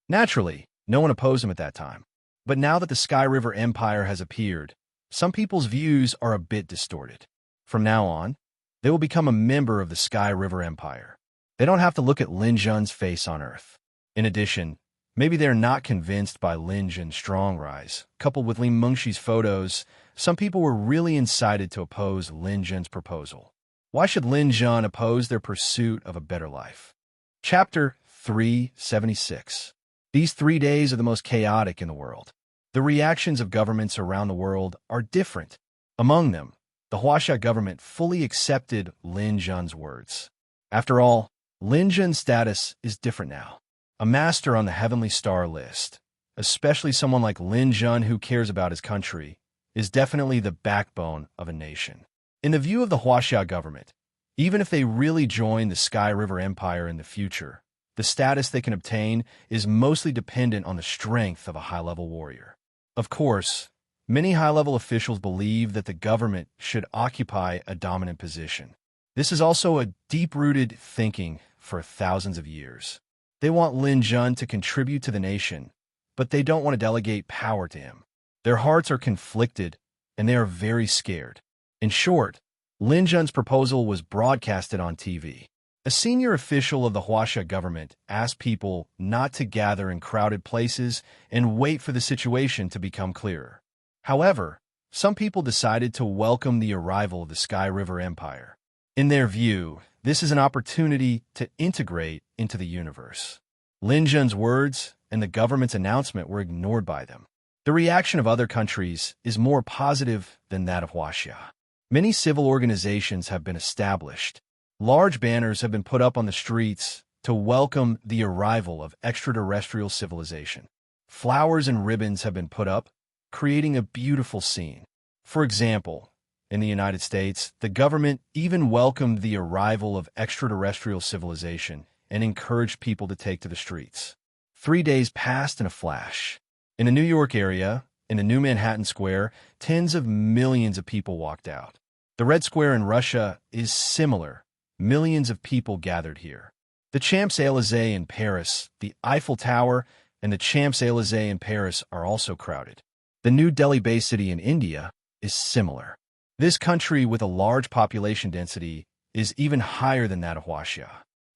Naturally, no one opposed him at that time. But now that the Sky River Empire has appeared, some people's views are a bit distorted. From now on, they will become a member of the Sky River Empire. They don't have to look at Lin Jun's face on Earth. In addition, maybe they're not convinced by Lin Jun's strong rise. Coupled with Li Mengxi's photos, some people were really incited to oppose Lin Jun's proposal. Why should Lin Jun oppose their pursuit of a better life? Chapter 376. These 3 days are the most chaotic in the world. The reactions of governments around the world are different. Among them, The Huaxia government fully accepted Lin Zhen's words. After all, Lin Zhen's status is different now. A master on the heavenly star list, especially someone like Lin Zhen who cares about his country, is definitely the backbone of a nation. In the view of the Huaxia government, even if they really join the Sky River Empire in the future, the status they can obtain is mostly dependent on the strength of a high-level warrior. Of course, many high-level officials believe that the government should occupy a dominant position. This is also a deep-rooted thinking for thousands of years. They want Lin Zhen to contribute to the nation, but they don't want to delegate power to him. Their hearts are conflicted, and they are very scared. In short, Lin Zhen's proposal was broadcasted on TV. A senior official of the Huaxia government asked people not to gather in crowded places and wait for the situation to become clearer. However, some people decided to welcome the arrival of the Sky River Empire. In their view, this is an opportunity to integrate into the universe. Lin Zhen's words and the government's announcement were ignored by them. The reaction of other countries is more positive than that of Huaxia. Many civil organizations have been established. Large banners have been put up on the streets to welcome the arrival of extraterrestrial civilization. Flowers and ribbons have been put up, creating a beautiful scene. For example, in the United States, the government even welcomed the arrival of extraterrestrial civilization and encouraged people to take to the streets. 3 days passed in a flash. In the New York area, in the new Manhattan Square, tens of millions of people walked out. The Red Square in Russia is similar. Millions of people gathered here. The Champs-Élysées in Paris, the Eiffel Tower, and the Champs-Élysées in Paris are also crowded. The New Delhi Bay City in India is similar. This country with a large population density is even higher than that of Huaxia.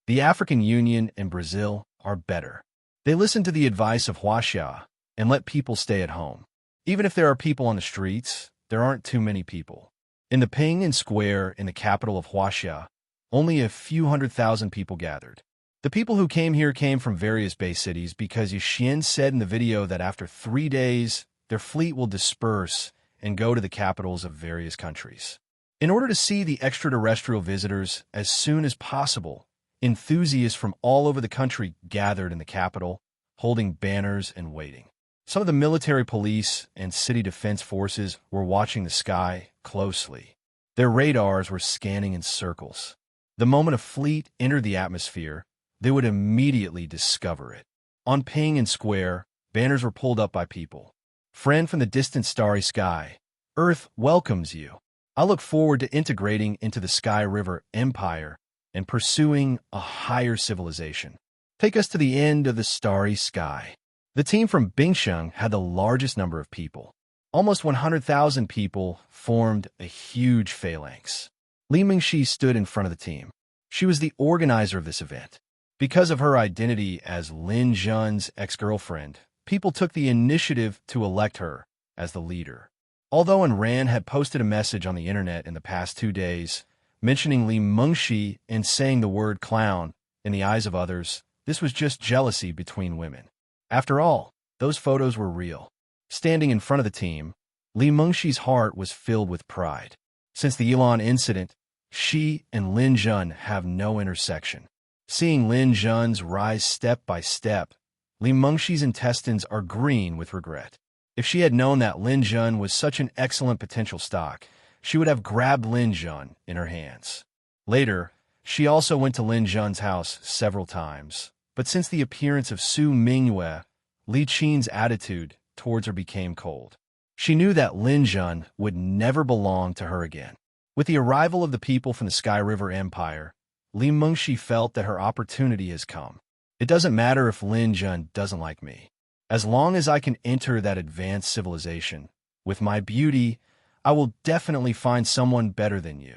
The African Union and Brazil are better. They listen to the advice of Huaxia and let people stay at home. Even if there are people on the streets, there aren't too many people. In the Pinyin Square in the capital of Huaxia, only a few 100,000 people gathered. The people who came here came from various Bay cities because Yuxian said in the video that after 3 days, their fleet will disperse and go to the capitals of various countries. In order to see the extraterrestrial visitors as soon as possible, enthusiasts from all over the country gathered in the capital, holding banners and waiting. Some of the military police and city defense forces were watching the sky closely. Their radars were scanning in circles. The moment a fleet entered the atmosphere, they would immediately discover it. On Pinyin Square, banners were pulled up by people. Friend from the distant starry sky, Earth welcomes you. I look forward to integrating into the Sky River Empire and pursuing a higher civilization. Take us to the end of the starry sky. The team from Bingsheng had the largest number of people. Almost 100,000 people formed a huge phalanx. Li Mingxi stood in front of the team. She was the organizer of this event. Because of her identity as Lin Zhen's ex-girlfriend, people took the initiative to elect her as the leader. Although Ran had posted a message on the internet in the past 2 days, mentioning Li Mingxi and saying the word clown in the eyes of others, this was just jealousy between women. After all, those photos were real. Standing in front of the team, Li Mingxi's heart was filled with pride. Since the Elon incident, she and Lin Zhen have no intersection. Seeing Lin Zhen's rise step by step, Li Mingxi's intestines are green with regret. If she had known that Lin Zhen was such an excellent potential stock, she would have grabbed Lin Zhen in her hands. Later, she also went to Lin Zhen's house several times, but since the appearance of Su Mingyue, Li Qin's attitude towards her became cold. She knew that Lin Zhen would never belong to her again. With the arrival of the people from the Sky River Empire, Li Mingxi felt that her opportunity has come. It doesn't matter if Lin Zhen doesn't like me. As long as I can enter that advanced civilization, with my beauty, I will definitely find someone better than you.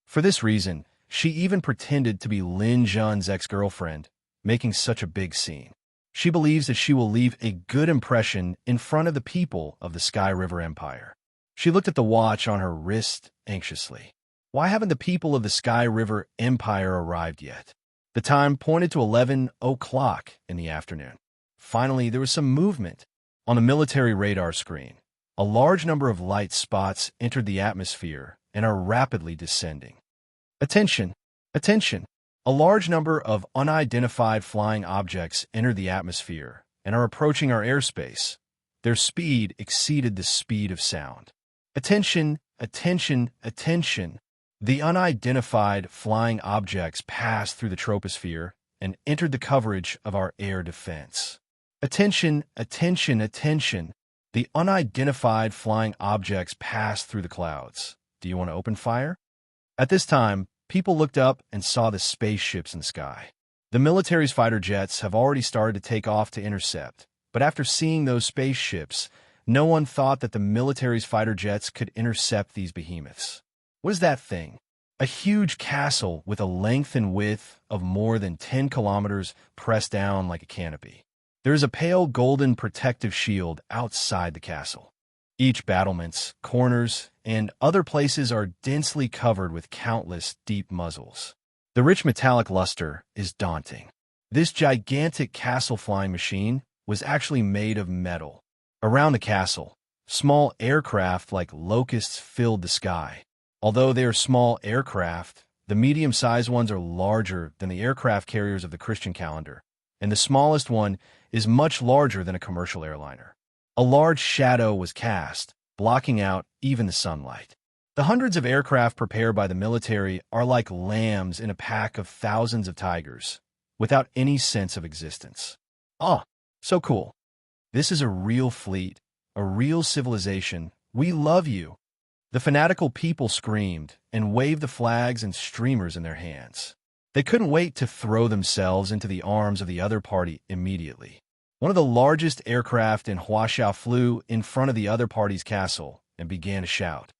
For this reason, she even pretended to be Lin Zhen's ex-girlfriend, making such a big scene. She believes that she will leave a good impression in front of the people of the Sky River Empire. She looked at the watch on her wrist anxiously. Why haven't the people of the Sky River Empire arrived yet? The time pointed to 11 o'clock in the afternoon. Finally, there was some movement. On the military radar screen, a large number of light spots entered the atmosphere and are rapidly descending. Attention! Attention! A large number of unidentified flying objects entered the atmosphere and are approaching our airspace. Their speed exceeded the speed of sound. Attention! Attention! Attention! The unidentified flying objects passed through the troposphere and entered the coverage of our air defense. Attention! Attention! Attention! The unidentified flying objects passed through the clouds. Do you want to open fire? At this time, people looked up and saw the spaceships in the sky. The military's fighter jets have already started to take off to intercept, but after seeing those spaceships, no one thought that the military's fighter jets could intercept these behemoths. What is that thing? A huge castle with a length and width of more than 10 kilometers pressed down like a canopy. There is a pale golden protective shield outside the castle. Each battlements, corners, and other places are densely covered with countless deep muzzles. The rich metallic luster is daunting. This gigantic castle flying machine was actually made of metal. Around the castle, small aircraft like locusts filled the sky. Although they are small aircraft, the medium-sized ones are larger than the aircraft carriers of the Christian calendar, and the smallest one is much larger than a commercial airliner. A large shadow was cast, blocking out even the sunlight. The hundreds of aircraft prepared by the military are like lambs in a pack of thousands of tigers, without any sense of existence. Ah, so cool. This is a real fleet, a real civilization. We love you. The fanatical people screamed and waved the flags and streamers in their hands. They couldn't wait to throw themselves into the arms of the other party immediately. One of the largest aircraft in Huaxiao flew in front of the other party's castle and began to shout,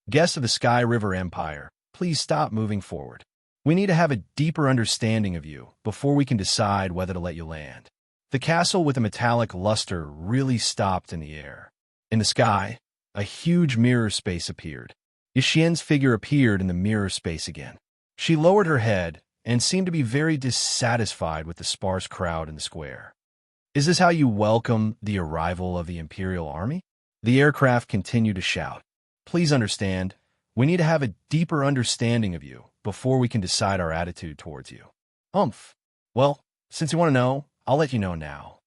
"Guests of the Sky River Empire, please stop moving forward. We need to have a deeper understanding of you before we can decide whether to let you land." The castle with a metallic luster really stopped in the air. In the sky, a huge mirror space appeared. Yixian's figure appeared in the mirror space again. She lowered her head and seemed to be very dissatisfied with the sparse crowd in the square. "Is this how you welcome the arrival of the Imperial Army?" The aircraft continued to shout. "Please understand, we need to have a deeper understanding of you before we can decide our attitude towards you." Well, since you want to know, I'll let you know now.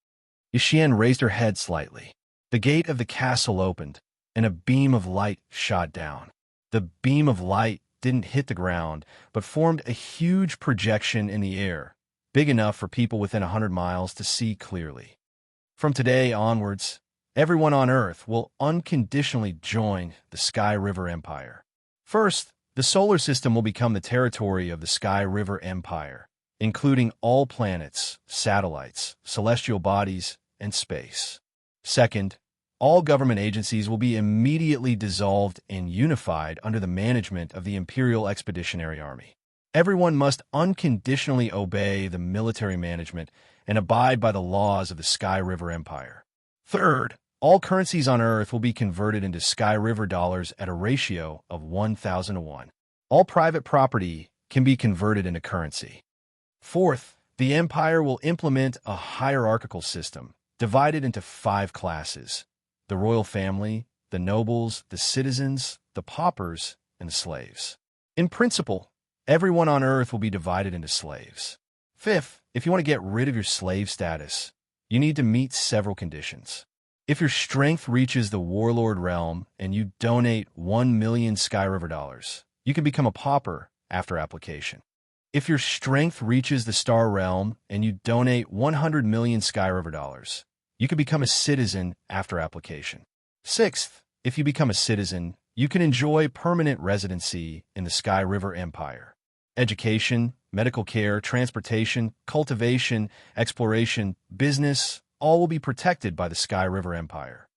Yixian raised her head slightly. The gate of the castle opened, and a beam of light shot down. The beam of light didn't hit the ground, but formed a huge projection in the air, big enough for people within 100 miles to see clearly. From today onwards, everyone on Earth will unconditionally join the Sky River Empire. First, the solar system will become the territory of the Sky River Empire, including all planets, satellites, celestial bodies, and space. Second, all government agencies will be immediately dissolved and unified under the management of the Imperial Expeditionary Army. Everyone must unconditionally obey the military management and abide by the laws of the Sky River Empire. Third, all currencies on Earth will be converted into Sky River dollars at a ratio of 1,000 to 1. All private property can be converted into currency. Fourth, the Empire will implement a hierarchical system divided into 5 classes: the royal family, the nobles, the citizens, the paupers, and the slaves. In principle, everyone on Earth will be divided into slaves. Fifth, if you want to get rid of your slave status, you need to meet several conditions. If your strength reaches the warlord realm and you donate 1 million Sky River dollars, you can become a pauper after application. If your strength reaches the star realm and you donate 100 million Sky River dollars, you can become a citizen after application. Sixth, if you become a citizen, you can enjoy permanent residency in the Sky River Empire. Education, medical care, transportation, cultivation, exploration, business, all will be protected by the Sky River Empire.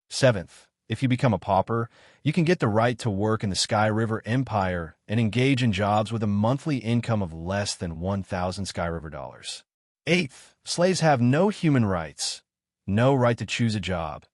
Seventh, if you become a pauper, you can get the right to work in the Sky River Empire and engage in jobs with a monthly income of less than 1,000 Sky River dollars. Eighth, slaves have no human rights, no right to choose a job,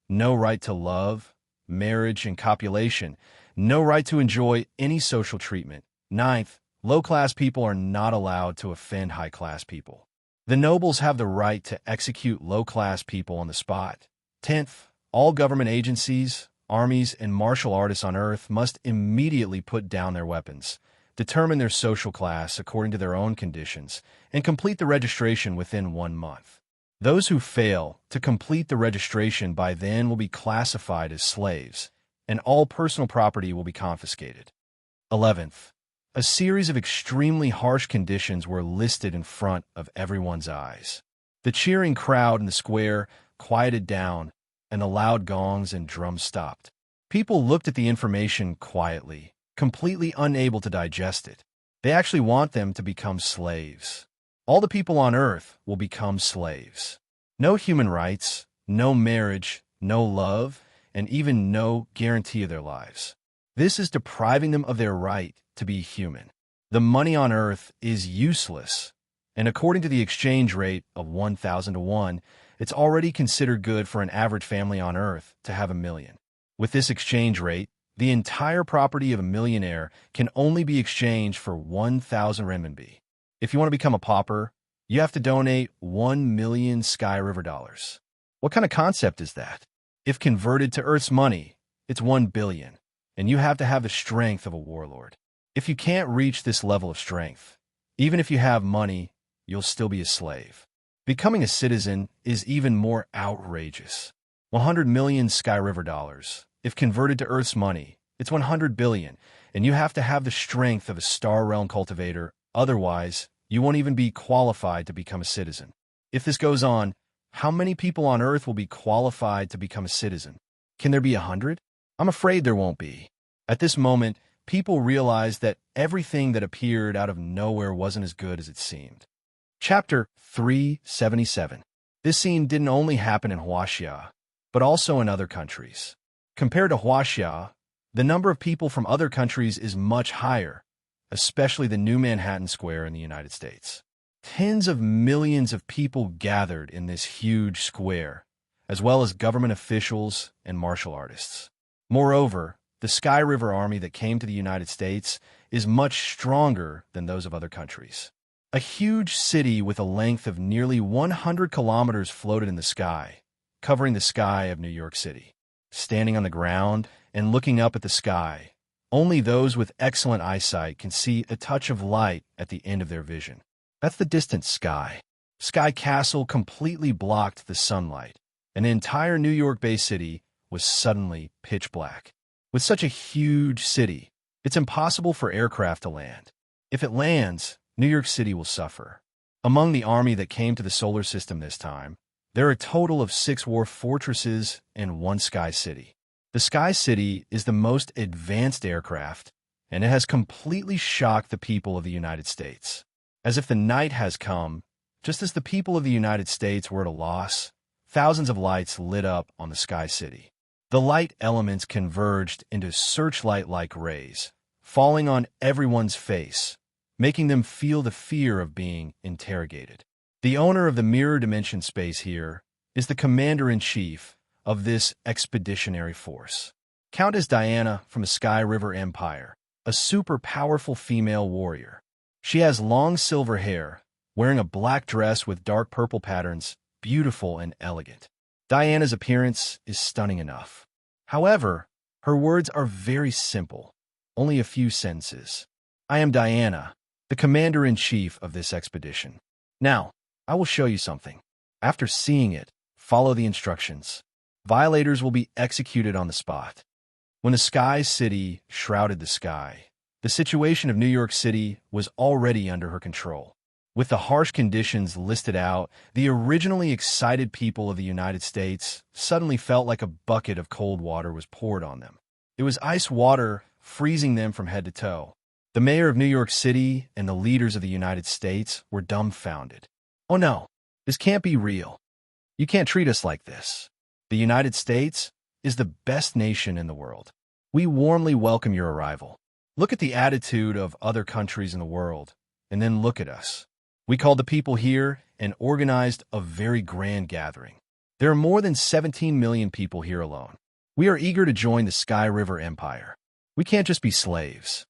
no right to love, marriage, and copulation, no right to enjoy any social treatment. Ninth, low-class people are not allowed to offend high-class people. The nobles have the right to execute low-class people on the spot. 10th, all government agencies, armies, and martial artists on Earth must immediately put down their weapons, determine their social class according to their own conditions, and complete the registration within 1 month. Those who fail to complete the registration by then will be classified as slaves, and all personal property will be confiscated. 11th, a series of extremely harsh conditions were listed in front of everyone's eyes. The cheering crowd in the square quieted down, and the loud gongs and drums stopped. People looked at the information quietly, completely unable to digest it. They actually want them to become slaves. All the people on Earth will become slaves. No human rights, no marriage, no love, and even no guarantee of their lives. This is depriving them of their right to be human. The money on Earth is useless, and according to the exchange rate of 1,000 to 1, it's already considered good for an average family on Earth to have $1 million. With this exchange rate, the entire property of a millionaire can only be exchanged for 1,000 renminbi. If you want to become a pauper, you have to donate 1 million Sky River dollars. What kind of concept is that? If converted to Earth's money, it's 1 billion, and you have to have the strength of a warlord. If you can't reach this level of strength, even if you have money, you'll still be a slave. Becoming a citizen is even more outrageous. 100 million Sky River dollars. If converted to Earth's money, it's 100 billion, and you have to have the strength of a Star Realm cultivator. Otherwise, you won't even be qualified to become a citizen. If this goes on, how many people on Earth will be qualified to become a citizen? Can there be 100? I'm afraid there won't be. At this moment, people realized that everything that appeared out of nowhere wasn't as good as it seemed. Chapter 377. This scene didn't only happen in Huaxia, but also in other countries. Compared to Huaxia, the number of people from other countries is much higher, especially the New Manhattan Square in the United States. Tens of millions of people gathered in this huge square, as well as government officials and martial artists. Moreover, the Sky River Army that came to the United States is much stronger than those of other countries. A huge city with a length of nearly 100 kilometers floated in the sky, covering the sky of New York City. Standing on the ground and looking up at the sky, only those with excellent eyesight can see a touch of light at the end of their vision. That's the distant sky. Sky Castle completely blocked the sunlight, and the entire New York Bay City was suddenly pitch black. With such a huge city, it's impossible for aircraft to land. If it lands, New York City will suffer. Among the army that came to the solar system this time, there are a total of 6 war fortresses and 1 sky city. The Sky City is the most advanced aircraft, and it has completely shocked the people of the United States. As if the night has come, just as the people of the United States were at a loss, thousands of lights lit up on the Sky City. The light elements converged into searchlight-like rays, falling on everyone's face, making them feel the fear of being interrogated. The owner of the mirror dimension space here is the commander-in-chief of this expeditionary force. Countess Diana from the Sky River Empire, a super powerful female warrior. She has long silver hair, wearing a black dress with dark purple patterns, beautiful and elegant. Diana's appearance is stunning enough. However, her words are very simple, only a few sentences. I am Diana, the commander-in-chief of this expedition. Now, I will show you something. After seeing it, follow the instructions. Violators will be executed on the spot. When the Sky City shrouded the sky, the situation of New York City was already under her control. With the harsh conditions listed out, the originally excited people of the United States suddenly felt like a bucket of cold water was poured on them. It was ice water freezing them from head to toe. The mayor of New York City and the leaders of the United States were dumbfounded. Oh no, this can't be real. You can't treat us like this. The United States is the best nation in the world. We warmly welcome your arrival. Look at the attitude of other countries in the world, and then look at us. We called the people here and organized a very grand gathering. There are more than 17 million people here alone. We are eager to join the Sky River Empire. We can't just be slaves.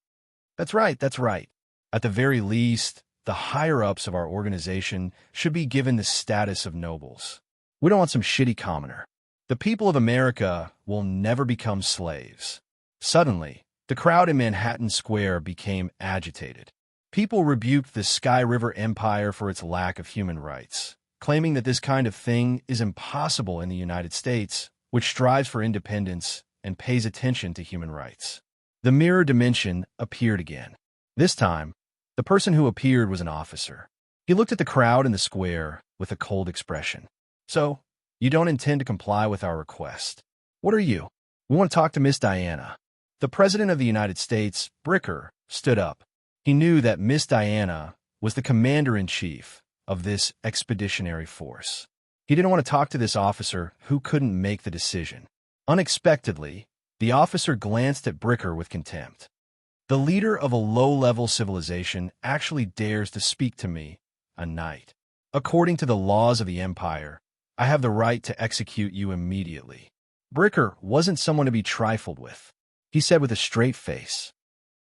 That's right, that's right. At the very least, the higher-ups of our organization should be given the status of nobles. We don't want some shitty commoner. The people of America will never become slaves. Suddenly, the crowd in Manhattan Square became agitated. People rebuked the Sky River Empire for its lack of human rights, claiming that this kind of thing is impossible in the United States, which strives for independence and pays attention to human rights. The mirror dimension appeared again. This time, the person who appeared was an officer. He looked at the crowd in the square with a cold expression. "So, you don't intend to comply with our request. What are you? We want to talk to Miss Diana." The President of the United States, Bricker, stood up. He knew that Miss Diana was the commander-in-chief of this expeditionary force. He didn't want to talk to this officer who couldn't make the decision. Unexpectedly, the officer glanced at Bricker with contempt. "The leader of a low-level civilization actually dares to speak to me, a knight. According to the laws of the Empire, I have the right to execute you immediately." Bricker wasn't someone to be trifled with. He said with a straight face,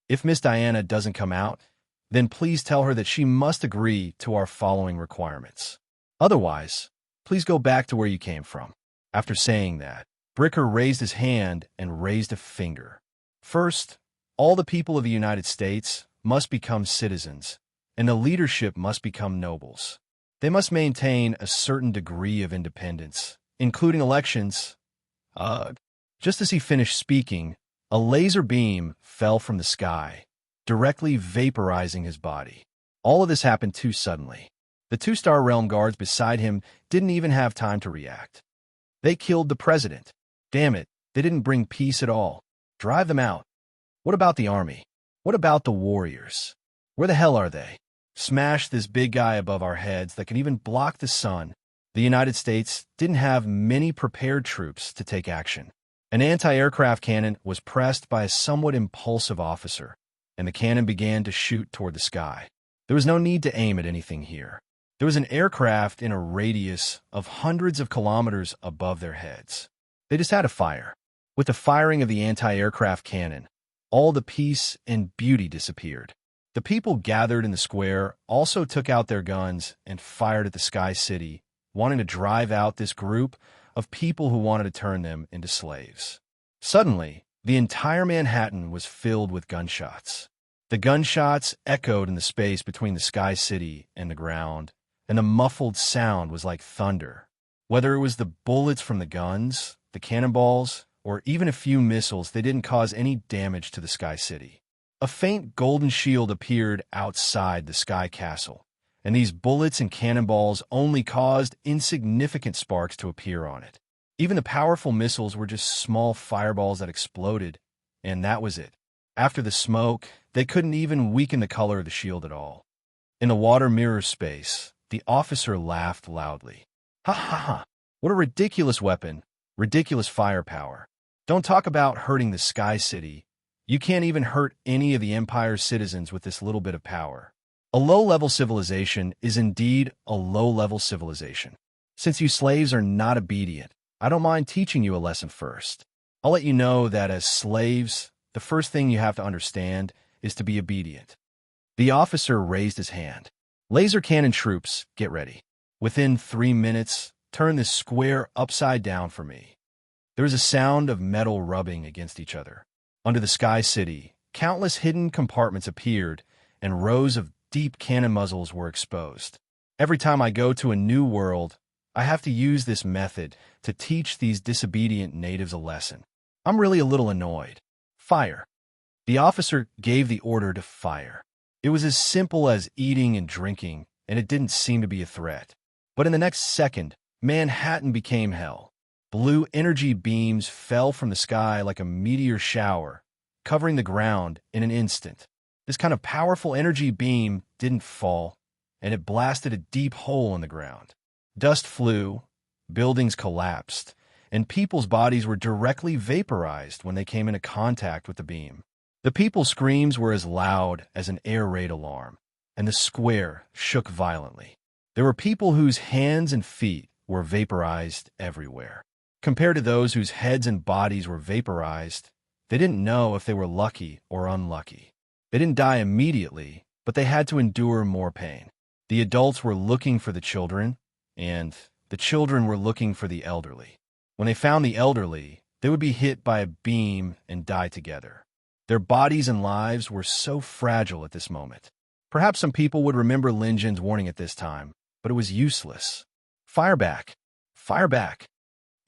"If Miss Diana doesn't come out, then please tell her that she must agree to our following requirements. Otherwise, please go back to where you came from." After saying that, Bricker raised his hand and raised a finger. "First, all the people of the United States must become citizens, and the leadership must become nobles. They must maintain a certain degree of independence, including elections." Just as he finished speaking, a laser beam fell from the sky, directly vaporizing his body. All of this happened too suddenly. The two-star realm guards beside him didn't even have time to react. They killed the president. Damn it, they didn't bring peace at all. Drive them out. What about the army? What about the warriors? Where the hell are they? Smash this big guy above our heads that can even block the sun. The United States didn't have many prepared troops to take action. An anti-aircraft cannon was pressed by a somewhat impulsive officer, and the cannon began to shoot toward the sky. There was no need to aim at anything here. There was an aircraft in a radius of hundreds of kilometers above their heads. They just had to fire. With the firing of the anti-aircraft cannon, all the peace and beauty disappeared. The people gathered in the square also took out their guns and fired at the Sky City, wanting to drive out this group of people who wanted to turn them into slaves. Suddenly, the entire Manhattan was filled with gunshots. The gunshots echoed in the space between the Sky City and the ground, and the muffled sound was like thunder. Whether it was the bullets from the guns, the cannonballs, or even a few missiles, they didn't cause any damage to the Sky City. A faint golden shield appeared outside the Sky Castle, and these bullets and cannonballs only caused insignificant sparks to appear on it. Even the powerful missiles were just small fireballs that exploded, and that was it. After the smoke, they couldn't even weaken the color of the shield at all. In the water mirror space, the officer laughed loudly. "Ha ha ha! What a ridiculous weapon, ridiculous firepower. Don't talk about hurting the Sky City. You can't even hurt any of the Empire's citizens with this little bit of power." A low-level civilization is indeed a low-level civilization. Since you slaves are not obedient, I don't mind teaching you a lesson first. I'll let you know that as slaves, the first thing you have to understand is to be obedient. The officer raised his hand. "Laser cannon troops, get ready. Within 3 minutes, turn this square upside down for me." There was a sound of metal rubbing against each other. Under the Sky City, countless hidden compartments appeared, and rows of deep cannon muzzles were exposed. Every time I go to a new world, I have to use this method to teach these disobedient natives a lesson. I'm really a little annoyed. Fire. The officer gave the order to fire. It was as simple as eating and drinking, and it didn't seem to be a threat. But in the next second, Manhattan became hell. Blue energy beams fell from the sky like a meteor shower, covering the ground in an instant. This kind of powerful energy beam didn't fall, and it blasted a deep hole in the ground. Dust flew, buildings collapsed, and people's bodies were directly vaporized when they came into contact with the beam. The people's screams were as loud as an air raid alarm, and the square shook violently. There were people whose hands and feet were vaporized everywhere. Compared to those whose heads and bodies were vaporized, they didn't know if they were lucky or unlucky. They didn't die immediately, but they had to endure more pain. The adults were looking for the children, and the children were looking for the elderly. When they found the elderly, they would be hit by a beam and die together. Their bodies and lives were so fragile at this moment. Perhaps some people would remember Linjin's warning at this time, but it was useless. Fire back! Fire back!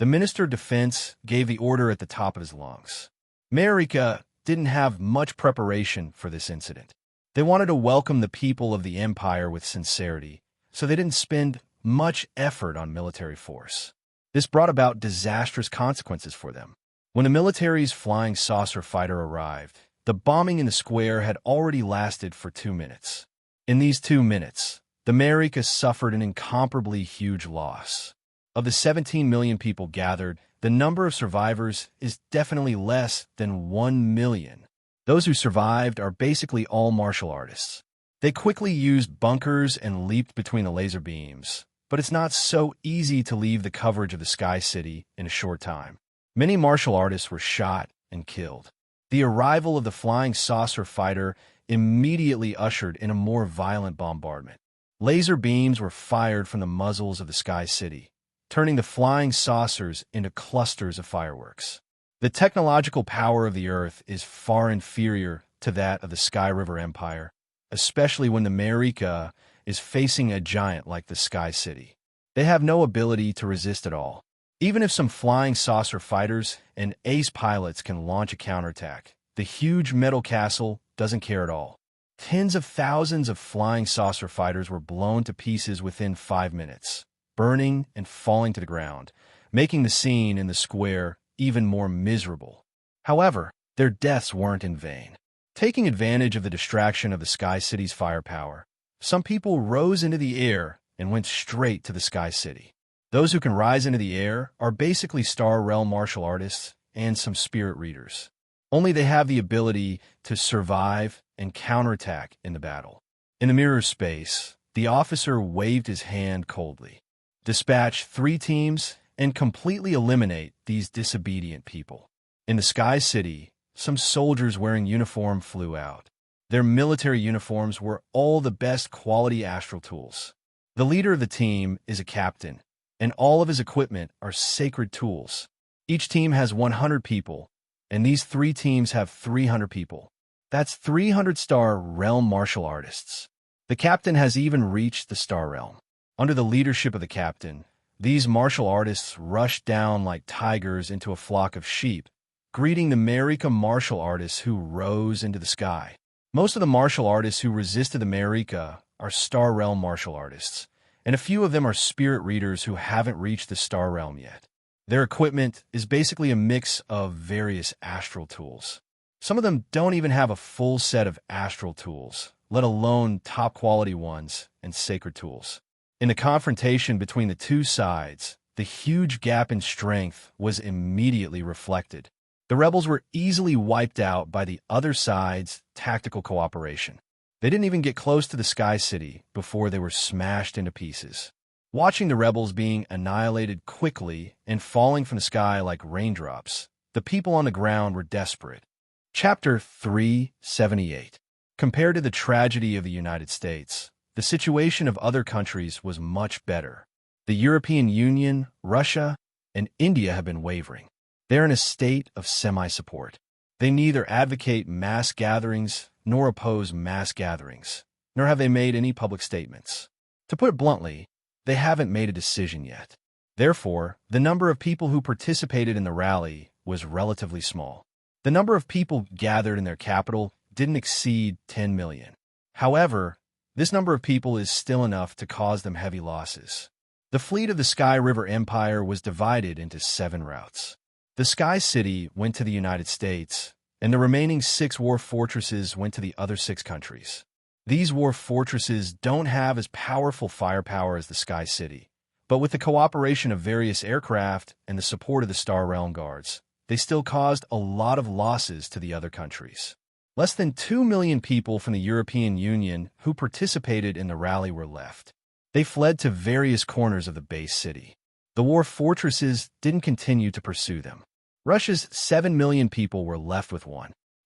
The Minister of Defense gave the order at the top of his lungs. America didn't have much preparation for this incident. They wanted to welcome the people of the empire with sincerity, so they didn't spend much effort on military force. This brought about disastrous consequences for them. When the military's flying saucer fighter arrived, the bombing in the square had already lasted for 2 minutes. In these 2 minutes, the America suffered an incomparably huge loss. Of the 17 million people gathered, the number of survivors is definitely less than 1 million. Those who survived are basically all martial artists. They quickly used bunkers and leaped between the laser beams, but it's not so easy to leave the coverage of the Sky City in a short time. Many martial artists were shot and killed. The arrival of the flying saucer fighter immediately ushered in a more violent bombardment. Laser beams were fired from the muzzles of the Sky City, turning the flying saucers into clusters of fireworks. The technological power of the Earth is far inferior to that of the Sky River Empire, especially when the America is facing a giant like the Sky City. They have no ability to resist at all. Even if some flying saucer fighters and ace pilots can launch a counterattack, the huge metal castle doesn't care at all. Tens of thousands of flying saucer fighters were blown to pieces within 5 minutes, burning and falling to the ground, making the scene in the square even more miserable. However, their deaths weren't in vain. Taking advantage of the distraction of the Sky City's firepower, some people rose into the air and went straight to the Sky City. Those who can rise into the air are basically Star Realm martial artists and some spirit readers. Only they have the ability to survive and counterattack in the battle. In the mirror space, the officer waved his hand coldly. Dispatch 3 teams and completely eliminate these disobedient people. In the Sky City, some soldiers wearing uniform flew out. Their military uniforms were all the best quality astral tools. The leader of the team is a captain, and all of his equipment are sacred tools. Each team has 100 people, and these 3 teams have 300 people. That's 300 Star Realm martial artists. The captain has even reached the Star Realm. Under the leadership of the captain, these martial artists rushed down like tigers into a flock of sheep, greeting the Marika martial artists who rose into the sky. Most of the martial artists who resisted the Marika are Star Realm martial artists, and a few of them are spirit readers who haven't reached the Star Realm yet. Their equipment is basically a mix of various astral tools. Some of them don't even have a full set of astral tools, let alone top-quality ones and sacred tools. In the confrontation between the two sides, the huge gap in strength was immediately reflected. The rebels were easily wiped out by the other side's tactical cooperation. They didn't even get close to the Sky City before they were smashed into pieces. Watching the rebels being annihilated quickly and falling from the sky like raindrops, the people on the ground were desperate. Chapter 378. Compared to the tragedy of the United States, the situation of other countries was much better. The European Union, Russia, and India have been wavering. They're in a state of semi-support. They neither advocate mass gatherings nor oppose mass gatherings, nor have they made any public statements. To put it bluntly, they haven't made a decision yet. Therefore, the number of people who participated in the rally was relatively small. The number of people gathered in their capital didn't exceed 10 million. However, this number of people is still enough to cause them heavy losses. The fleet of the Sky River Empire was divided into 7 routes. The Sky City went to the United States, and the remaining 6 war fortresses went to the other 6 countries. These war fortresses don't have as powerful firepower as the Sky City, but with the cooperation of various aircraft and the support of the Star Realm Guards, they still caused a lot of losses to the other countries. Less than 2 million people from the European Union who participated in the rally were left. They fled to various corners of the base city. The war fortresses didn't continue to pursue them. Russia's 7 million people were left with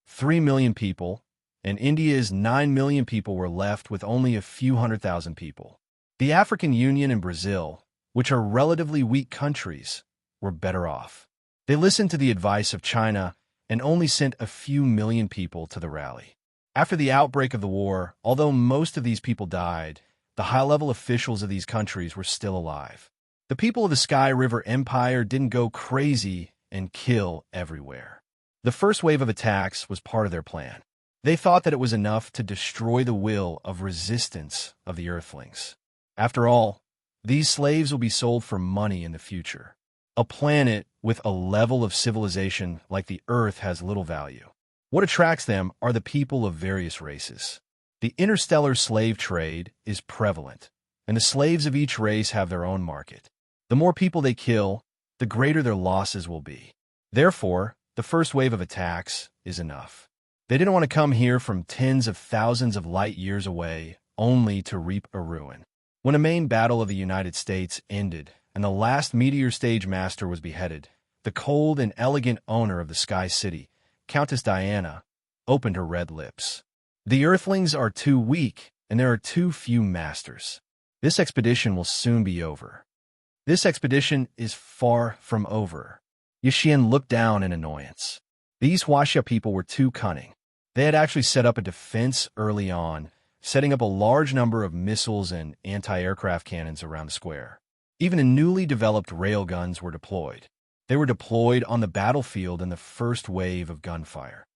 3 million people, and India's 9 million people were left with only a few 100,000 people. The African Union and Brazil, which are relatively weak countries, were better off. They listened to the advice of China and only sent a few million people to the rally. After the outbreak of the war, although most of these people died, the high-level officials of these countries were still alive. The people of the Sky River Empire didn't go crazy and kill everywhere. The first wave of attacks was part of their plan. They thought that it was enough to destroy the will of resistance of the Earthlings. After all, these slaves will be sold for money in the future. A planet with a level of civilization like the Earth has little value. What attracts them are the people of various races. The interstellar slave trade is prevalent, and the slaves of each race have their own market. The more people they kill, the greater their losses will be. Therefore, the first wave of attacks is enough. They didn't want to come here from tens of thousands of light years away only to reap a ruin. When a main battle of the United States ended and the last meteor stage master was beheaded, the cold and elegant owner of the Sky City, Countess Diana, opened her red lips. The Earthlings are too weak, and there are too few masters. This expedition will soon be over. This expedition is far from over. Yixian looked down in annoyance. These Huaxia people were too cunning. They had actually set up a defense early on, setting up a large number of missiles and anti-aircraft cannons around the square. Even the newly developed railguns were deployed. They were deployed on the battlefield in the first wave of gunfire.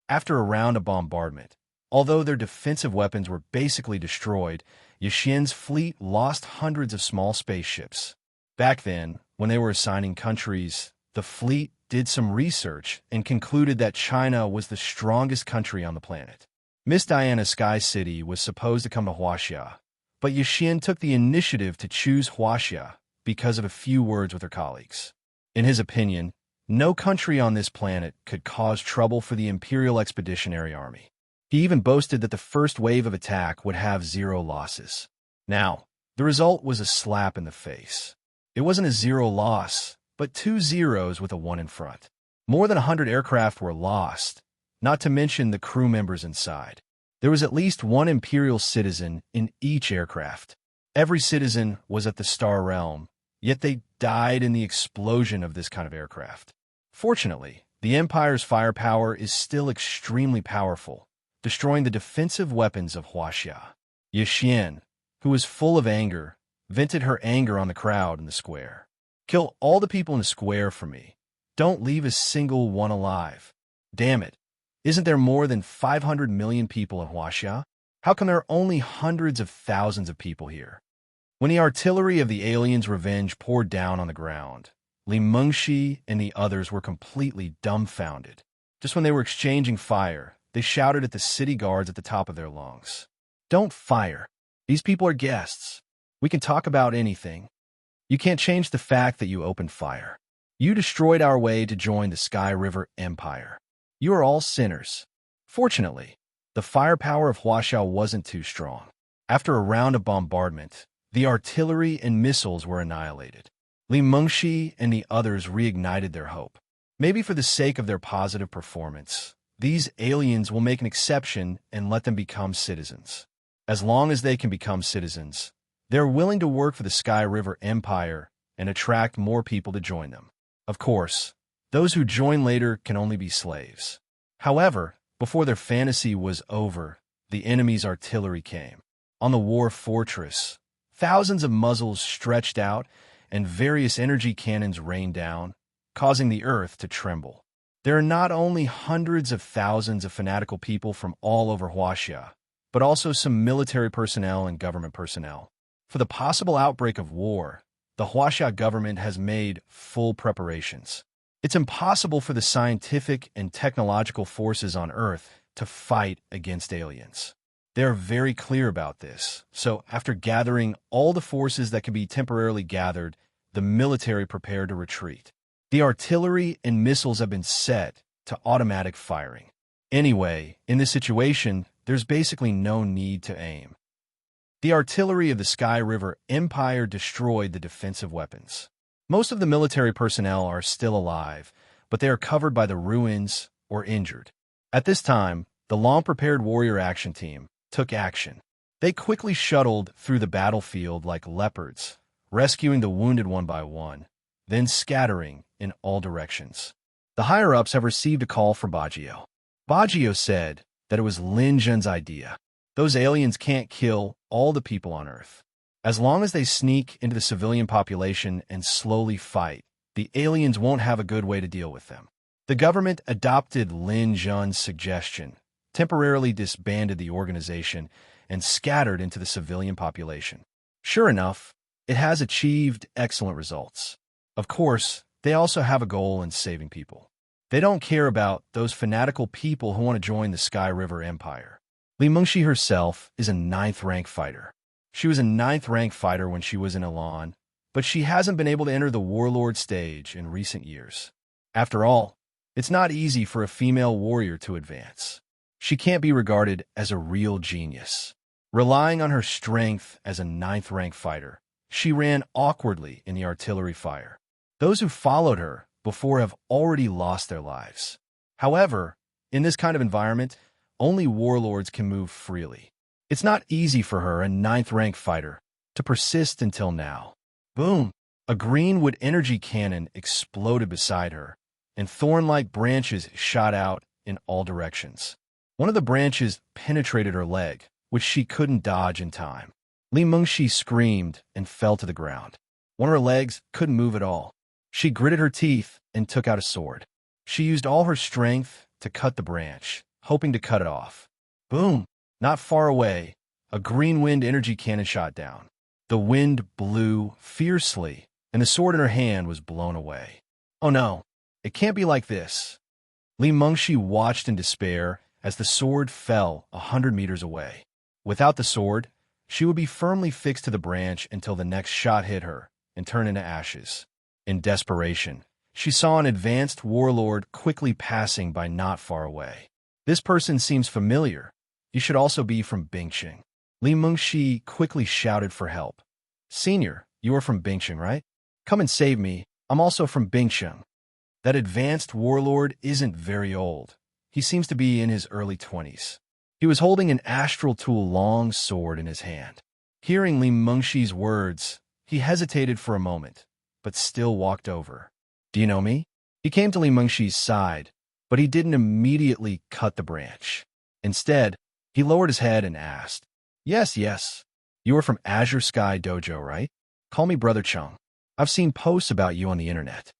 After a round of bombardment, although their defensive weapons were basically destroyed, Yixian's fleet lost hundreds of small spaceships. Back then, when they were assigning countries, the fleet did some research and concluded that China was the strongest country on the planet. Miss Diana's Sky City was supposed to come to Huaxia, but Yixian took the initiative to choose Huaxia because of a few words with her colleagues. In his opinion, no country on this planet could cause trouble for the Imperial Expeditionary Army. He even boasted that the first wave of attack would have 0 losses. Now, the result was a slap in the face. It wasn't a 0 loss, but 2 zeros with a 1 in front. More than 100 aircraft were lost, not to mention the crew members inside. There was at least 1 Imperial citizen in each aircraft. Every citizen was at the Star Realm, yet they died in the explosion of this kind of aircraft. Fortunately, the Empire's firepower is still extremely powerful, destroying the defensive weapons of Huaxia. Yixian, who was full of anger, vented her anger on the crowd in the square. "Kill all the people in the square for me. Don't leave a single one alive. Damn it. Isn't there more than 500 million people in Huaxia? How come there are only hundreds of thousands of people here?" When the artillery of the aliens' revenge poured down on the ground, Li Mengshi and the others were completely dumbfounded. Just when they were exchanging fire, they shouted at the city guards at the top of their lungs. "Don't fire. These people are guests. We can talk about anything. You can't change the fact that you opened fire. You destroyed our way to join the Sky River Empire. You are all sinners." Fortunately, the firepower of Huaxia wasn't too strong. After a round of bombardment, the artillery and missiles were annihilated. Li Mengshi and the others reignited their hope. Maybe for the sake of their positive performance, these aliens will make an exception and let them become citizens. As long as they can become citizens, they're willing to work for the Sky River Empire and attract more people to join them. Of course, those who join later can only be slaves. However, before their fantasy was over, the enemy's artillery came. On the war fortress, thousands of muzzles stretched out and various energy cannons rained down, causing the earth to tremble. There are not only hundreds of thousands of fanatical people from all over Huaxia, but also some military personnel and government personnel. For the possible outbreak of war, the Huaxia government has made full preparations. It's impossible for the scientific and technological forces on Earth to fight against aliens. They're very clear about this, so after gathering all the forces that can be temporarily gathered, the military prepared to retreat. The artillery and missiles have been set to automatic firing. Anyway, in this situation, there's basically no need to aim. The artillery of the Sky River Empire destroyed the defensive weapons. Most of the military personnel are still alive, but they are covered by the ruins or injured. At this time, the long-prepared warrior action team took action. They quickly shuttled through the battlefield like leopards, rescuing the wounded one by one. then scattering in all directions. The higher-ups have received a call from Baggio. Baggio said that it was Lin Jun's idea. Those aliens can't kill all the people on Earth. As long as they sneak into the civilian population and slowly fight, the aliens won't have a good way to deal with them. The government adopted Lin Jun's suggestion, temporarily disbanded the organization, and scattered into the civilian population. Sure enough, it has achieved excellent results. Of course, they also have a goal in saving people. They don't care about those fanatical people who want to join the Sky River Empire. Li Mengxi herself is a 9th-rank fighter. She was a 9th-rank fighter when she was in Elan, but she hasn't been able to enter the warlord stage in recent years. After all, it's not easy for a female warrior to advance. She can't be regarded as a real genius. Relying on her strength as a 9th-rank fighter, she ran awkwardly in the artillery fire. Those who followed her before have already lost their lives. However, in this kind of environment, only warlords can move freely. It's not easy for her, a 9th-rank fighter, to persist until now. Boom! A greenwood energy cannon exploded beside her, and thorn-like branches shot out in all directions. One of the branches penetrated her leg, which she couldn't dodge in time. Li Mengxi screamed and fell to the ground. One of her legs couldn't move at all. She gritted her teeth and took out a sword. She used all her strength to cut the branch, hoping to cut it off. Boom! Not far away, a green wind energy cannon shot down. The wind blew fiercely, and the sword in her hand was blown away. Oh no, it can't be like this. Li Mengxi watched in despair as the sword fell 100 meters away. Without the sword, she would be firmly fixed to the branch until the next shot hit her and turn into ashes. In desperation, she saw an advanced warlord quickly passing by not far away. This person seems familiar. You should also be from Bingqing. Li Mengxi quickly shouted for help. Senior, you are from Bingqing, right? Come and save me. I'm also from Bingqing. That advanced warlord isn't very old. He seems to be in his early 20s. He was holding an astral tool long sword in his hand. Hearing Li Mengxi's words, he hesitated for a moment, but still walked over. Do you know me? He came to Li Mengxi's side, but he didn't immediately cut the branch. Instead, he lowered his head and asked, Yes. You are from Azure Sky Dojo, right? Call me Brother Chung. I've seen posts about you on the internet.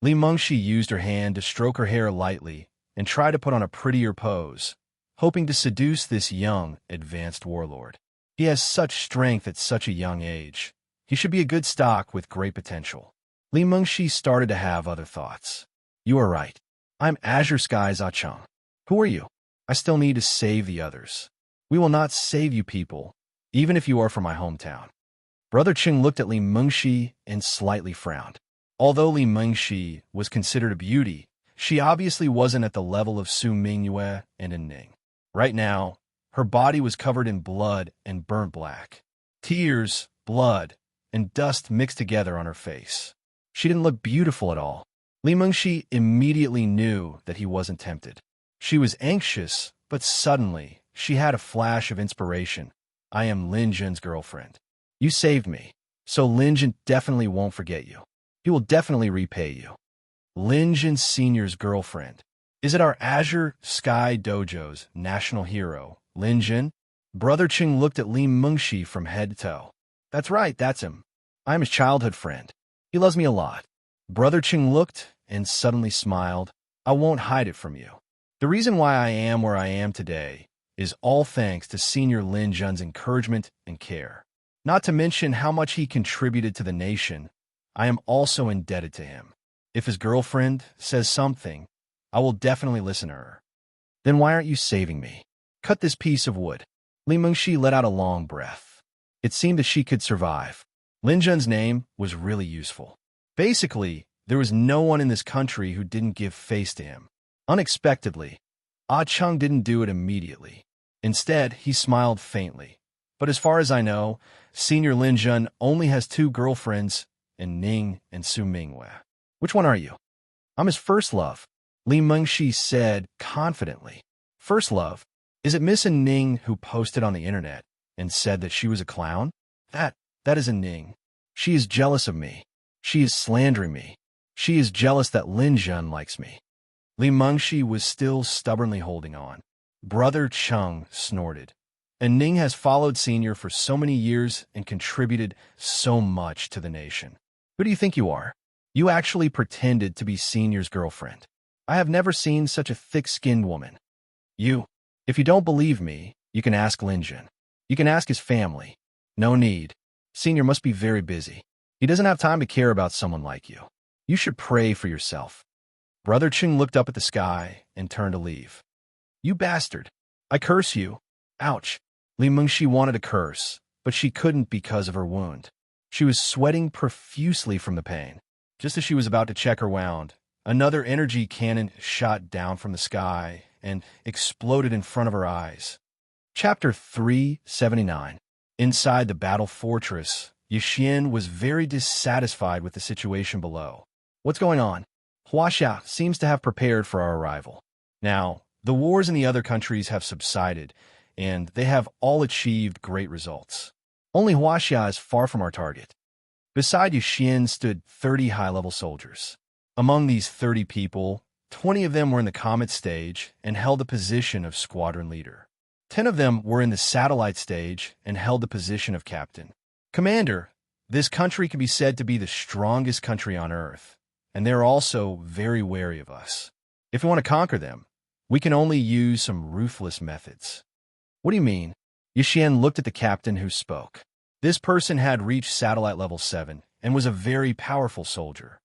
Li Mengxi used her hand to stroke her hair lightly and try to put on a prettier pose, hoping to seduce this young, advanced warlord. He has such strength at such a young age. He should be a good stock with great potential. Li Mengxi started to have other thoughts. You are right. I'm Azure Sky's Ah Chung. Who are you? I still need to save the others. We will not save you people, even if you are from my hometown. Brother Ching looked at Li Mengxi and slightly frowned. Although Li Mengxi was considered a beauty, she obviously wasn't at the level of Su Mingyue and Ning. Right now, her body was covered in blood and burnt black. Tears, blood, and dust mixed together on her face. She didn't look beautiful at all. Li Mengxi immediately knew that he wasn't tempted. She was anxious, but suddenly, she had a flash of inspiration. I am Lin Jun's girlfriend. You saved me, so Lin Jun definitely won't forget you. He will definitely repay you. Lin Jun Sr.'s girlfriend. Is it our Azure Sky Dojo's national hero, Lin Jun? Brother Ching looked at Li Mengxi from head to toe. That's right, that's him. I'm his childhood friend. He loves me a lot. Brother Ching looked and suddenly smiled. I won't hide it from you. The reason why I am where I am today is all thanks to Senior Lin Jun's encouragement and care. Not to mention how much he contributed to the nation, I am also indebted to him. If his girlfriend says something, I will definitely listen to her. Then why aren't you saving me? Cut this piece of wood. Li Mengxi let out a long breath. It seemed that she could survive. Lin Jun's name was really useful. Basically, there was no one in this country who didn't give face to him. Unexpectedly, Ah Chung didn't do it immediately. Instead, he smiled faintly. But as far as I know, Senior Lin Jun only has 2 girlfriends, in Ning and Su Mingyue. Which one are you? I'm his first love, Li Mengxi said confidently. First love? Is it Miss Ning who posted on the internet and said that she was a clown? That is a Ning. She is jealous of me. She is slandering me. She is jealous that Lin Zhen likes me. Li Mengshi was still stubbornly holding on. Brother Cheng snorted. And Ning has followed Senior for so many years and contributed so much to the nation. Who do you think you are? You actually pretended to be Senior's girlfriend. I have never seen such a thick-skinned woman. If you don't believe me, you can ask Lin Zhen. You can ask his family. No need. Senior must be very busy. He doesn't have time to care about someone like you. You should pray for yourself. Brother Cheng looked up at the sky and turned to leave. You bastard. I curse you. Ouch. Li Mengshi wanted to curse, but she couldn't because of her wound. She was sweating profusely from the pain. Just as she was about to check her wound, another energy cannon shot down from the sky and exploded in front of her eyes. Chapter 379. Inside the battle fortress, Yixian was very dissatisfied with the situation below. What's going on? Huaxia seems to have prepared for our arrival. Now, the wars in the other countries have subsided, and they have all achieved great results. Only Huaxia is far from our target. Beside Yixian stood 30 high-level soldiers. Among these 30 people, 20 of them were in the comet stage and held the position of squadron leader. 10 of them were in the satellite stage and held the position of captain. Commander, this country can be said to be the strongest country on Earth, and they're also very wary of us. If we want to conquer them, we can only use some ruthless methods. What do you mean? Yixian looked at the captain who spoke. This person had reached satellite level 7 and was a very powerful soldier.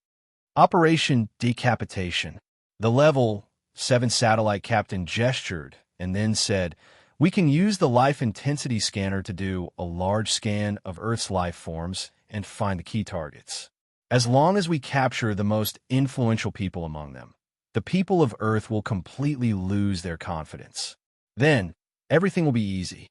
Operation Decapitation. The level 7 satellite captain gestured and then said, "We can use the life intensity scanner to do a large scan of Earth's life forms and find the key targets. As long as we capture the most influential people among them, the people of Earth will completely lose their confidence. Then, everything will be easy."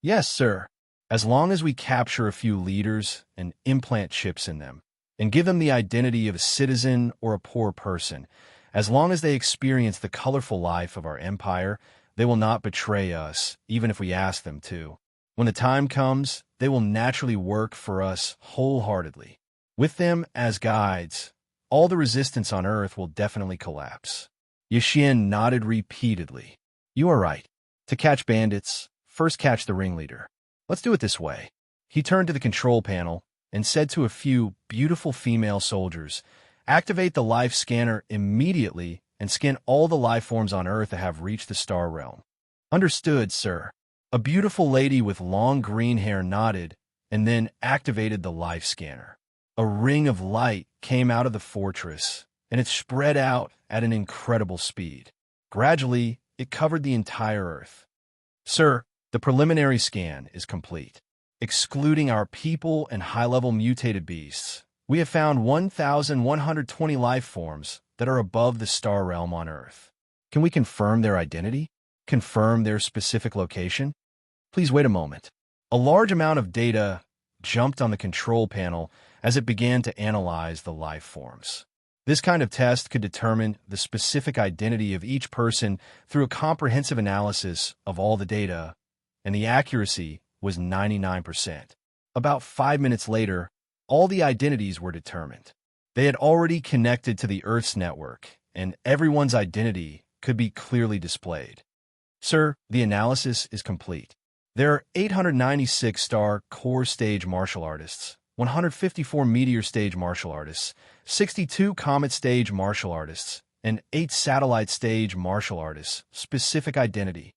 Yes, sir. As long as we capture a few leaders and implant chips in them, and give them the identity of a citizen or a poor person, as long as they experience the colorful life of our empire, they will not betray us, even if we ask them to. When the time comes, they will naturally work for us wholeheartedly. With them as guides, all the resistance on Earth will definitely collapse. Yixian nodded repeatedly. You are right. To catch bandits, first catch the ringleader. Let's do it this way. He turned to the control panel and said to a few beautiful female soldiers, activate the life scanner immediately and scan all the life forms on Earth that have reached the star realm. Understood, sir. A beautiful lady with long green hair nodded and then activated the life scanner. A ring of light came out of the fortress, and it spread out at an incredible speed. Gradually, it covered the entire Earth. Sir, the preliminary scan is complete. Excluding our people and high-level mutated beasts, we have found 1,120 life forms that are above the star realm on Earth. Can we confirm their identity? Confirm their specific location? Please wait a moment. A large amount of data jumped on the control panel as it began to analyze the life forms. This kind of test could determine the specific identity of each person through a comprehensive analysis of all the data, and the accuracy was 99%. About 5 minutes later, all the identities were determined. They had already connected to the Earth's network, and everyone's identity could be clearly displayed. Sir, the analysis is complete. There are 896 star core stage martial artists, 154 meteor stage martial artists, 62 comet stage martial artists, and 8 satellite stage martial artists. Specific identity.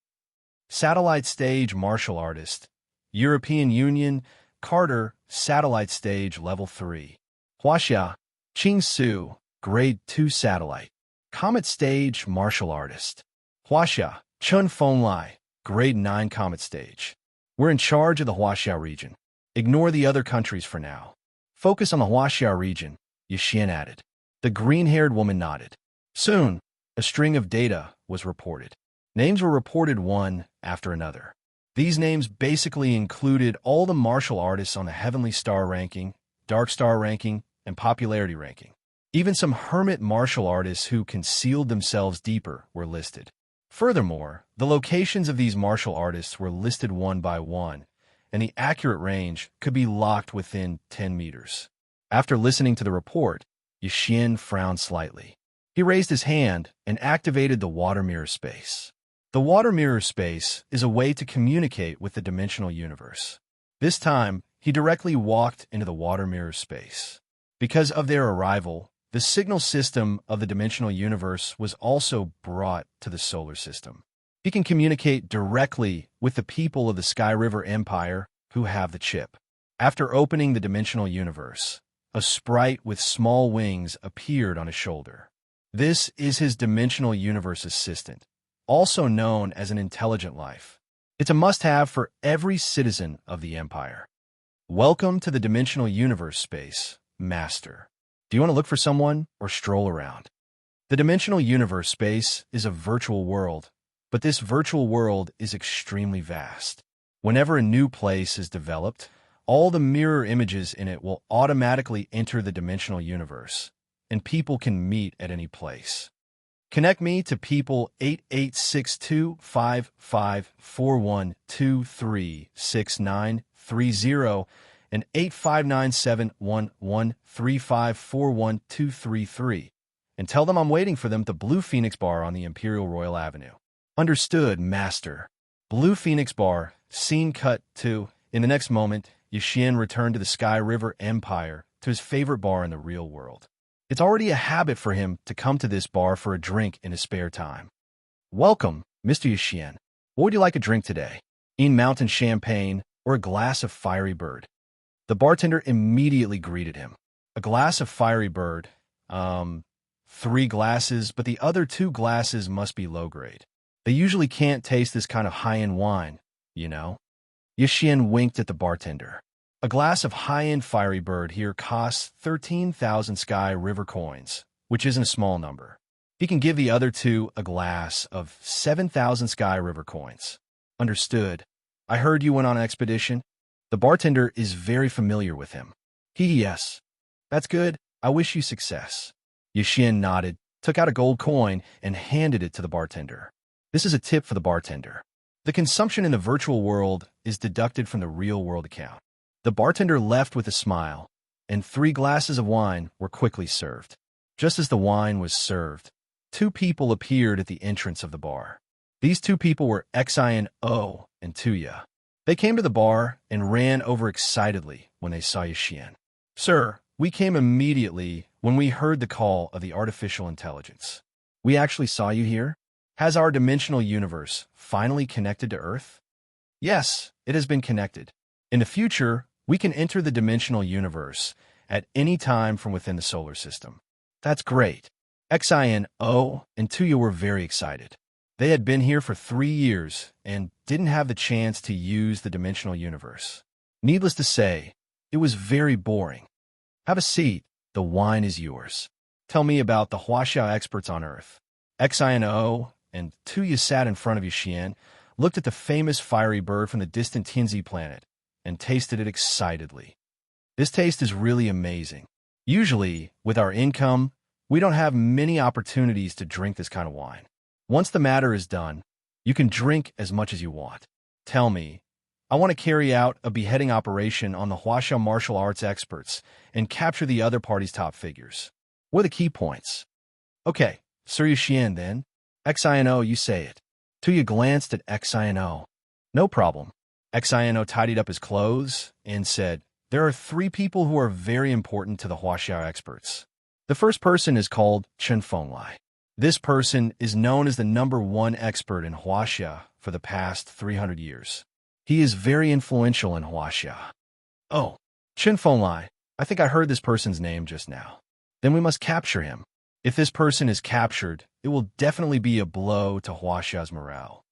Satellite stage martial artist. European Union, Carter, satellite stage level 3. Huaxia, Qingsu, grade 2 satellite. Comet stage martial artist. Huaxia, Chun Fenglai, grade 9 comet stage. We're in charge of the Huaxia region. Ignore the other countries for now. Focus on the Huaxia region, Yixian added. The green-haired woman nodded. Soon, a string of data was reported. Names were reported one after another. These names basically included all the martial artists on the Heavenly Star ranking, Dark Star ranking, and popularity ranking. Even some hermit martial artists who concealed themselves deeper were listed. Furthermore, the locations of these martial artists were listed one by one, and the accurate range could be locked within 10 meters. After listening to the report, Yixian frowned slightly. He raised his hand and activated the water mirror space. The water mirror space is a way to communicate with the dimensional universe. This time, he directly walked into the water mirror space. Because of their arrival, the signal system of the dimensional universe was also brought to the solar system. He can communicate directly with the people of the Sky River Empire who have the chip. After opening the dimensional universe, a sprite with small wings appeared on his shoulder. This is his dimensional universe assistant, also known as an intelligent life. It's a must-have for every citizen of the Empire. Welcome to the dimensional universe space, Master. Do you want to look for someone or stroll around? The dimensional universe space is a virtual world, but this virtual world is extremely vast. Whenever a new place is developed, all the mirror images in it will automatically enter the dimensional universe, and people can meet at any place. Connect me to people 88625541236930 and 85971135412333, and tell them I'm waiting for them at the Blue Phoenix Bar on the Imperial Royal Avenue. Understood, Master. Blue Phoenix Bar, scene cut to. In the next moment, Yixian returned to the Sky River Empire, to his favorite bar in the real world. It's already a habit for him to come to this bar for a drink in his spare time. Welcome, Mr. Yixian. What would you like a drink today? Mountain champagne or a glass of fiery bird? The bartender immediately greeted him. A glass of fiery bird. 3 glasses, but the other 2 glasses must be low grade. They usually can't taste this kind of high-end wine, you know? Yixian winked at the bartender. A glass of high-end fiery bird here costs 13,000 Sky River coins, which isn't a small number. He can give the other 2 a glass of 7,000 Sky River coins. Understood. I heard you went on an expedition. The bartender is very familiar with him. Yes. That's good. I wish you success. Yixian nodded, took out a gold coin, and handed it to the bartender. This is a tip for the bartender. The consumption in the virtual world is deducted from the real-world account. The bartender left with a smile, and 3 glasses of wine were quickly served. Just as the wine was served, 2 people appeared at the entrance of the bar. These 2 people were Xian and Tuya. They came to the bar and ran over excitedly when they saw Yixian. Sir, we came immediately when we heard the call of the artificial intelligence. We actually saw you here? Has our dimensional universe finally connected to Earth? Yes, it has been connected. In the future, we can enter the dimensional universe at any time from within the solar system. That's great. Xian and Tuya were very excited. They had been here for 3 years and didn't have the chance to use the dimensional universe. Needless to say, it was very boring. Have a seat. The wine is yours. Tell me about the Huaxia experts on Earth. Xian and Tuya sat in front of Yixian, looked at the famous fiery bird from the distant Tianzi planet, and tasted it excitedly. This taste is really amazing. Usually, with our income, we don't have many opportunities to drink this kind of wine. Once the matter is done, you can drink as much as you want. Tell me, I want to carry out a beheading operation on the Huaxia martial arts experts and capture the other party's top figures. What are the key points? Okay, Sir Yixian then. Xian, you say it. Tuya glanced at Xian. No problem. Xian tidied up his clothes and said, there are 3 people who are very important to the Huaxia experts. The first person is called Chen Fenglai. This person is known as the #1 expert in Huaxia for the past 300 years. He is very influential in Huaxia. Oh, Chen Fenglai, I think I heard this person's name just now. Then we must capture him. If this person is captured, it will definitely be a blow to Huaxia's morale.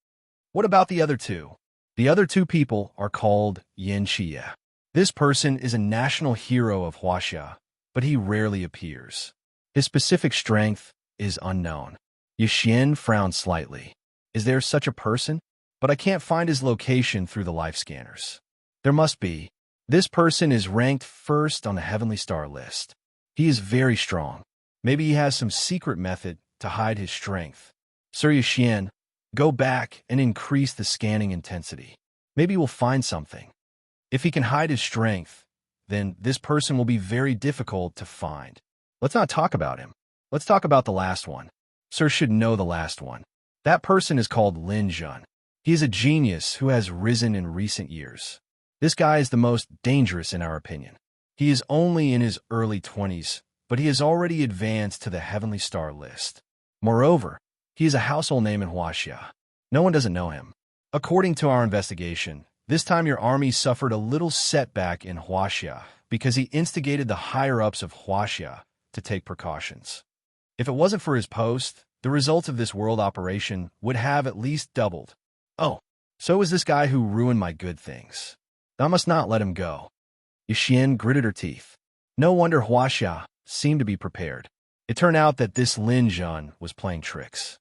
What about the other 2? The other 2 people are called Yan Xie. This person is a national hero of Huaxia, but he rarely appears. His specific strength is unknown. Yixian frowned slightly. Is there such a person? But I can't find his location through the life scanners. There must be. This person is ranked first on the Heavenly Star list. He is very strong. Maybe he has some secret method to hide his strength. Sir Yixian, go back and increase the scanning intensity. Maybe we'll find something. If he can hide his strength, then this person will be very difficult to find. Let's not talk about him. Let's talk about the last one. Sir should know the last one. That person is called Lin Jun. He is a genius who has risen in recent years. This guy is the most dangerous in our opinion. He is only in his early 20s, but he has already advanced to the Heavenly Star list. Moreover, he is a household name in Huaxia. No one doesn't know him. According to our investigation, this time your army suffered a little setback in Huaxia because he instigated the higher-ups of Huaxia to take precautions. If it wasn't for his post, the results of this world operation would have at least doubled. Oh, so is this guy who ruined my good things. I must not let him go. Yuxian gritted her teeth. No wonder Huaxia seemed to be prepared. It turned out that this Lin Jun was playing tricks.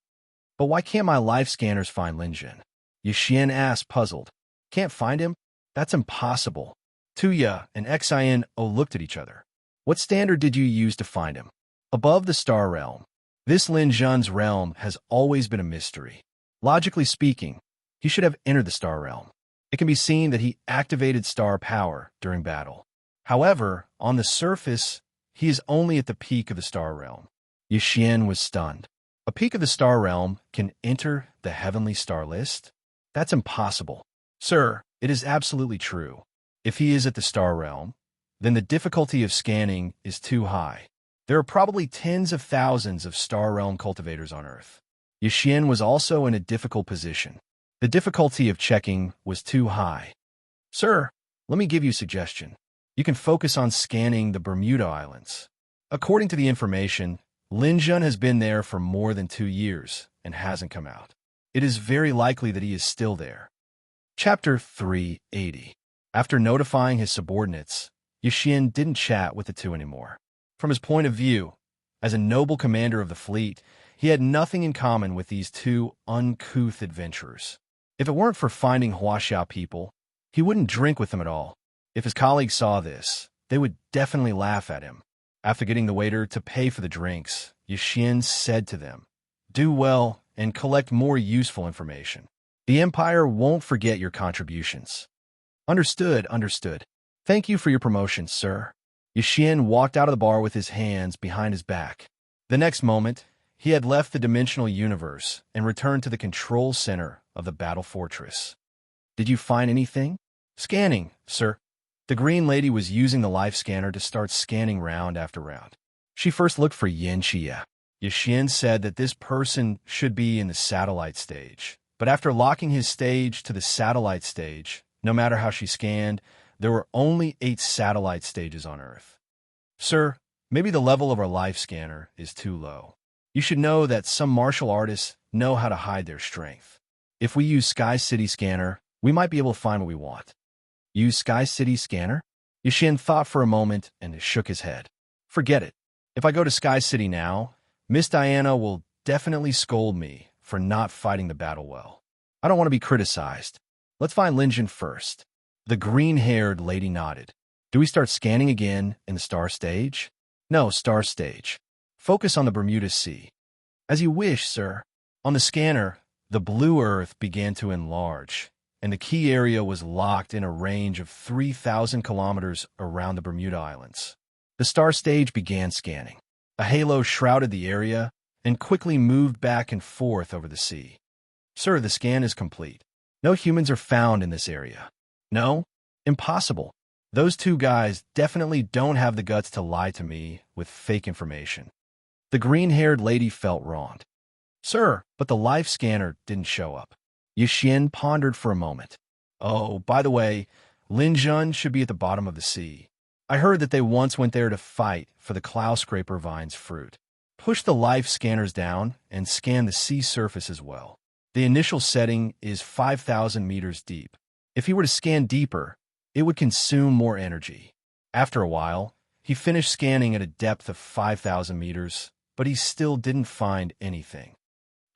But why can't my life scanners find Lin Jun? Yuxian asked, puzzled. Can't find him? That's impossible. Tuya and Xin looked at each other. What standard did you use to find him? Above the star realm. This Lin Jun's realm has always been a mystery. Logically speaking, he should have entered the star realm. It can be seen that he activated star power during battle. However, on the surface, he is only at the peak of the star realm. Yuxian was stunned. A peak of the star realm can enter the heavenly star list? That's impossible. Sir, it is absolutely true. If he is at the star realm, then the difficulty of scanning is too high. There are probably tens of thousands of star realm cultivators on Earth. Yuxian was also in a difficult position. The difficulty of checking was too high. Sir, let me give you a suggestion. You can focus on scanning the Bermuda Islands. According to the information, Lin Jun has been there for more than 2 years and hasn't come out. It is very likely that he is still there. Chapter 380. After notifying his subordinates, Yuxian didn't chat with the two anymore. From his point of view, as a noble commander of the fleet, he had nothing in common with these two uncouth adventurers. If it weren't for finding Huaxia people, he wouldn't drink with them at all. If his colleagues saw this, they would definitely laugh at him. After getting the waiter to pay for the drinks, Yuxian said to them, "Do well and collect more useful information. The Empire won't forget your contributions." Understood, understood. Thank you for your promotion, sir. Yuxian walked out of the bar with his hands behind his back. The next moment, he had left the dimensional universe and returned to the control center of the battle fortress. Did you find anything? Scanning, sir. The green lady was using the life scanner to start scanning round after round. She first looked for Yin Xia. Yuxian said that this person should be in the satellite stage. But after locking his stage to the satellite stage, no matter how she scanned, there were only 8 satellite stages on Earth. Sir, maybe the level of our life scanner is too low. You should know that some martial artists know how to hide their strength. If we use Sky City Scanner, we might be able to find what we want. Use Sky City Scanner? Yuxian thought for a moment and shook his head. Forget it. If I go to Sky City now, Miss Diana will definitely scold me for not fighting the battle well. I don't want to be criticized. Let's find Lin Jun first. The green-haired lady nodded. Do we start scanning again in the star stage? No, star stage. Focus on the Bermuda Sea. As you wish, sir. On the scanner, the blue Earth began to enlarge, and the key area was locked in a range of 3,000 kilometers around the Bermuda Islands. The star stage began scanning. A halo shrouded the area and quickly moved back and forth over the sea. Sir, the scan is complete. No humans are found in this area. No? Impossible. Those two guys definitely don't have the guts to lie to me with fake information. The green-haired lady felt wronged. Sir, but the life scanner didn't show up. Yuxian pondered for a moment. Oh, by the way, Lin Jun should be at the bottom of the sea. I heard that they once went there to fight for the clow scraper vine's fruit. Push the life scanners down and scan the sea surface as well. The initial setting is 5,000 meters deep. If he were to scan deeper, it would consume more energy. After a while, he finished scanning at a depth of 5,000 meters, but he still didn't find anything.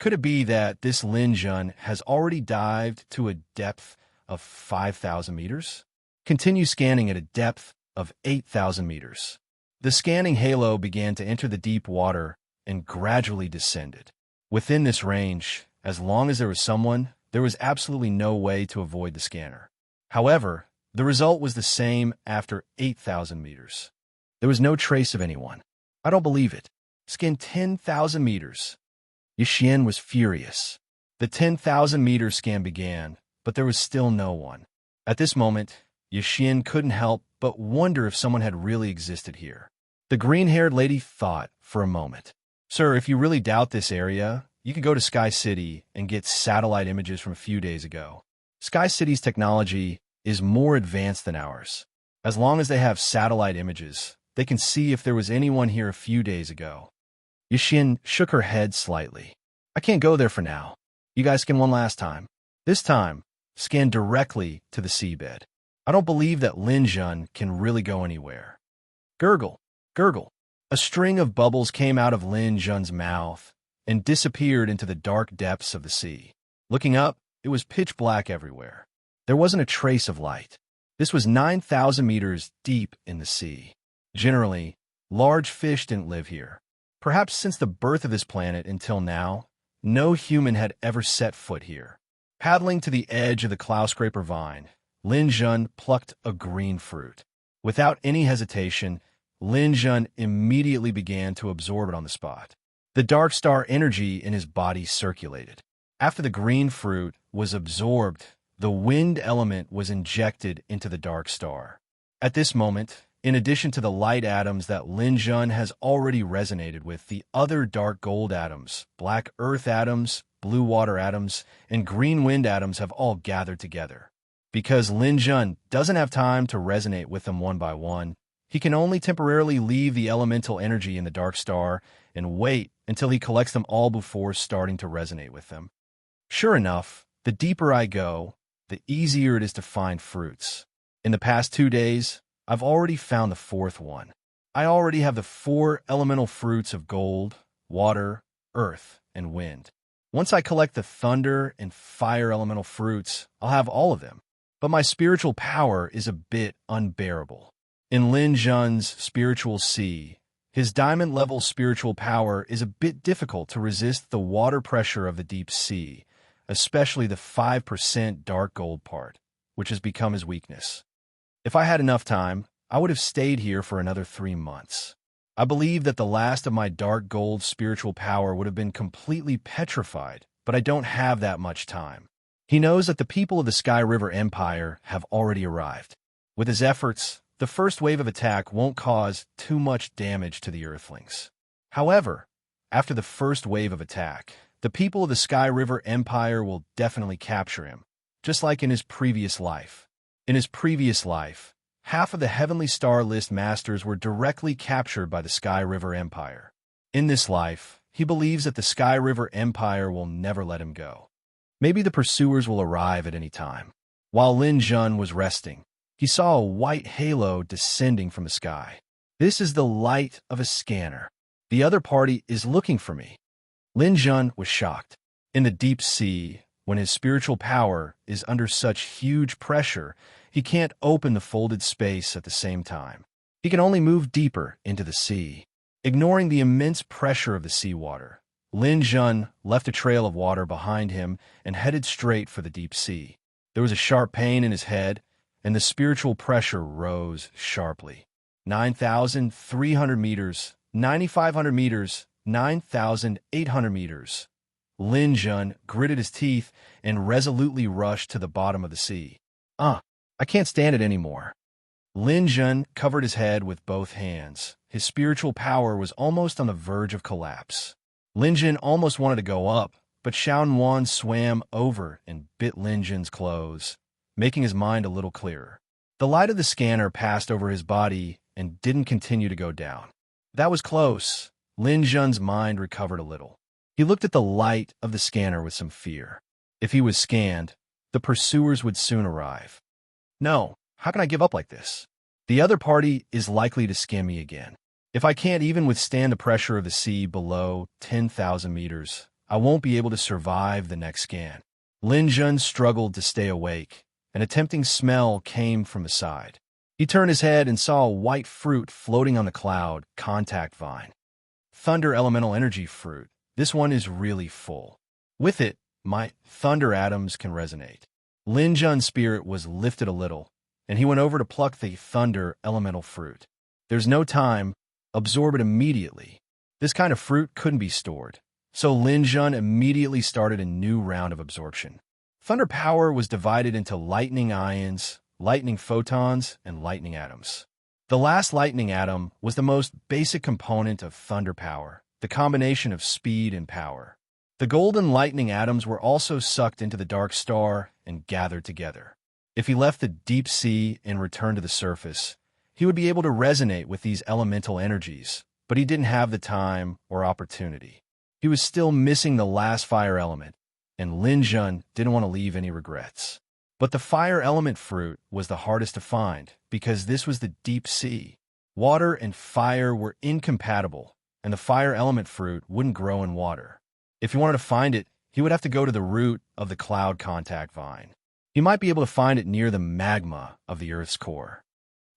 Could it be that this Lin Jun has already dived to a depth of 5,000 meters? Continue scanning at a depth of 8,000 meters. The scanning halo began to enter the deep water and gradually descended. Within this range, as long as there was someone, there was absolutely no way to avoid the scanner. However, The result was the same after 8,000 meters. There was no trace of anyone. I don't believe it. Skin 10,000 meters. Yixian was furious. The 10,000-meter scan began, but there was still no one. At this moment, Yixian couldn't help but wonder if someone had really existed here. The green-haired lady thought for a moment. Sir, if you really doubt this area, you could go to Sky City and get satellite images from a few days ago. Sky City's technology is more advanced than ours. As long as they have satellite images, they can see if there was anyone here a few days ago. Yixian shook her head slightly. I can't go there for now. You guys scan one last time. This time, scan directly to the seabed. I don't believe that Lin Jun can really go anywhere. Gurgle, gurgle. A string of bubbles came out of Lin Jun's mouth and disappeared into the dark depths of the sea. Looking up, it was pitch black everywhere. There wasn't a trace of light. This was 9,000 meters deep in the sea. Generally, large fish didn't live here. Perhaps since the birth of this planet until now, no human had ever set foot here. Paddling to the edge of the cloud-scraper vine, Lin Jun plucked a green fruit. Without any hesitation, Lin Jun immediately began to absorb it on the spot. The dark star energy in his body circulated. After the green fruit was absorbed, the wind element was injected into the dark star. At this moment, in addition to the light atoms that Lin Jun has already resonated with, the other dark gold atoms, black earth atoms, blue water atoms, and green wind atoms have all gathered together. Because Lin Jun doesn't have time to resonate with them one by one, he can only temporarily leave the elemental energy in the dark star and wait until he collects them all before starting to resonate with them. Sure enough, the deeper I go, the easier it is to find fruits. In the past 2 days, I've already found the 4th one. I already have the 4 elemental fruits of gold, water, earth, and wind. Once I collect the thunder and fire elemental fruits, I'll have all of them. But my spiritual power is a bit unbearable. In Lin Jun's spiritual sea, his diamond-level spiritual power is a bit difficult to resist the water pressure of the deep sea, especially the 5% dark gold part, which has become his weakness. If I had enough time, I would have stayed here for another 3 months. I believe that the last of my dark gold spiritual power would have been completely petrified, but I don't have that much time. He knows that the people of the Sky River Empire have already arrived. With his efforts, the first wave of attack won't cause too much damage to the Earthlings. However, after the first wave of attack, the people of the Sky River Empire will definitely capture him, just like in his previous life. In his previous life, half of the Heavenly Star List Masters were directly captured by the Sky River Empire. In this life, he believes that the Sky River Empire will never let him go. Maybe the pursuers will arrive at any time. While Lin Jun was resting, he saw a white halo descending from the sky. This is the light of a scanner. The other party is looking for me. Lin Jun was shocked. In the deep sea, when his spiritual power is under such huge pressure, he can't open the folded space at the same time. He can only move deeper into the sea. Ignoring the immense pressure of the seawater, Lin Jun left a trail of water behind him and headed straight for the deep sea. There was a sharp pain in his head, and the spiritual pressure rose sharply. 9,300 meters, 9,500 meters, 9,800 meters. Lin Jun gritted his teeth and resolutely rushed to the bottom of the sea. I can't stand it anymore. Lin Jun covered his head with both hands. His spiritual power was almost on the verge of collapse. Lin Jun almost wanted to go up, but Xiao Wan swam over and bit Lin Jun's clothes, making his mind a little clearer. The light of the scanner passed over his body and didn't continue to go down. That was close. Lin Jun's mind recovered a little. He looked at the light of the scanner with some fear. If he was scanned, the pursuers would soon arrive. No, how can I give up like this? The other party is likely to scan me again. If I can't even withstand the pressure of the sea below 10,000 meters, I won't be able to survive the next scan. Lin Jun struggled to stay awake. An tempting smell came from the side. He turned his head and saw a white fruit floating on the cloud contact vine. Thunder elemental energy fruit. This one is really full. With it, my thunder atoms can resonate. Lin Jun's spirit was lifted a little, and he went over to pluck the thunder elemental fruit. There's no time, absorb it immediately. This kind of fruit couldn't be stored, so Lin Jun immediately started a new round of absorption. Thunder power was divided into lightning ions, lightning photons, and lightning atoms. The last lightning atom was the most basic component of thunder power, the combination of speed and power. The golden lightning atoms were also sucked into the dark star and gathered together. If he left the deep sea and returned to the surface, he would be able to resonate with these elemental energies, but he didn't have the time or opportunity. He was still missing the last fire element, and Lin Jun didn't want to leave any regrets. But the fire element fruit was the hardest to find because this was the deep sea. Water and fire were incompatible, and the fire element fruit wouldn't grow in water. If he wanted to find it, he would have to go to the root of the cloud contact vine. He might be able to find it near the magma of the Earth's core.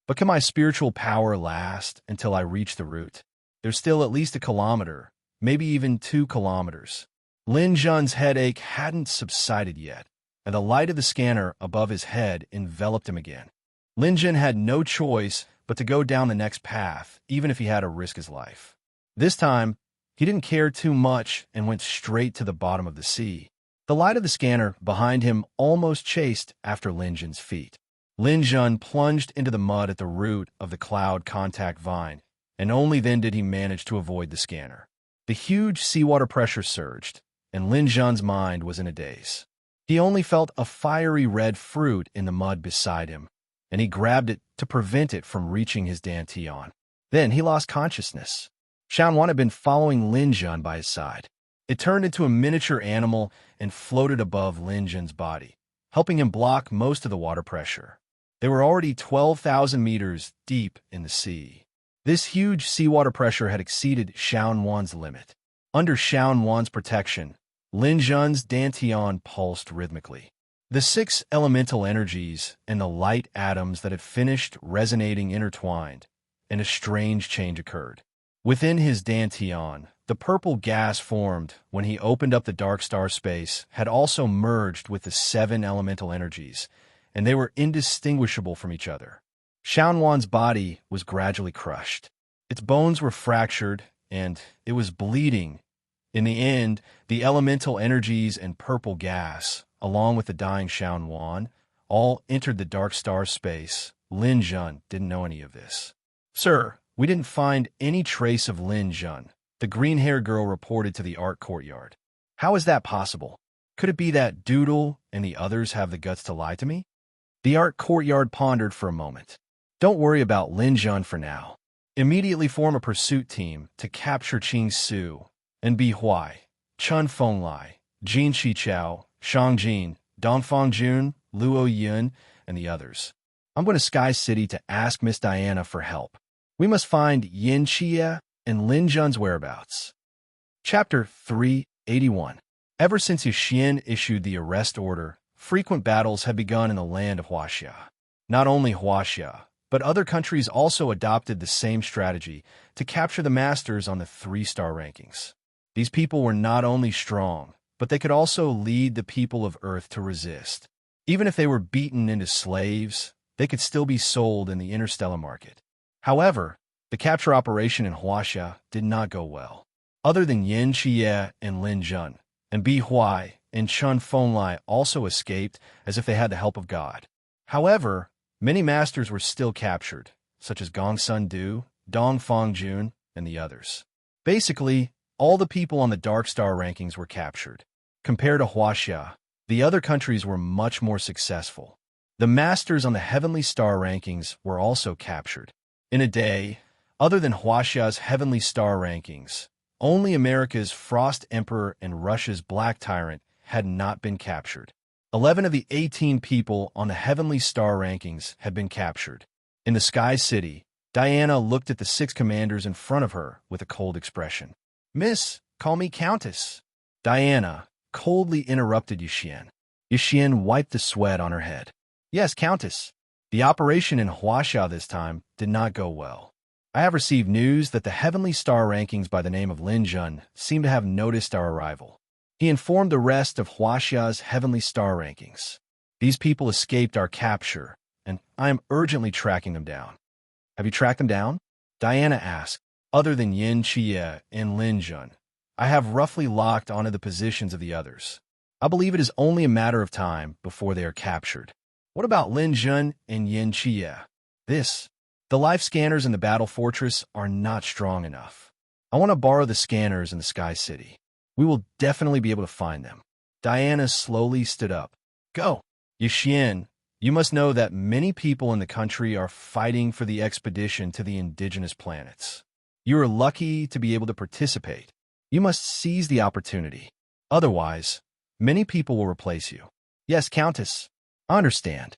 But can my spiritual power last until I reach the root? There's still at least a kilometer, maybe even 2 kilometers. Lin Jun's headache hadn't subsided yet, and the light of the scanner above his head enveloped him again. Lin Jun had no choice but to go down the next path, even if he had to risk his life. This time, he didn't care too much and went straight to the bottom of the sea. The light of the scanner behind him almost chased after Lin Jun's feet. Lin Jun plunged into the mud at the root of the cloud contact vine, and only then did he manage to avoid the scanner. The huge seawater pressure surged, and Lin Jun's mind was in a daze. He only felt a fiery red fruit in the mud beside him, and he grabbed it to prevent it from reaching his dantian. Then he lost consciousness. Xiaowan had been following Lin Jun by his side. It turned into a miniature animal and floated above Lin Jun's body, helping him block most of the water pressure. They were already 12,000 meters deep in the sea. This huge seawater pressure had exceeded Xiaowan's limit. Under Xiaowan's protection, Lin Jun's dantian pulsed rhythmically. The 6 elemental energies and the light atoms that had finished resonating intertwined, and a strange change occurred. Within his dantian, the purple gas formed when he opened up the dark star space had also merged with the 7 elemental energies, and they were indistinguishable from each other. Xiaowan's body was gradually crushed. Its bones were fractured, and it was bleeding. In the end, the elemental energies and purple gas, along with the dying Xiaowan, all entered the dark star space. Lin Jun didn't know any of this. "Sir, we didn't find any trace of Lin Jun," the green-haired girl reported to the art courtyard. "How is that possible? Could it be that Doodle and the others have the guts to lie to me?" The art courtyard pondered for a moment. "Don't worry about Lin Jun for now. Immediately form a pursuit team to capture Qing Su and Bi Huai, Chun Fenglai, Jin Shichao, Shang Jin, Dongfang Jun, Luo Yun, and the others. I'm going to Sky City to ask Miss Diana for help. We must find Yin Xie and Lin Jun's whereabouts." Chapter 381. Ever since Yuxian issued the arrest order, frequent battles had begun in the land of Huaxia. Not only Huaxia, but other countries also adopted the same strategy to capture the masters on the 3-star rankings. These people were not only strong, but they could also lead the people of Earth to resist. Even if they were beaten into slaves, they could still be sold in the interstellar market. However, the capture operation in Huaxia did not go well. Other than Yin Xie and Lin Jun, and Bi Huai and Chun Fenglai also escaped as if they had the help of God. However, many masters were still captured, such as Gongsun Du, Dongfang Jun, and the others. Basically, all the people on the Dark Star rankings were captured. Compared to Huaxia, the other countries were much more successful. The masters on the Heavenly Star rankings were also captured. In a day, other than Huaxia's Heavenly Star rankings, only America's Frost Emperor and Russia's Black Tyrant had not been captured. 11 of the 18 people on the Heavenly Star rankings had been captured. In the Sky City, Diana looked at the 6 commanders in front of her with a cold expression. "Miss, call me Countess." Diana coldly interrupted Yuxian. Yuxian wiped the sweat on her head. "Yes, Countess." The operation in Huaxia this time did not go well. I have received news that the Heavenly Star rankings by the name of Lin Jun seem to have noticed our arrival. He informed the rest of Huaxia's Heavenly Star rankings. These people escaped our capture, and I am urgently tracking them down. Have you tracked them down? Diana asked. Other than Yin Chia and Lin Jun, I have roughly locked onto the positions of the others. I believe it is only a matter of time before they are captured. What about Lin Jun and Yin Chia? The life scanners in the battle fortress are not strong enough. I want to borrow the scanners in the Sky City. We will definitely be able to find them. Diana slowly stood up. Go! Yixian, you must know that many people in the country are fighting for the expedition to the indigenous planets. You are lucky to be able to participate. You must seize the opportunity. Otherwise, many people will replace you. Yes, Countess. I understand.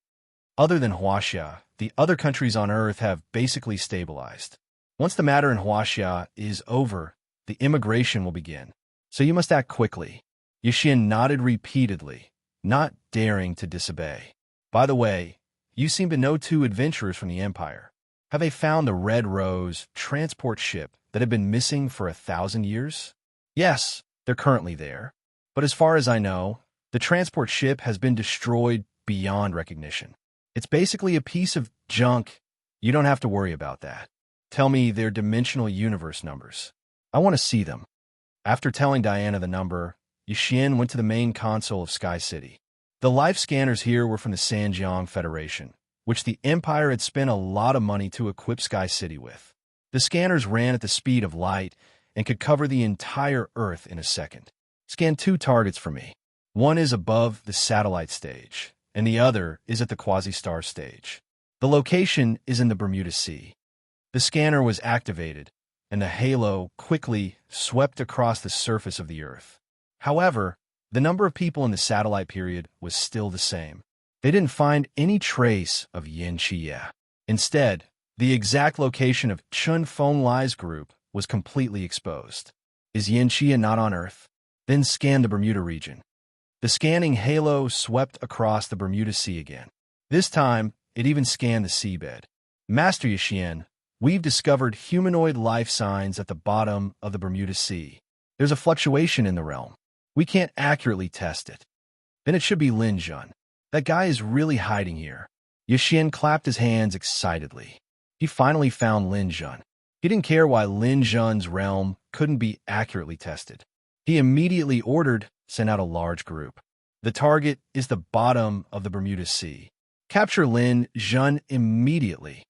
Other than Huaxia, the other countries on Earth have basically stabilized. Once the matter in Huaxia is over, the immigration will begin. So you must act quickly. Yixian nodded repeatedly, not daring to disobey. By the way, you seem to know two adventurers from the Empire. Have they found the Red Rose transport ship that had been missing for 1,000 years? Yes, they're currently there. But as far as I know, the transport ship has been destroyed beyond recognition. It's basically a piece of junk. You don't have to worry about that. Tell me their dimensional universe numbers. I want to see them. After telling Diana the number, Yixian went to the main console of Sky City. The life scanners here were from the Sanjiang Federation, which the Empire had spent a lot of money to equip Sky City with. The scanners ran at the speed of light and could cover the entire Earth in a second. Scan 2 targets for me. One is above the satellite stage, and the other is at the quasi-star stage. The location is in the Bermuda Sea. The scanner was activated, and the halo quickly swept across the surface of the Earth. However, the number of people in the satellite period was still the same. They didn't find any trace of Yin Chia. Instead, the exact location of Chun Feng Lai's group was completely exposed. Is Yin Chia not on Earth? Then scan the Bermuda region. The scanning halo swept across the Bermuda Sea again. This time, it even scanned the seabed. Master Yixian, we've discovered humanoid life signs at the bottom of the Bermuda Sea. There's a fluctuation in the realm. We can't accurately test it. Then it should be Lin Jun. That guy is really hiding here. Yixian clapped his hands excitedly. He finally found Lin Jun. He didn't care why Lin Jun's realm couldn't be accurately tested. He immediately sent out a large group. The target is the bottom of the Bermuda Sea. Capture Lin Jun immediately.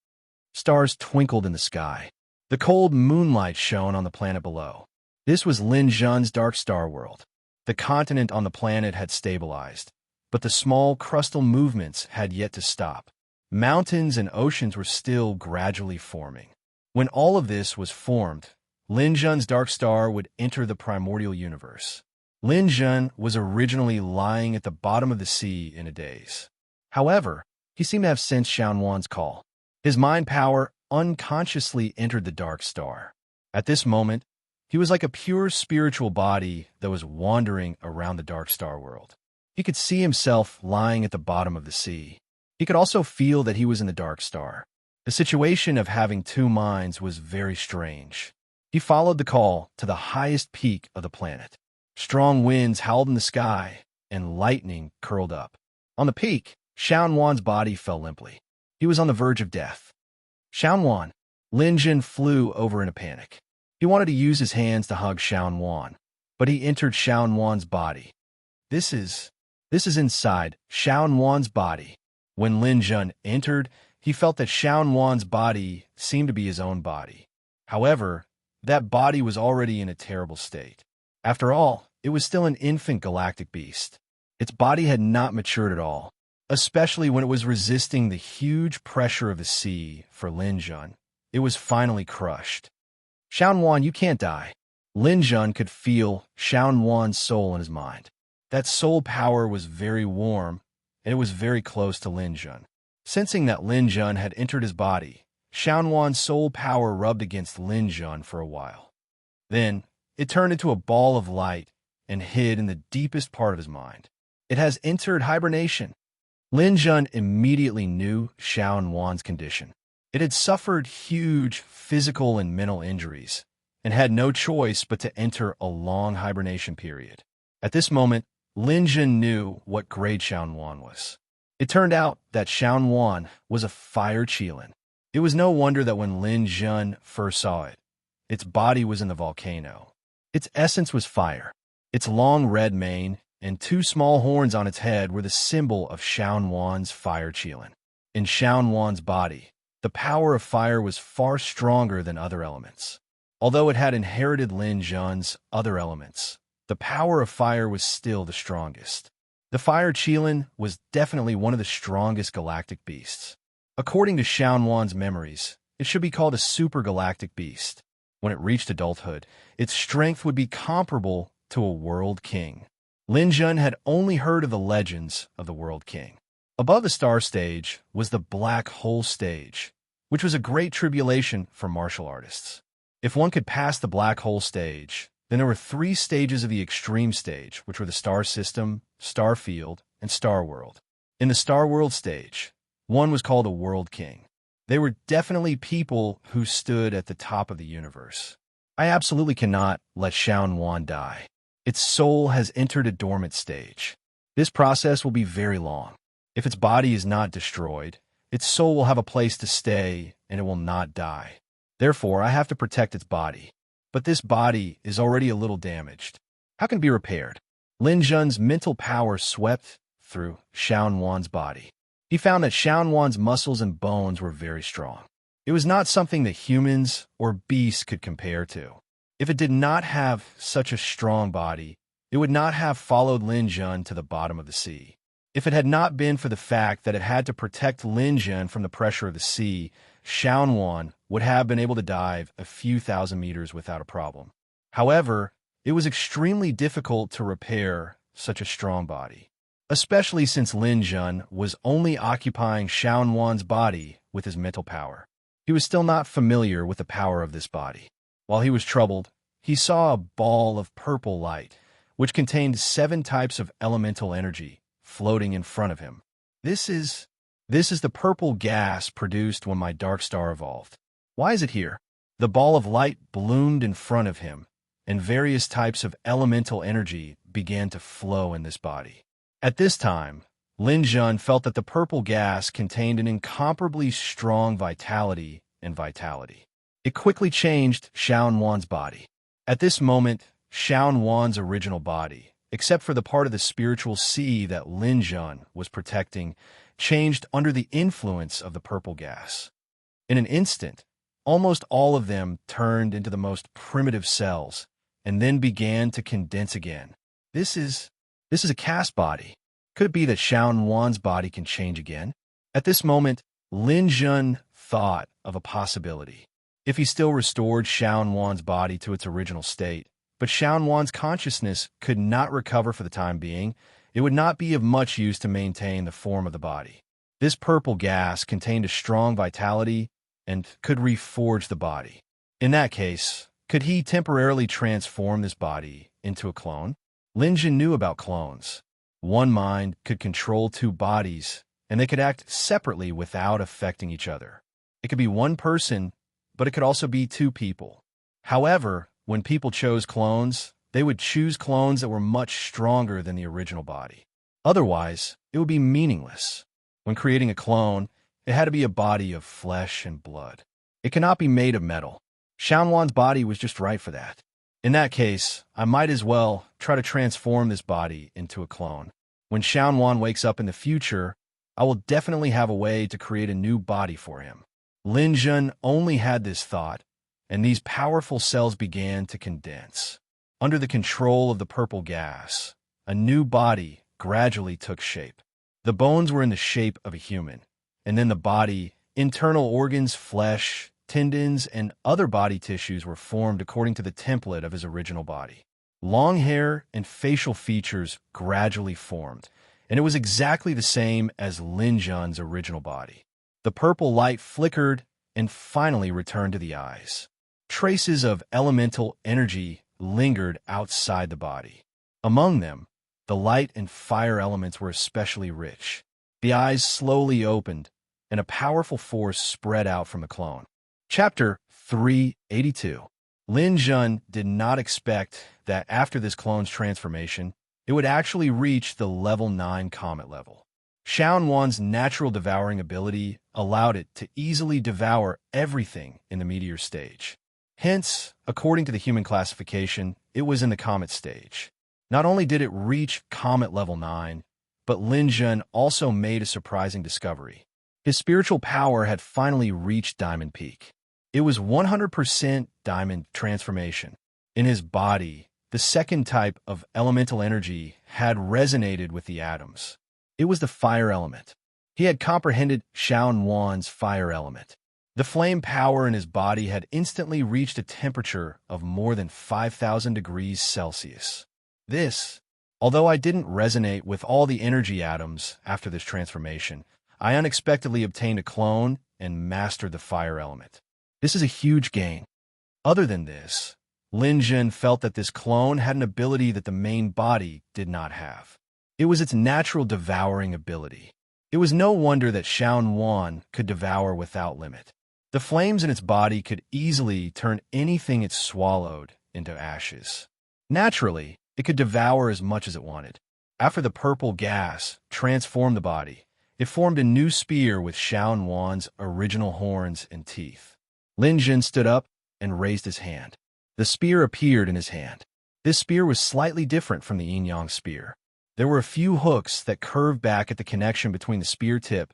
Stars twinkled in the sky. The cold moonlight shone on the planet below. This was Lin Jun's dark star world. The continent on the planet had stabilized, but the small crustal movements had yet to stop. Mountains and oceans were still gradually forming. When all of this was formed, Lin Jun's dark star would enter the primordial universe. Lin Jun was originally lying at the bottom of the sea in a daze. However, he seemed to have sensed Xiaowan's call. His mind power unconsciously entered the dark star. At this moment, he was like a pure spiritual body that was wandering around the dark star world. He could see himself lying at the bottom of the sea. He could also feel that he was in the dark star. The situation of having two minds was very strange. He followed the call to the highest peak of the planet. Strong winds howled in the sky, and lightning curled up. On the peak, Xiaowan's body fell limply. He was on the verge of death. Xiaowan. Lin Jun flew over in a panic. He wanted to use his hands to hug Xiaowan, but he entered Xiaowan's body. This is inside Xiaowan's body. When Lin Jun entered, he felt that Xiaowan's body seemed to be his own body. However, that body was already in a terrible state. After all, it was still an infant galactic beast. Its body had not matured at all, especially when it was resisting the huge pressure of the sea for Lin Jun. It was finally crushed. Xiaowan, you can't die. Lin Jun could feel Xiaowan's soul in his mind. That soul power was very warm, and it was very close to Lin Jun. Sensing that Lin Jun had entered his body, Xiaowan's soul power rubbed against Lin Jun for a while. Then, it turned into a ball of light and hid in the deepest part of his mind. It has entered hibernation. Lin Jun immediately knew Xiaowan's condition. It had suffered huge physical and mental injuries, and had no choice but to enter a long hibernation period. At this moment, Lin Jun knew what grade Xiaowan was. It turned out that Xiaowan was a fire qilin. It was no wonder that when Lin Jun first saw it, its body was in the volcano. Its essence was fire. Its long red mane and two small horns on its head were the symbol of Xiaowan's fire qilin. In Xiaowan's body, the power of fire was far stronger than other elements. Although it had inherited Lin Jun's other elements, the power of fire was still the strongest. The fire qilin was definitely one of the strongest galactic beasts. According to Xiaowan's memories, it should be called a supergalactic beast. When it reached adulthood, its strength would be comparable to a world king. Lin Jun had only heard of the legends of the world king. Above the star stage was the black hole stage, which was a great tribulation for martial artists. If one could pass the black hole stage, then there were 3 stages of the extreme stage, which were the star system, star field, and star world. In the star world stage, one was called a world king. They were definitely people who stood at the top of the universe. I absolutely cannot let Xiaowan die. Its soul has entered a dormant stage. This process will be very long. If its body is not destroyed, its soul will have a place to stay and it will not die. Therefore, I have to protect its body. But this body is already a little damaged. How can it be repaired? Lin Jun's mental power swept through Xiaowan's body. He found that Xiaowan's muscles and bones were very strong. It was not something that humans or beasts could compare to. If it did not have such a strong body, it would not have followed Lin Jun to the bottom of the sea. If it had not been for the fact that it had to protect Lin Jun from the pressure of the sea, Xiaowan would have been able to dive a few thousand meters without a problem. However, it was extremely difficult to repair such a strong body, especially since Lin Jun was only occupying Xiaowan's body with his mental power. He was still not familiar with the power of this body. While he was troubled, he saw a ball of purple light, which contained 7 types of elemental energy, floating in front of him. This is the purple gas produced when my dark star evolved. Why is it here? The ball of light bloomed in front of him, and various types of elemental energy began to flow in this body. At this time, Lin Jun felt that the purple gas contained an incomparably strong vitality and vitality. It quickly changed Xiaowan's body. At this moment, Xiaowan's original body, except for the part of the spiritual sea that Lin Jun was protecting, changed under the influence of the purple gas. In an instant, almost all of them turned into the most primitive cells and then began to condense again. This is a cast body. Could it be that Xiaowan's body can change again? At this moment, Lin Jun thought of a possibility. If he still restored Xiaowan's body to its original state, but Xiaowan's consciousness could not recover for the time being, it would not be of much use to maintain the form of the body. This purple gas contained a strong vitality and could reforge the body. In that case, could he temporarily transform this body into a clone? Lin Jun knew about clones. One mind could control 2 bodies, and they could act separately without affecting each other. It could be one person, but it could also be 2 people. However, when people chose clones, they would choose clones that were much stronger than the original body. Otherwise, it would be meaningless. When creating a clone, it had to be a body of flesh and blood. It cannot be made of metal. Xiaowan's body was just right for that. In that case, I might as well try to transform this body into a clone. When Xiaowan wakes up in the future, I will definitely have a way to create a new body for him. Lin Jun only had this thought, and these powerful cells began to condense. Under the control of the purple gas, a new body gradually took shape. The bones were in the shape of a human, and then the body, internal organs, flesh, tendons, and other body tissues were formed according to the template of his original body. Long hair and facial features gradually formed, and it was exactly the same as Lin Jun's original body. The purple light flickered and finally returned to the eyes. Traces of elemental energy lingered outside the body. Among them, the light and fire elements were especially rich. The eyes slowly opened, and a powerful force spread out from the clone. Chapter 382. Lin Jun did not expect that after this clone's transformation, it would actually reach the level 9 comet level. Xiaowan's natural devouring ability allowed it to easily devour everything in the meteor stage. Hence, according to the human classification, it was in the comet stage. Not only did it reach comet level 9, but Lin Jun also made a surprising discovery. His spiritual power had finally reached Diamond Peak. It was 100% Diamond transformation. In his body, the second type of elemental energy had resonated with the atoms. It was the fire element. He had comprehended Xiaowan's fire element. The flame power in his body had instantly reached a temperature of more than 5,000 degrees Celsius. This, although I didn't resonate with all the energy atoms after this transformation, I unexpectedly obtained a clone and mastered the fire element. This is a huge gain. Other than this, Lin Jun felt that this clone had an ability that the main body did not have. It was its natural devouring ability. It was no wonder that Xiaowan could devour without limit. The flames in its body could easily turn anything it swallowed into ashes. Naturally, it could devour as much as it wanted. After the purple gas transformed the body, it formed a new spear with Xiaowan's original horns and teeth. Lin Jun stood up and raised his hand. The spear appeared in his hand. This spear was slightly different from the yin-yang spear. There were a few hooks that curved back at the connection between the spear tip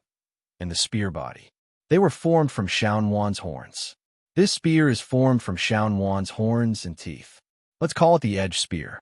and the spear body. They were formed from Xiaowan's horns. This spear is formed from Xiaowan's horns and teeth. Let's call it the edge spear.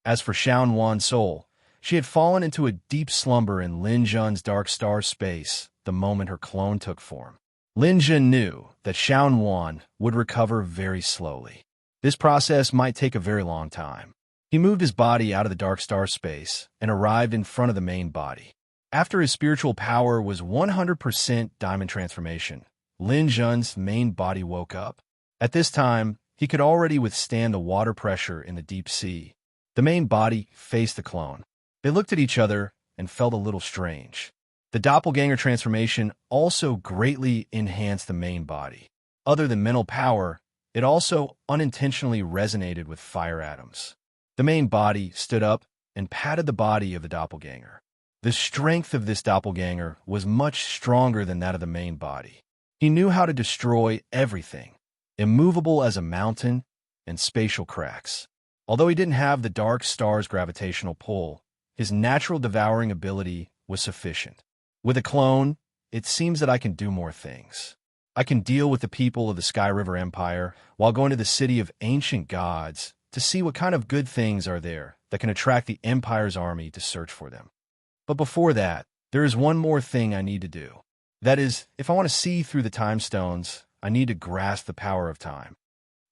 As for Xiaowan's soul, she had fallen into a deep slumber in Lin Jun's dark star space the moment her clone took form. Lin Jun knew that Xiaowan would recover very slowly. This process might take a very long time. He moved his body out of the dark star space and arrived in front of the main body. After his spiritual power was 100% diamond transformation, Lin Jun's main body woke up. At this time, he could already withstand the water pressure in the deep sea. The main body faced the clone. They looked at each other and felt a little strange. The doppelganger transformation also greatly enhanced the main body. Other than mental power, it also unintentionally resonated with fire atoms. The main body stood up and patted the body of the doppelganger. The strength of this doppelganger was much stronger than that of the main body. He knew how to destroy everything, immovable as a mountain and spatial cracks. Although he didn't have the dark star's gravitational pull, his natural devouring ability was sufficient. With a clone, it seems that I can do more things. I can deal with the people of the Sky River Empire while going to the city of ancient gods to see what kind of good things are there that can attract the Empire's army to search for them. But before that, there is one more thing I need to do. That is, if I want to see through the time stones, I need to grasp the power of time.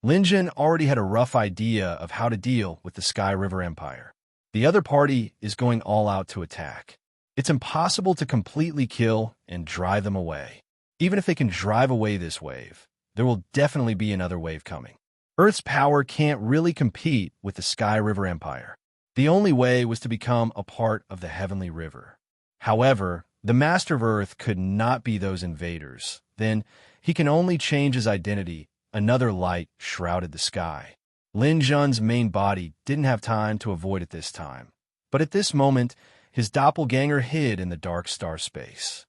Lin Jun already had a rough idea of how to deal with the Sky River Empire. The other party is going all out to attack. It's impossible to completely kill and drive them away. Even if they can drive away this wave, there will definitely be another wave coming. Earth's power can't really compete with the Sky River Empire. The only way was to become a part of the Heavenly River. However, the Master of Earth could not be those invaders. Then, he can only change his identity. Another light shrouded the sky. Lin Jun's main body didn't have time to avoid it this time. But at this moment, his doppelganger hid in the dark star space.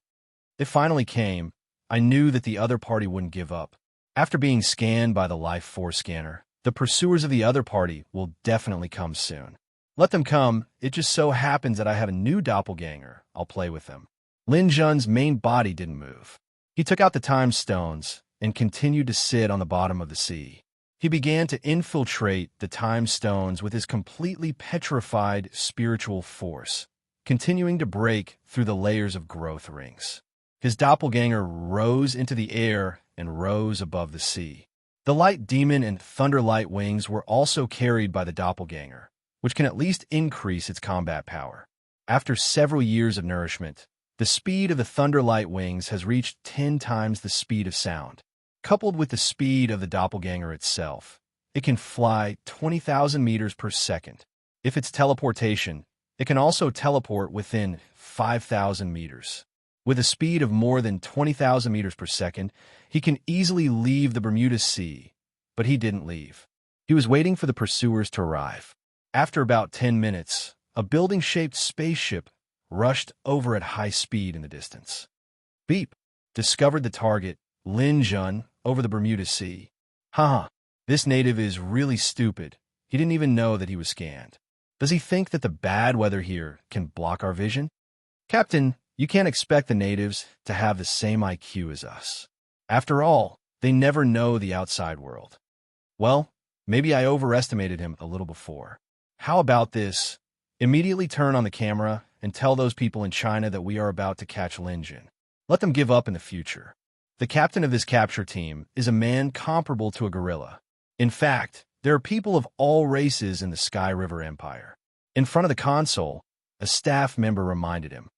They finally came. I knew that the other party wouldn't give up. After being scanned by the Life Force scanner, the pursuers of the other party will definitely come soon. Let them come. It just so happens that I have a new doppelganger. I'll play with them. Lin Jun's main body didn't move. He took out the time stones and continued to sit on the bottom of the sea. He began to infiltrate the time stones with his completely petrified spiritual force, continuing to break through the layers of growth rings. His doppelganger rose into the air and rose above the sea. The light demon and thunderlight wings were also carried by the doppelganger, which can at least increase its combat power. After several years of nourishment, the speed of the thunderlight wings has reached 10 times the speed of sound. Coupled with the speed of the doppelganger itself, it can fly 20,000 meters per second. If it's teleportation, it can also teleport within 5,000 meters. With a speed of more than 20,000 meters per second, he can easily leave the Bermuda Sea, but he didn't leave. He was waiting for the pursuers to arrive. After about 10 minutes, a building-shaped spaceship rushed over at high speed in the distance. Beep. Discovered the target, Lin Jun, over the Bermuda Sea. Haha, this native is really stupid. He didn't even know that he was scanned. Does he think that the bad weather here can block our vision? Captain, you can't expect the natives to have the same IQ as us. After all, they never know the outside world. Well, maybe I overestimated him a little before. How about this? Immediately turn on the camera and tell those people in China that we are about to catch Lin Jun. Let them give up in the future. The captain of this capture team is a man comparable to a gorilla. In fact, there are people of all races in the Sky River Empire. In front of the console, a staff member reminded him,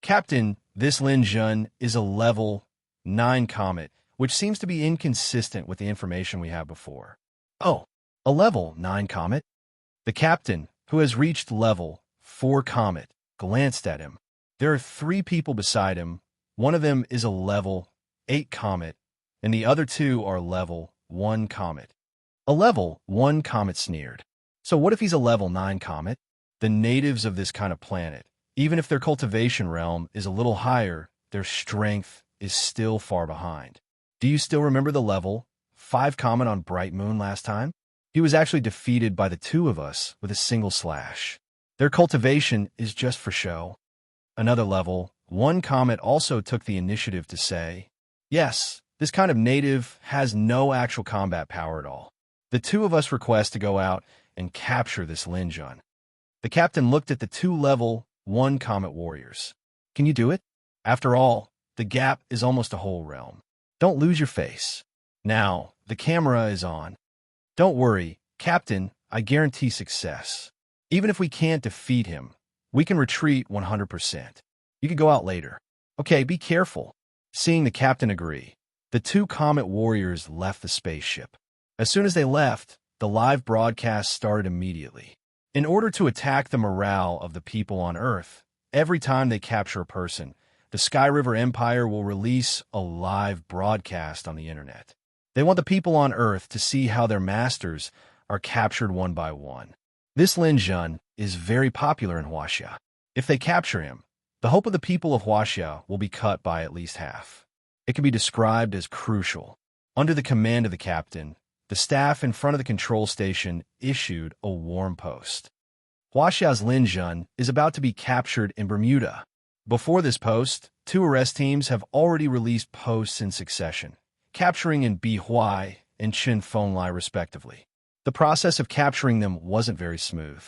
Captain, this Lin Jun is a level 9 comet, which seems to be inconsistent with the information we have before. Oh, a level 9 comet? The captain, who has reached level 4 comet, glanced at him. There are 3 people beside him. One of them is a level 8 comet, and the other 2 are level 1 comet. A level 1 comet sneered. So what if he's a level 9 comet? The natives of this kind of planet, even if their cultivation realm is a little higher, their strength is still far behind. Do you still remember the level 5 comet on Bright Moon last time? He was actually defeated by the 2 of us with a single slash. Their cultivation is just for show. Another level 1 comet also took the initiative to say, yes, this kind of native has no actual combat power at all. The 2 of us request to go out and capture this Lin Jun. The captain looked at the 2 level 1 comet warriors. Can you do it? After all, the gap is almost a whole realm. Don't lose your face. Now, the camera is on. Don't worry, Captain, I guarantee success. Even if we can't defeat him, we can retreat 100%. You can go out later. Okay, be careful. Seeing the captain agree, the 2 comet warriors left the spaceship. As soon as they left, the live broadcast started immediately. In order to attack the morale of the people on Earth, every time they capture a person, the Sky River Empire will release a live broadcast on the internet. They want the people on Earth to see how their masters are captured one by one. This Lin Jun is very popular in Huaxia. If they capture him, the hope of the people of Huaxia will be cut by at least half. It can be described as crucial. Under the command of the captain, the staff in front of the control station issued a warm post. Huaxia's Lin Jun is about to be captured in Bermuda. Before this post, 2 arrest teams have already released posts in succession, capturing in Bihuai and Chin Fonlai respectively. The process of capturing them wasn't very smooth.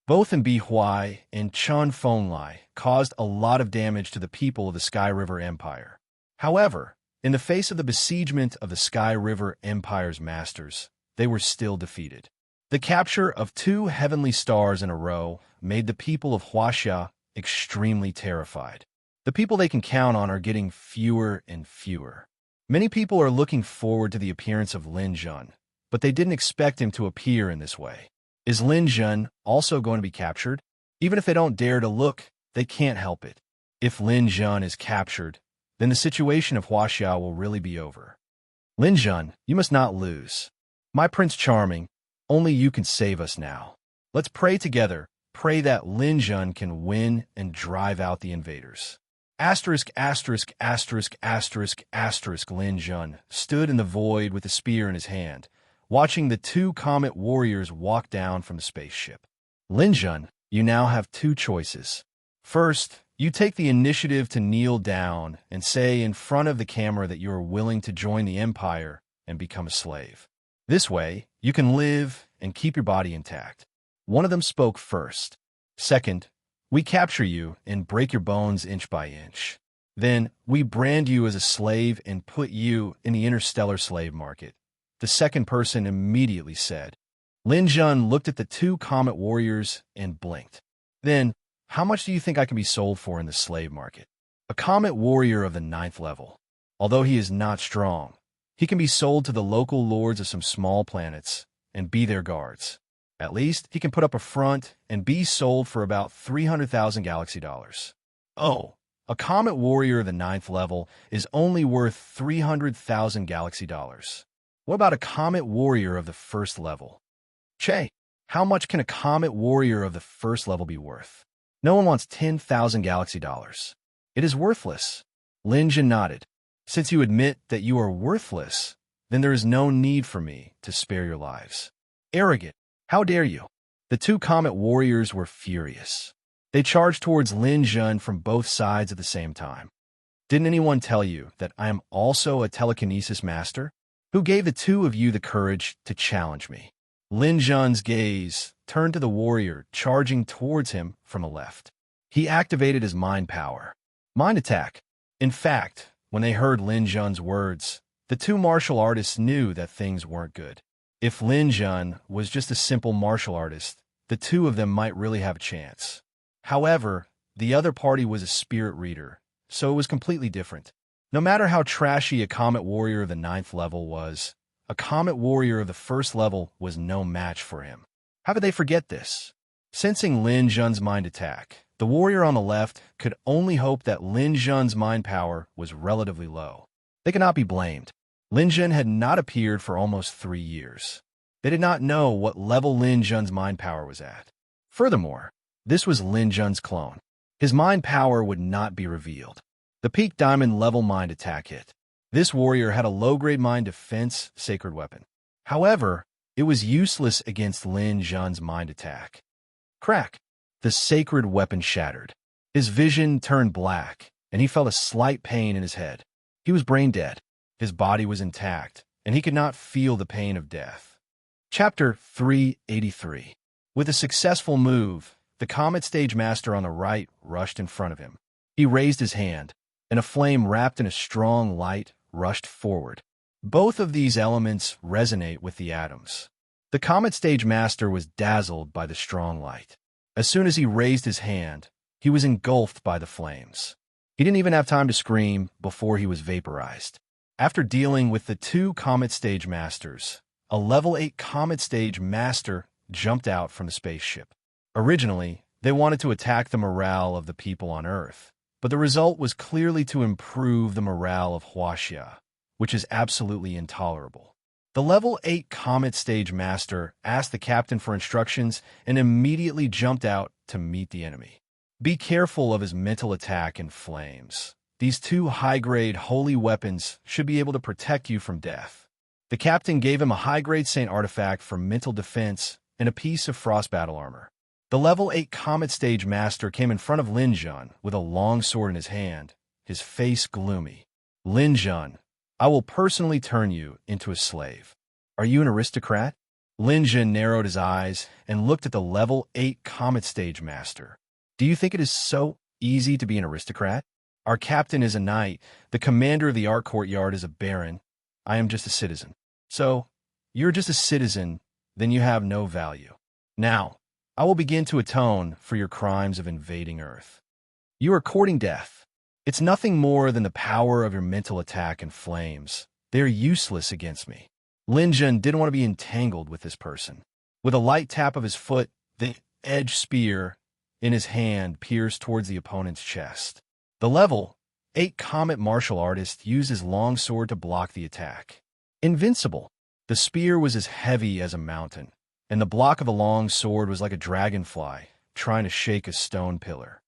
Both in Bihuai and Chin Fonlai caused a lot of damage to the people of the Sky River Empire. However, in the face of the besiegement of the Sky River Empire's masters, they were still defeated. The capture of 2 heavenly stars in a row made the people of Huaxia extremely terrified. The people they can count on are getting fewer and fewer. Many people are looking forward to the appearance of Lin Jun, but they didn't expect him to appear in this way. Is Lin Jun also going to be captured? Even if they don't dare to look, they can't help it. If Lin Jun is captured, then the situation of Huaxia will really be over. Lin Jun, you must not lose. My Prince Charming, only you can save us now. Let's pray together. Pray that Lin Jun can win and drive out the invaders. Asterisk, asterisk, asterisk, asterisk, asterisk. Lin Jun stood in the void with a spear in his hand, watching the 2 comet warriors walk down from the spaceship. Lin Jun, you now have 2 choices. First, you take the initiative to kneel down and say in front of the camera that you are willing to join the Empire and become a slave. This way, you can live and keep your body intact. One of them spoke first. Second, we capture you and break your bones inch by inch. Then, we brand you as a slave and put you in the interstellar slave market. The second person immediately said. Lin Jun looked at the 2 comet warriors and blinked. Then, how much do you think I can be sold for in the slave market? A comet warrior of the 9th level. Although he is not strong, he can be sold to the local lords of some small planets and be their guards. At least, he can put up a front and be sold for about 300,000 galaxy dollars. Oh, a comet warrior of the 9th level is only worth 300,000 galaxy dollars. What about a comet warrior of the 1st level? Che, how much can a comet warrior of the 1st level be worth? No one wants 10,000 galaxy dollars. It is worthless. Lin Jun nodded. Since you admit that you are worthless, then there is no need for me to spare your lives. Arrogant. How dare you? The two Comet warriors were furious. They charged towards Lin Jun from both sides at the same time. Didn't anyone tell you that I am also a telekinesis master? Who gave the two of you the courage to challenge me? Lin Jun's gaze turned to the warrior charging towards him from the left. He activated his mind power. Mind attack. In fact, when they heard Lin Jun's words, the two martial artists knew that things weren't good. If Lin Jun was just a simple martial artist, the two of them might really have a chance. However, the other party was a spirit reader, so it was completely different. No matter how trashy a Comet Warrior of the 9th level was, a Comet Warrior of the 1st level was no match for him. How could they forget this? Sensing Lin Jun's mind attack, the warrior on the left could only hope that Lin Jun's mind power was relatively low. They could not be blamed. Lin Jun had not appeared for almost 3 years. They did not know what level Lin Jun's mind power was at. Furthermore, this was Lin Jun's clone. His mind power would not be revealed. The peak diamond level mind attack hit. This warrior had a low-grade mind defense sacred weapon. However, it was useless against Lin Jun's mind attack. Crack! The sacred weapon shattered. His vision turned black, and he felt a slight pain in his head. He was brain dead. His body was intact, and he could not feel the pain of death. Chapter 383. With a successful move, the Comet Stage Master on the right rushed in front of him. He raised his hand, and a flame wrapped in a strong light rushed forward. Both of these elements resonate with the atoms. The Comet Stage Master was dazzled by the strong light. As soon as he raised his hand, he was engulfed by the flames. He didn't even have time to scream before he was vaporized. After dealing with the two Comet Stage Masters, a level 8 Comet Stage Master jumped out from the spaceship. Originally, they wanted to attack the morale of the people on Earth, but the result was clearly to improve the morale of Huaxia, which is absolutely intolerable. The level 8 Comet Stage Master asked the captain for instructions and immediately jumped out to meet the enemy. Be careful of his mental attack and flames. These two high-grade holy weapons should be able to protect you from death. The captain gave him a high-grade saint artifact for mental defense and a piece of frost battle armor. The level 8 Comet Stage Master came in front of Lin Jun with a long sword in his hand, his face gloomy. Lin Jun, I will personally turn you into a slave. Are you an aristocrat? Lin Jun narrowed his eyes and looked at the level 8 Comet Stage Master. Do you think it is so easy to be an aristocrat? Our captain is a knight, the commander of the art courtyard is a baron. I am just a citizen. So, you're just a citizen, then you have no value. Now, I will begin to atone for your crimes of invading Earth. You are courting death. It's nothing more than the power of your mental attack and flames. They are useless against me. Lin Jun didn't want to be entangled with this person. With a light tap of his foot, the edged spear in his hand pierced towards the opponent's chest. The level 8 Comet martial artist used his long sword to block the attack. Invincible. The spear was as heavy as a mountain, and the block of the long sword was like a dragonfly trying to shake a stone pillar.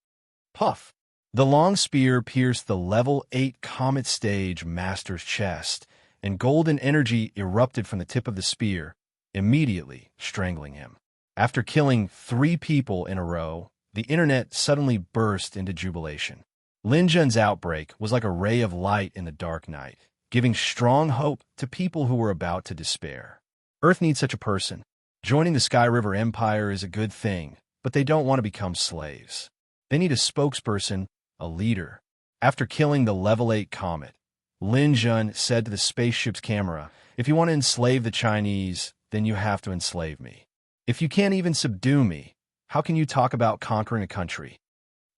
Puff! The long spear pierced the level 8 Comet Stage Master's chest, and golden energy erupted from the tip of the spear, immediately strangling him. After killing 3 people in a row, the internet suddenly burst into jubilation. Lin Jun's outbreak was like a ray of light in the dark night, giving strong hope to people who were about to despair. Earth needs such a person. Joining the Sky River Empire is a good thing, but they don't want to become slaves. They need a spokesperson, a leader. After killing the level 8 Comet, Lin Jun said to the spaceship's camera, if you want to enslave the Chinese, then you have to enslave me. If you can't even subdue me, how can you talk about conquering a country?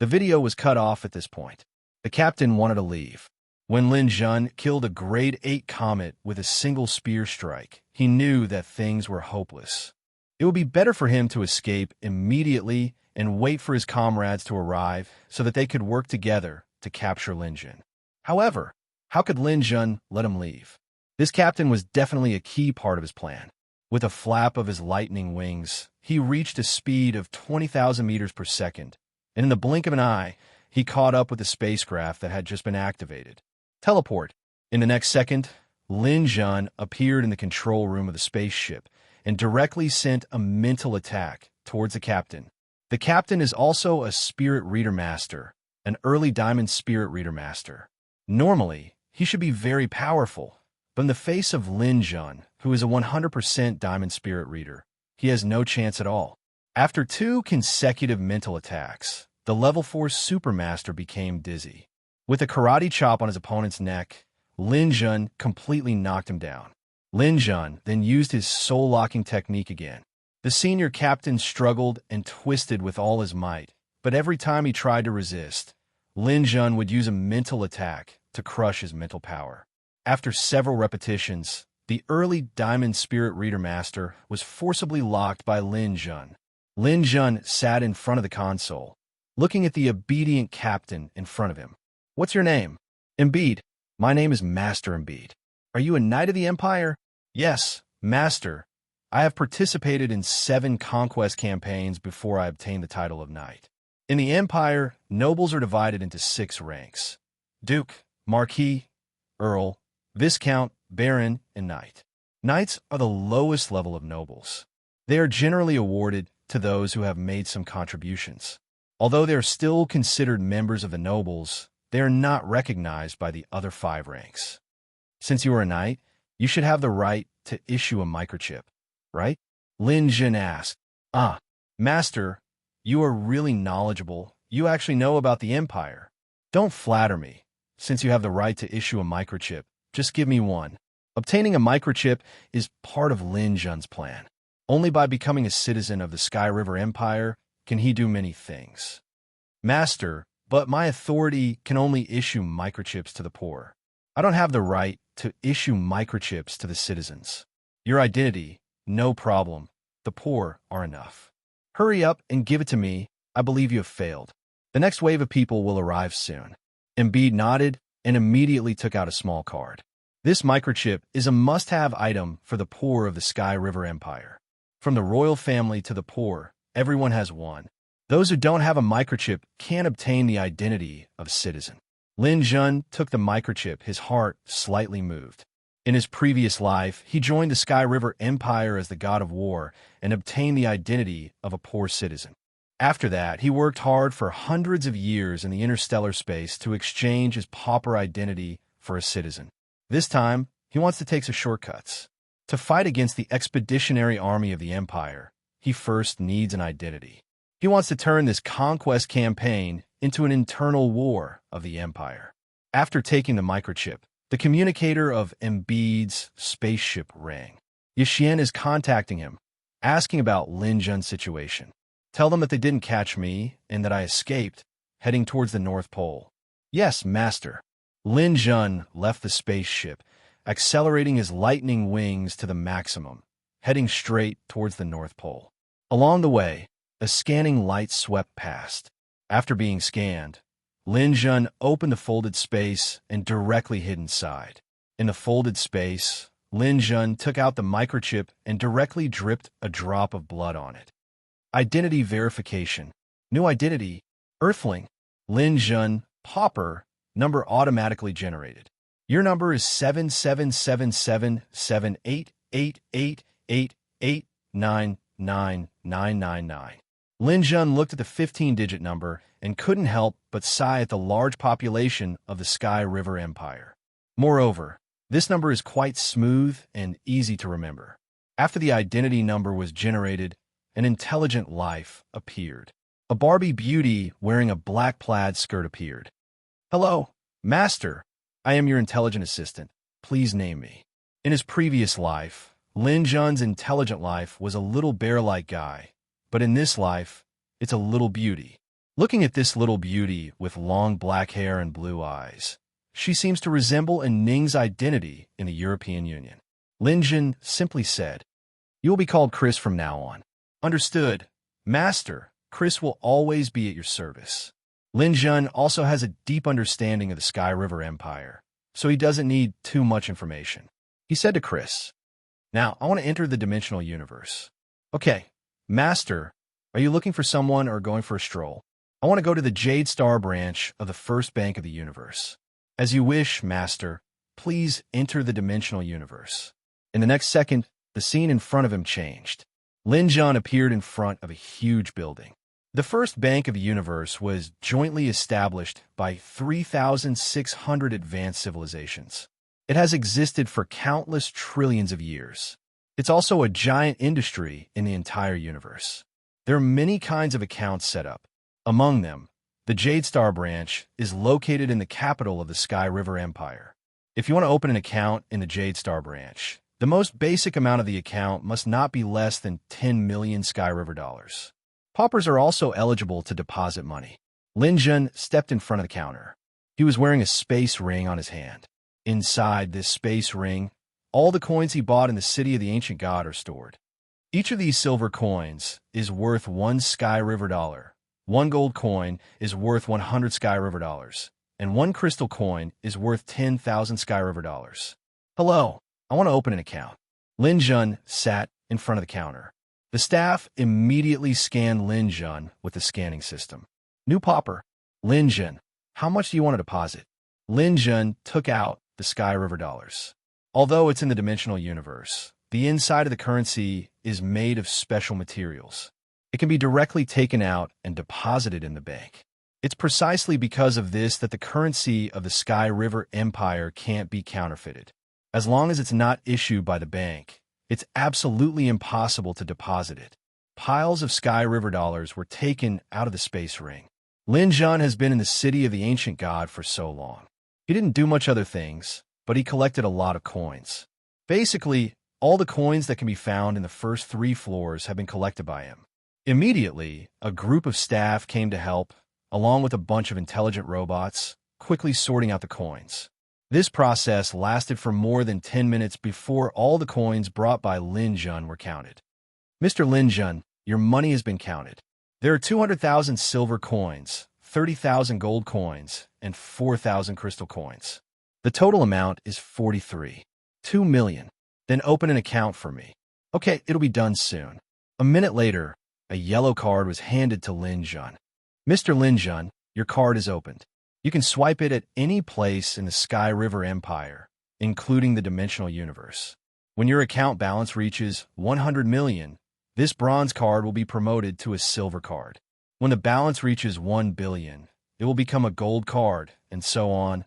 The video was cut off at this point. The captain wanted to leave. When Lin Jun killed a grade 8 Comet with a single spear strike, he knew that things were hopeless. It would be better for him to escape immediately and wait for his comrades to arrive so that they could work together to capture Lin Jun. However, how could Lin Jun let him leave? This captain was definitely a key part of his plan. With a flap of his lightning wings, he reached a speed of 20,000 meters per second, and in the blink of an eye, he caught up with the spacecraft that had just been activated. Teleport. In the next second, Lin Jun appeared in the control room of the spaceship and directly sent a mental attack towards the captain. The captain is also a spirit reader master, an early diamond spirit reader master. Normally, he should be very powerful, but in the face of Lin Jun, who is a 100% diamond spirit reader, he has no chance at all. After 2 consecutive mental attacks, the level 4 supermaster became dizzy. With a karate chop on his opponent's neck, Lin Jun completely knocked him down. Lin Jun then used his soul-locking technique again. The senior captain struggled and twisted with all his might, but every time he tried to resist, Lin Jun would use a mental attack to crush his mental power. After several repetitions, the early Diamond Spirit Reader Master was forcibly locked by Lin Jun. Lin Jun sat in front of the console, looking at the obedient captain in front of him. "What's your name?" "Embiid. My name is Master Embiid." "Are you a Knight of the Empire?" "Yes, Master. I have participated in 7 conquest campaigns before I obtained the title of Knight. In the Empire, nobles are divided into 6 ranks: Duke, Marquis, Earl, Viscount, Baron, and Knight. Knights are the lowest level of nobles. They are generally awarded to those who have made some contributions. Although they are still considered members of the nobles, they are not recognized by the other 5 ranks. Since you are a knight, you should have the right to issue a microchip, right?" Lin Jun asked. "Ah, Master, you are really knowledgeable. You actually know about the Empire. Don't flatter me. Since you have the right to issue a microchip, just give me one." Obtaining a microchip is part of Lin Jun's plan. Only by becoming a citizen of the Sky River Empire can he do many things. "Master, but my authority can only issue microchips to the poor. I don't have the right to issue microchips to the citizens. Your identity, no problem. The poor are enough. Hurry up and give it to me. I believe you have failed. The next wave of people will arrive soon." Embiid nodded and immediately took out a small card. This microchip is a must-have item for the poor of the Sky River Empire. From the royal family to the poor, everyone has one. Those who don't have a microchip can't obtain the identity of a citizen. Lin Jun took the microchip, his heart slightly moved. In his previous life, he joined the Sky River Empire as the god of war and obtained the identity of a poor citizen. After that, he worked hard for hundreds of years in the interstellar space to exchange his pauper identity for a citizen. This time, he wants to take some shortcuts. To fight against the expeditionary army of the Empire, he first needs an identity. He wants to turn this conquest campaign into an internal war of the Empire. After taking the microchip, the communicator of Embiid's spaceship rang. Yixian is contacting him, asking about Lin Jun's situation. "Tell them that they didn't catch me and that I escaped, heading towards the North Pole." "Yes, Master." Lin Jun left the spaceship, accelerating his lightning wings to the maximum, heading straight towards the North Pole. Along the way, a scanning light swept past. After being scanned, Lin Jun opened the folded space and directly hid inside. In the folded space, Lin Jun took out the microchip and directly dripped a drop of blood on it. Identity verification. New identity. Earthling. Lin Jun, pauper, number automatically generated. Your number is 7777788888899999. Lin Jun looked at the 15-digit number and couldn't help but sigh at the large population of the Sky River Empire. Moreover, this number is quite smooth and easy to remember. After the identity number was generated, an intelligent life appeared. A Barbie beauty wearing a black plaid skirt appeared. "Hello, Master. I am your intelligent assistant. Please name me." In his previous life, Lin Jun's intelligent life was a little bear-like guy, but in this life, it's a little beauty. Looking at this little beauty with long black hair and blue eyes, she seems to resemble a Ning's identity in the European Union. Lin Jun simply said, "You will be called Chris from now on." "Understood. Master, Chris will always be at your service." Lin Jun also has a deep understanding of the Sky River Empire, so he doesn't need too much information. He said to Chris, "Now, I want to enter the dimensional universe." "Okay, Master, are you looking for someone or going for a stroll?" I want to go to the Jade Star branch of the first bank of the universe. As you wish, Master. Please enter the dimensional universe. In the next second, the scene in front of him changed. Lin Jun appeared in front of a huge building. The first bank of the universe was jointly established by 3,600 advanced civilizations. It has existed for countless trillions of years. It's also a giant industry in the entire universe. There are many kinds of accounts set up. Among them, the Jade Star branch is located in the capital of the Sky River Empire. If you want to open an account in the Jade Star branch, the most basic amount of the account must not be less than 10 million Sky River dollars. Paupers are also eligible to deposit money. Lin Jun stepped in front of the counter. He was wearing a space ring on his hand. Inside this space ring, all the coins he bought in the city of the ancient god are stored. Each of these silver coins is worth 1 Sky River dollar. 1 gold coin is worth 100 Sky River dollars, and 1 crystal coin is worth 10,000 Sky River dollars. Hello, I want to open an account. Lin Jun sat in front of the counter. The staff immediately scanned Lin Jun with the scanning system. New pauper. Lin Jun, how much do you want to deposit? Lin Jun took out the Sky River dollars. Although it's in the dimensional universe, the inside of the currency is made of special materials. It can be directly taken out and deposited in the bank. It's precisely because of this that the currency of the Sky River Empire can't be counterfeited. As long as it's not issued by the bank, it's absolutely impossible to deposit it. Piles of Sky River dollars were taken out of the space ring. Lin Jun has been in the city of the ancient god for so long. He didn't do much other things, but he collected a lot of coins. Basically, all the coins that can be found in the first 3 floors have been collected by him. Immediately, a group of staff came to help, along with a bunch of intelligent robots, quickly sorting out the coins. This process lasted for more than 10 minutes before all the coins brought by Lin Jun were counted. Mr. Lin Jun, your money has been counted. There are 200,000 silver coins, 30,000 gold coins, and 4,000 crystal coins. The total amount is 43.2 million. Then open an account for me. Okay, it'll be done soon. A minute later, a yellow card was handed to Lin Jun. Mr. Lin Jun, your card is opened. You can swipe it at any place in the Sky River Empire, including the dimensional universe. When your account balance reaches 100 million, this bronze card will be promoted to a silver card. When the balance reaches 1 billion, it will become a gold card, and so on.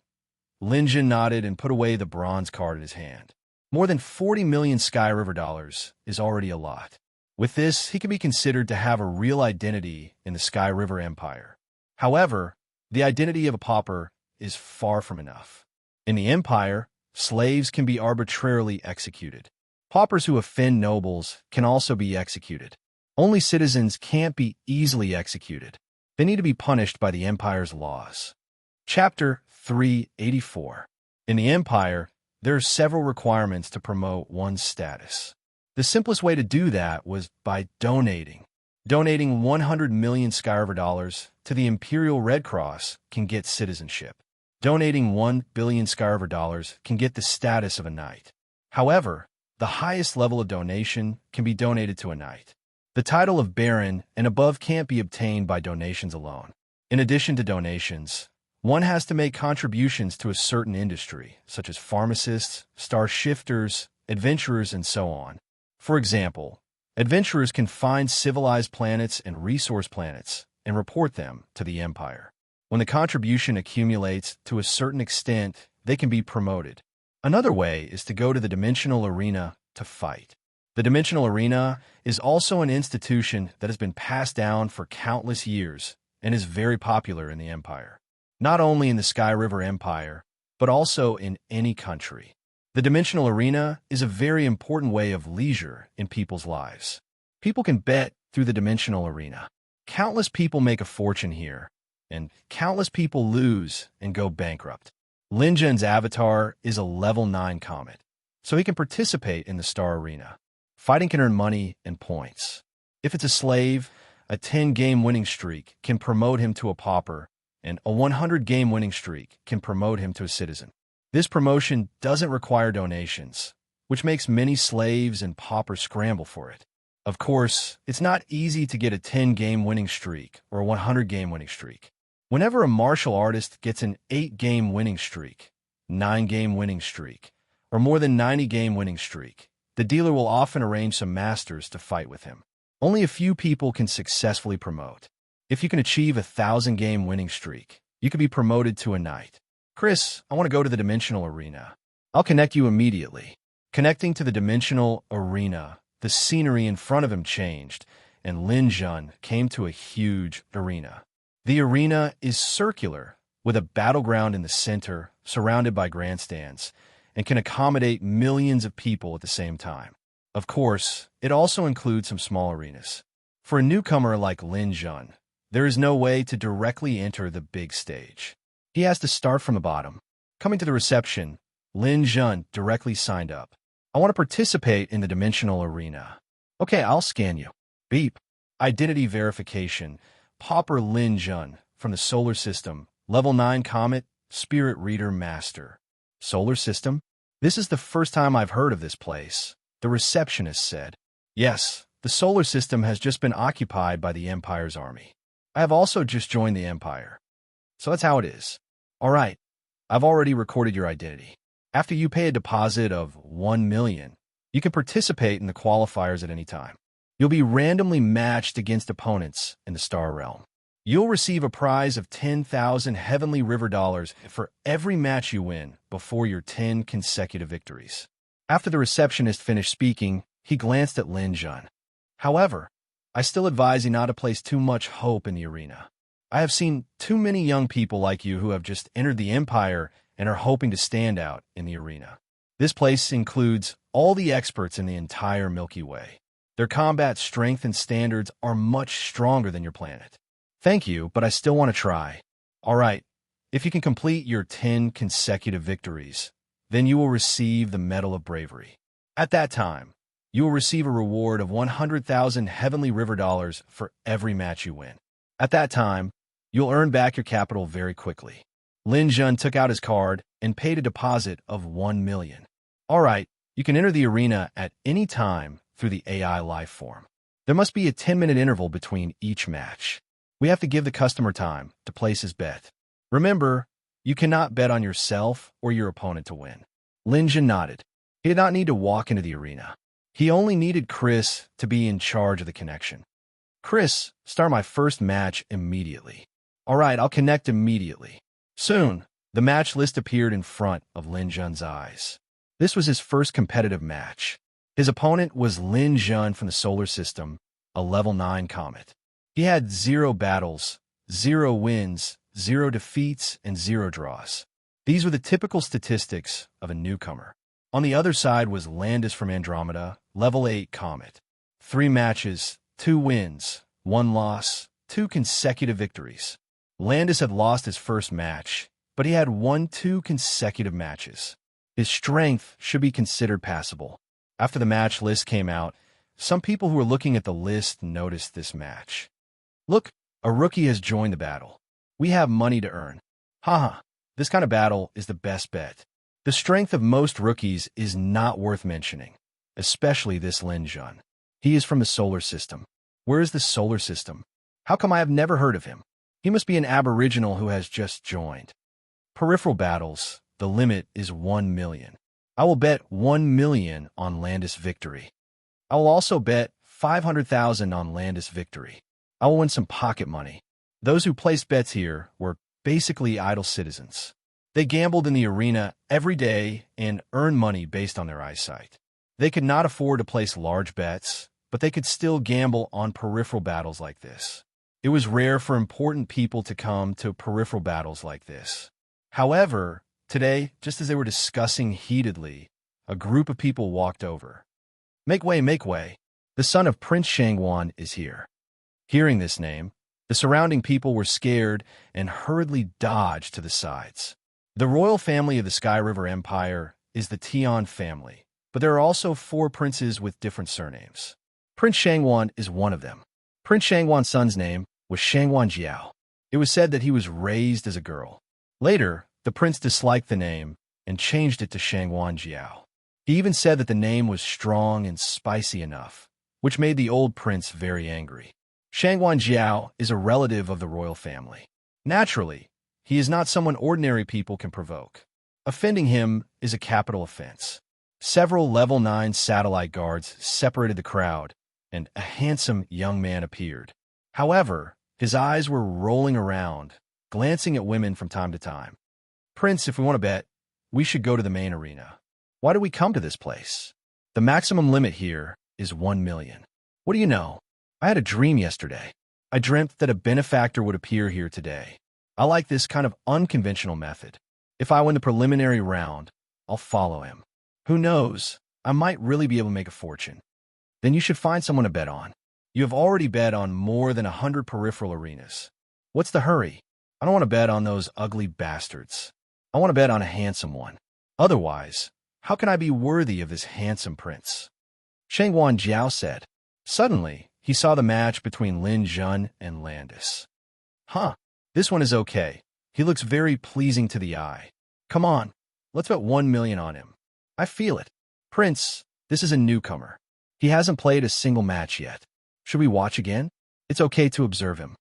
Lin Jun nodded and put away the bronze card in his hand. More than 40 million Sky River dollars is already a lot. With this, he can be considered to have a real identity in the Sky River Empire. However, the identity of a pauper is far from enough. In the Empire, slaves can be arbitrarily executed. Paupers who offend nobles can also be executed. Only citizens can't be easily executed. They need to be punished by the Empire's laws. Chapter 384. In the Empire, there are several requirements to promote one's status. The simplest way to do that was by donating. Donating 100 million Sky River dollars to the Imperial Red Cross can get citizenship. Donating 1 billion Sky River dollars can get the status of a knight. However, the highest level of donation can be donated to a knight. The title of Baron and above can't be obtained by donations alone. In addition to donations, one has to make contributions to a certain industry, such as pharmacists, star shifters, adventurers, and so on. For example, adventurers can find civilized planets and resource planets and report them to the Empire. When the contribution accumulates to a certain extent, they can be promoted. Another way is to go to the dimensional arena to fight. The dimensional arena is also an institution that has been passed down for countless years and is very popular in the Empire. Not only in the Sky River Empire, but also in any country. The dimensional arena is a very important way of leisure in people's lives. People can bet through the dimensional arena. Countless people make a fortune here, and countless people lose and go bankrupt. Lin Jun's avatar is a level 9 comet, so he can participate in the star arena. Fighting can earn money and points. If it's a slave, a 10-game winning streak can promote him to a pauper, and a 100-game winning streak can promote him to a citizen. This promotion doesn't require donations, which makes many slaves and paupers scramble for it. Of course, it's not easy to get a 10-game winning streak or a 100-game winning streak. Whenever a martial artist gets an 8-game winning streak, 9-game winning streak, or more than 90-game winning streak, the dealer will often arrange some masters to fight with him. Only a few people can successfully promote. If you can achieve a 1,000-game winning streak, you could be promoted to a knight. Chris, I want to go to the dimensional arena. I'll connect you immediately. Connecting to the dimensional arena, the scenery in front of him changed, and Lin Jun came to a huge arena. The arena is circular, with a battleground in the center, surrounded by grandstands, and can accommodate millions of people at the same time. Of course, it also includes some small arenas. For a newcomer like Lin Jun, there is no way to directly enter the big stage. He has to start from the bottom. Coming to the reception, Lin Jun directly signed up. I want to participate in the dimensional arena. Okay, I'll scan you. Beep. Identity verification. Pauper Lin Jun from the solar system. Level 9 Comet, Spirit Reader Master. Solar system? This is the first time I've heard of this place, the receptionist said. Yes, the solar system has just been occupied by the Empire's army. I have also just joined the Empire. So that's how it is. All right, I've already recorded your identity. After you pay a deposit of 1 million, you can participate in the qualifiers at any time. You'll be randomly matched against opponents in the Star Realm. You'll receive a prize of 10,000 Heavenly River dollars for every match you win before your 10 consecutive victories. After the receptionist finished speaking, he glanced at Lin Jun. However, I still advise you not to place too much hope in the arena. I have seen too many young people like you who have just entered the Empire and are hoping to stand out in the arena. This place includes all the experts in the entire Milky Way. Their combat strength and standards are much stronger than your planet. Thank you, but I still want to try. All right, if you can complete your 10 consecutive victories, then you will receive the Medal of Bravery. At that time, you will receive a reward of 100,000 Heavenly River dollars for every match you win. At that time, you'll earn back your capital very quickly. Lin Jun took out his card and paid a deposit of 1 million. All right, you can enter the arena at any time through the AI life form. There must be a 10-minute interval between each match. We have to give the customer time to place his bet. Remember, you cannot bet on yourself or your opponent to win. Lin Jun nodded. He did not need to walk into the arena. He only needed Chris to be in charge of the connection. Chris, start my first match immediately. All right, I'll connect immediately. Soon, the match list appeared in front of Lin Jun's eyes. This was his first competitive match. His opponent was Lin Jun from the solar system, a level 9 comet. He had 0 battles, 0 wins, 0 defeats, and 0 draws. These were the typical statistics of a newcomer. On the other side was Landis from Andromeda, level 8 comet. 3 matches, 2 wins, 1 loss, 2 consecutive victories. Landis had lost his first match, but he had won 2 consecutive matches. His strength should be considered passable. After the match list came out, some people who were looking at the list noticed this match. Look, a rookie has joined the battle. We have money to earn. Haha, this kind of battle is the best bet. The strength of most rookies is not worth mentioning, especially this Lin Jun. He is from the solar system. Where is the solar system? How come I have never heard of him? He must be an aboriginal who has just joined. Peripheral battles, the limit is 1 million. I will bet 1 million on Landis victory. I will also bet 500,000 on Landis victory. I will win some pocket money. Those who placed bets here were basically idle citizens. They gambled in the arena every day and earned money based on their eyesight. They could not afford to place large bets, but they could still gamble on peripheral battles like this. It was rare for important people to come to peripheral battles like this. However, today, just as they were discussing heatedly, a group of people walked over. Make way, make way. The son of Prince Shangwan is here. Hearing this name, the surrounding people were scared and hurriedly dodged to the sides. The royal family of the Sky River Empire is the Tian family, but there are also 4 princes with different surnames. Prince Shangwan is one of them. Prince Shangwan's son's name was Shangwan Jiao. It was said that he was raised as a girl. Later, the prince disliked the name and changed it to Shangwan Jiao. He even said that the name was strong and spicy enough which made the old prince very angry. Shangguan Jiao is a relative of the royal family. Naturally, he is not someone ordinary people can provoke. Offending him is a capital offense. Several level 9 satellite guards separated the crowd, and a handsome young man appeared. However, his eyes were rolling around, glancing at women from time to time. Prince, if we want to bet, we should go to the main arena. Why did we come to this place? The maximum limit here is 1 million. What do you know? I had a dream yesterday. I dreamt that a benefactor would appear here today. I like this kind of unconventional method. If I win the preliminary round, I'll follow him. Who knows? I might really be able to make a fortune. Then you should find someone to bet on. You have already bet on more than 100 peripheral arenas. What's the hurry? I don't want to bet on those ugly bastards. I want to bet on a handsome one. Otherwise, how can I be worthy of this handsome prince? Shangguan Jiao said. Suddenly, he saw the match between Lin Jun and Landis. Huh, this one is okay. He looks very pleasing to the eye. Come on, let's bet 1 million on him. I feel it. Prince, this is a newcomer. He hasn't played a single match yet. Should we watch again? It's okay to observe him.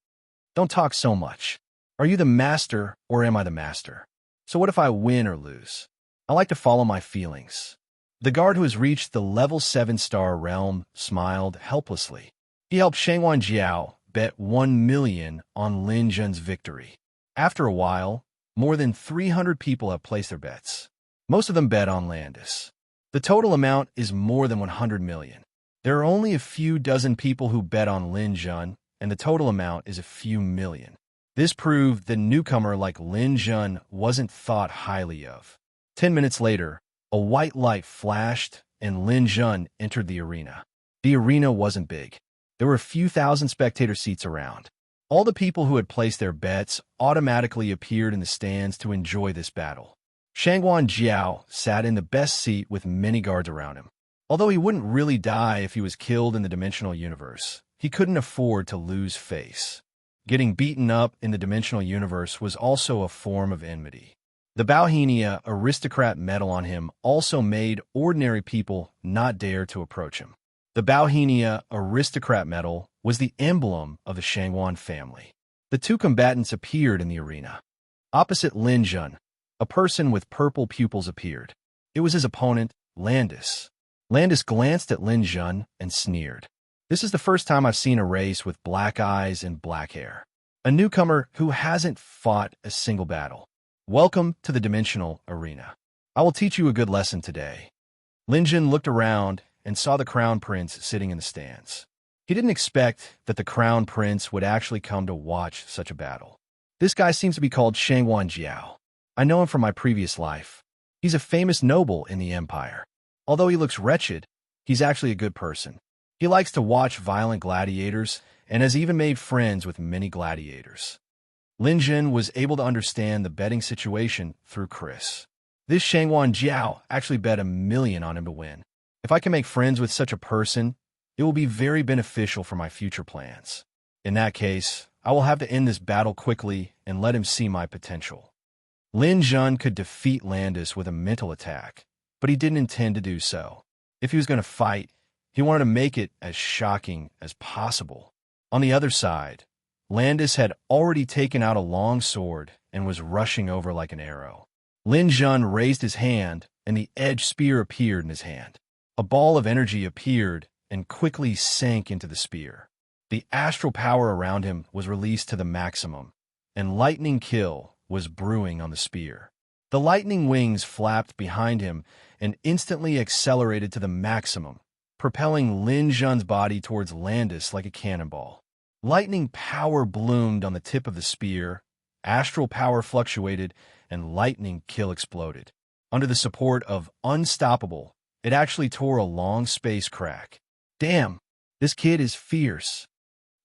Don't talk so much. Are you the master or am I the master? So what if I win or lose? I like to follow my feelings. The guard who has reached the level 7-star realm smiled helplessly. He helped Shangguan Jiao bet 1 million on Lin Jun's victory. After a while, more than 300 people have placed their bets. Most of them bet on Landis. The total amount is more than 100 million. There are only a few dozen people who bet on Lin Jun, and the total amount is a few million. This proved that a newcomer like Lin Jun wasn't thought highly of. 10 minutes later, a white light flashed and Lin Jun entered the arena. The arena wasn't big. There were a few thousand spectator seats around. All the people who had placed their bets automatically appeared in the stands to enjoy this battle. Shangguan Jiao sat in the best seat with many guards around him. Although he wouldn't really die if he was killed in the dimensional universe, he couldn't afford to lose face. Getting beaten up in the dimensional universe was also a form of enmity. The Bauhinia aristocrat medal on him also made ordinary people not dare to approach him. The Bauhinia aristocrat medal was the emblem of the Shangguan family. The two combatants appeared in the arena. Opposite Lin Jun, a person with purple pupils appeared. It was his opponent, Landis. Landis glanced at Lin Jun and sneered. This is the first time I've seen a race with black eyes and black hair. A newcomer who hasn't fought a single battle. Welcome to the dimensional arena. I will teach you a good lesson today. Lin Jun looked around and saw the crown prince sitting in the stands. He didn't expect that the crown prince would actually come to watch such a battle. This guy seems to be called Shangguan Jiao. I know him from my previous life. He's a famous noble in the empire. Although he looks wretched, he's actually a good person. He likes to watch violent gladiators and has even made friends with many gladiators. Lin Jun was able to understand the betting situation through Chris. This Shangguan Jiao actually bet 1 million on him to win. If I can make friends with such a person, it will be very beneficial for my future plans. In that case, I will have to end this battle quickly and let him see my potential. Lin Jun could defeat Landis with a mental attack, but he didn't intend to do so. If he was going to fight, he wanted to make it as shocking as possible. On the other side, Landis had already taken out a long sword and was rushing over like an arrow. Lin Jun raised his hand, and the edged spear appeared in his hand. A ball of energy appeared and quickly sank into the spear. The astral power around him was released to the maximum, and lightning kill was brewing on the spear. The lightning wings flapped behind him and instantly accelerated to the maximum, propelling Lin Jun's body towards Landis like a cannonball. Lightning power bloomed on the tip of the spear, astral power fluctuated, and lightning kill exploded. Under the support of Unstoppable, it actually tore a long space crack. Damn, this kid is fierce.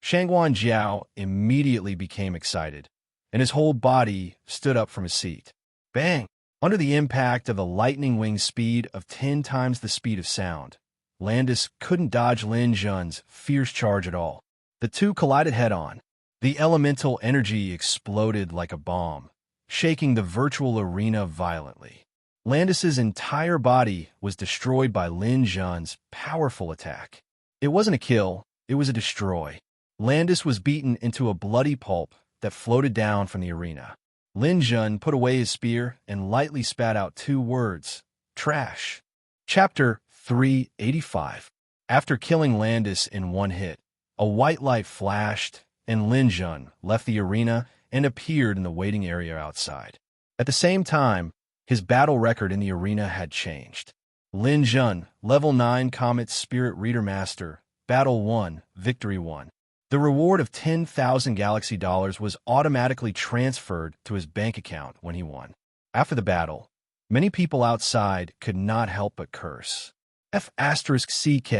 Shangguan Jiao immediately became excited, and his whole body stood up from his seat. Bang! Under the impact of the lightning wing speed of 10 times the speed of sound, Landis couldn't dodge Lin Jun's fierce charge at all. The two collided head-on. The elemental energy exploded like a bomb, shaking the virtual arena violently. Landis's entire body was destroyed by Lin Jun's powerful attack. It wasn't a kill, it was a destroy. Landis was beaten into a bloody pulp that floated down from the arena. Lin Jun put away his spear and lightly spat out 2 words, trash. Chapter 385. After killing Landis in 1 hit, a white light flashed, and Lin Jun left the arena and appeared in the waiting area outside. At the same time, his battle record in the arena had changed. Lin Jun, Level 9 Comet Spirit Reader Master, Battle 1, Victory 1. The reward of 10,000 Galaxy Dollars was automatically transferred to his bank account when he won. After the battle, many people outside could not help but curse. F***CK.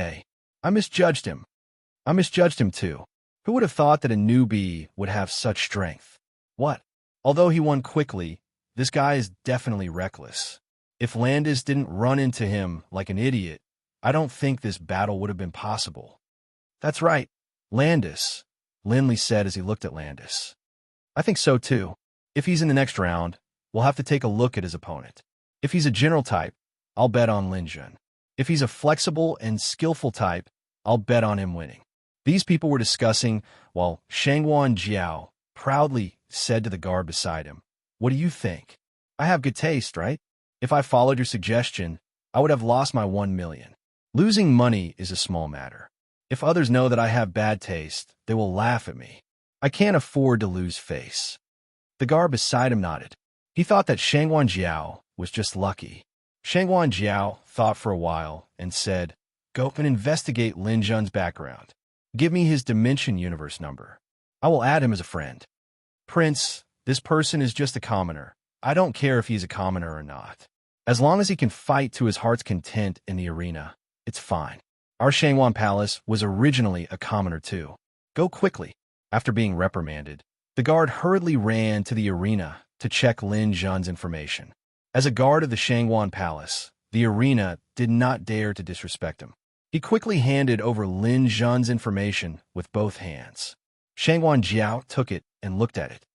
I misjudged him. I misjudged him too. Who would have thought that a newbie would have such strength? What? Although he won quickly, this guy is definitely reckless. If Landis didn't run into him like an idiot, I don't think this battle would have been possible. That's right, Landis, Lindley said as he looked at Landis. I think so too. If he's in the next round, we'll have to take a look at his opponent. If he's a general type, I'll bet on Lin Jun. If he's a flexible and skillful type, I'll bet on him winning. These people were discussing while Shangguan Jiao proudly said to the guard beside him, "What do you think? I have good taste, right? If I followed your suggestion, I would have lost my 1 million. Losing money is a small matter. If others know that I have bad taste, they will laugh at me. I can't afford to lose face." The guard beside him nodded. He thought that Shangguan Jiao was just lucky. Shangguan Jiao thought for a while and said, "Go and investigate Lin Jun's background. Give me his Dimension Universe number. I will add him as a friend." "Prince, this person is just a commoner. I don't care if he's a commoner or not. As long as he can fight to his heart's content in the arena, it's fine. Our Shangguan Palace was originally a commoner too. Go quickly." After being reprimanded, the guard hurriedly ran to the arena to check Lin Jun's information. As a guard of the Shangguan Palace, the arena did not dare to disrespect him. He quickly handed over Lin Jun's information with both hands. Shangguan Jiao took it and looked at it.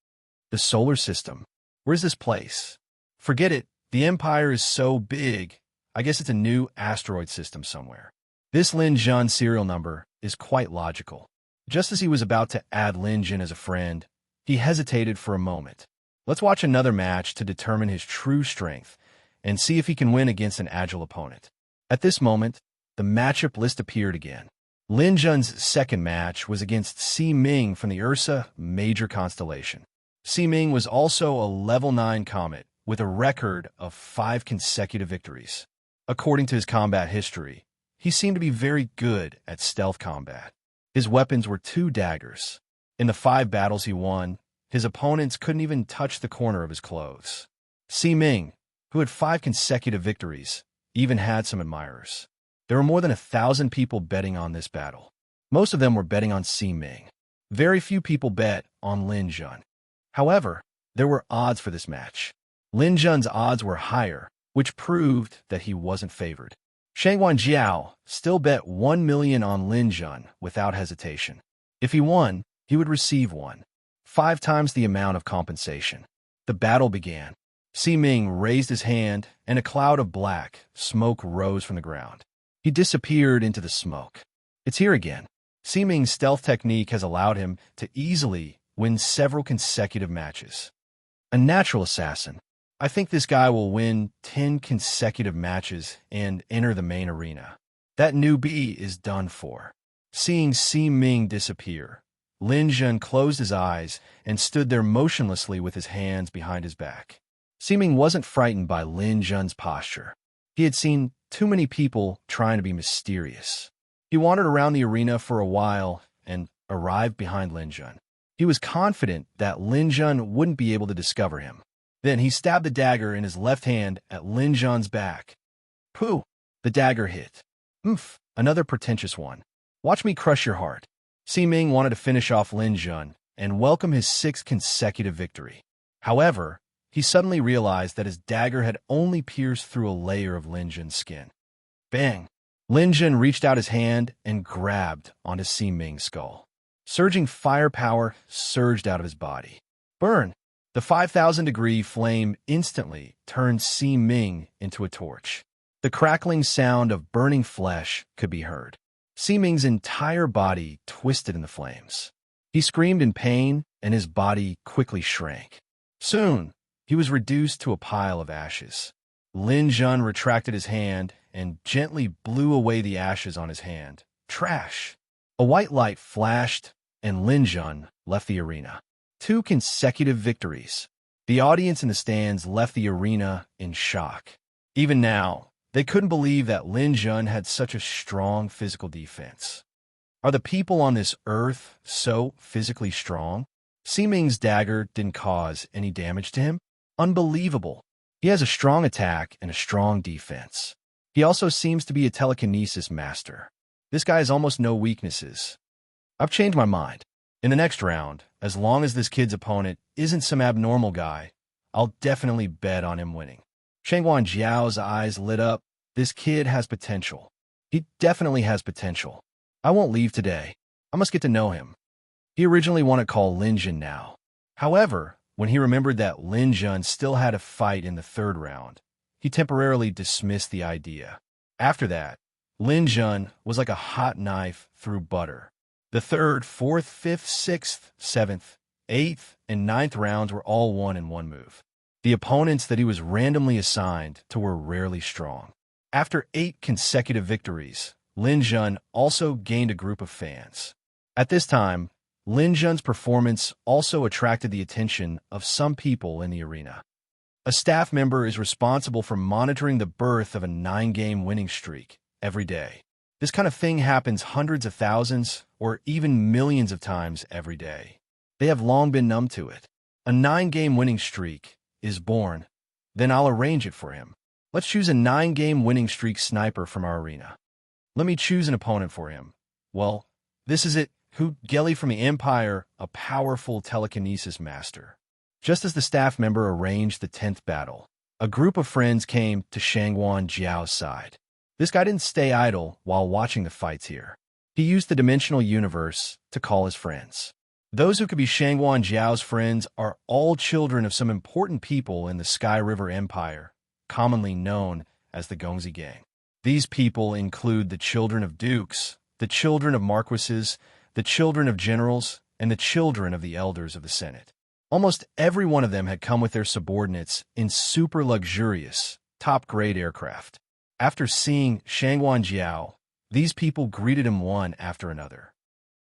The solar system. Where's this place? Forget it. The Empire is so big. I guess it's a new asteroid system somewhere. This Lin Jun serial number is quite logical. Just as he was about to add Lin Jun as a friend, he hesitated for a moment. Let's watch another match to determine his true strength and see if he can win against an agile opponent. At this moment, the matchup list appeared again. Lin Jun's second match was against Si Ming from the Ursa Major constellation. Si Ming was also a level 9 comet with a record of 5 consecutive victories. According to his combat history, he seemed to be very good at stealth combat. His weapons were 2 daggers. In the 5 battles he won, his opponents couldn't even touch the corner of his clothes. Si Ming, who had 5 consecutive victories, even had some admirers. There were more than 1,000 people betting on this battle. Most of them were betting on Si Ming. Very few people bet on Lin Jun. However, there were odds for this match. Lin Jun's odds were higher, which proved that he wasn't favored. Shangguan Jiao still bet 1 million on Lin Jun without hesitation. If he won, he would receive 5 times the amount of compensation. The battle began. Si Ming raised his hand, and a cloud of black smoke rose from the ground. He disappeared into the smoke. It's here again. Si Ming's stealth technique has allowed him to easily win several consecutive matches. A natural assassin. I think this guy will win 10 consecutive matches and enter the main arena. That newbie is done for. Seeing Si Ming disappear, Lin Jun closed his eyes and stood there motionlessly with his hands behind his back. Si Ming wasn't frightened by Lin Jun's posture. He had seen too many people trying to be mysterious. He wandered around the arena for a while and arrived behind Lin Jun. He was confident that Lin Jun wouldn't be able to discover him. Then he stabbed the dagger in his left hand at Lin Jun's back. Pooh! The dagger hit. Oomph! Another pretentious one. Watch me crush your heart. Si Ming wanted to finish off Lin Jun and welcome his 6th consecutive victory. However, he suddenly realized that his dagger had only pierced through a layer of Lin Jun's skin. Bang! Lin Jun reached out his hand and grabbed onto Si Ming's skull. Surging firepower surged out of his body. Burn! The 5,000-degree flame instantly turned Si Ming into a torch. The crackling sound of burning flesh could be heard. Ming's entire body twisted in the flames. He screamed in pain, and his body quickly shrank. Soon, he was reduced to a pile of ashes. Lin Jun retracted his hand and gently blew away the ashes on his hand. Trash! A white light flashed, and Lin Jun left the arena. 2 consecutive victories. The audience in the stands left the arena in shock. Even now, they couldn't believe that Lin Jun had such a strong physical defense. Are the people on this earth so physically strong? Ming's dagger didn't cause any damage to him? Unbelievable. He has a strong attack and a strong defense. He also seems to be a telekinesis master. This guy has almost no weaknesses. I've changed my mind. In the next round, as long as this kid's opponent isn't some abnormal guy, I'll definitely bet on him winning. Shangguan Jiao's eyes lit up. This kid has potential. He definitely has potential. I won't leave today. I must get to know him. He originally wanted to call Lin Jun now. However, when he remembered that Lin Jun still had a fight in the 3rd round, he temporarily dismissed the idea. After that, Lin Jun was like a hot knife through butter. The 3rd, 4th, 5th, 6th, 7th, 8th, and 9th rounds were all won in one move. The opponents that he was randomly assigned to were rarely strong. After 8 consecutive victories, Lin Jun also gained a group of fans. At this time, Lin Jun's performance also attracted the attention of some people in the arena. A staff member is responsible for monitoring the birth of a 9-game winning streak every day. This kind of thing happens hundreds of thousands or even millions of times every day. They have long been numb to it. A 9-game winning streak is born, then I'll arrange it for him. Let's choose a 9-game winning streak sniper from our arena. Let me choose an opponent for him. Well, this is it. Hu Geli from the Empire, a powerful telekinesis master. Just as the staff member arranged the 10th battle, a group of friends came to Shangguan Jiao's side. This guy didn't stay idle while watching the fights here. He used the dimensional universe to call his friends. Those who could be Shangguan Jiao's friends are all children of some important people in the Sky River Empire, commonly known as the Gongzi Gang. These people include the children of dukes, the children of marquises, the children of generals, and the children of the elders of the Senate. Almost every one of them had come with their subordinates in super luxurious, top-grade aircraft. After seeing Shangguan Jiao, these people greeted him one after another.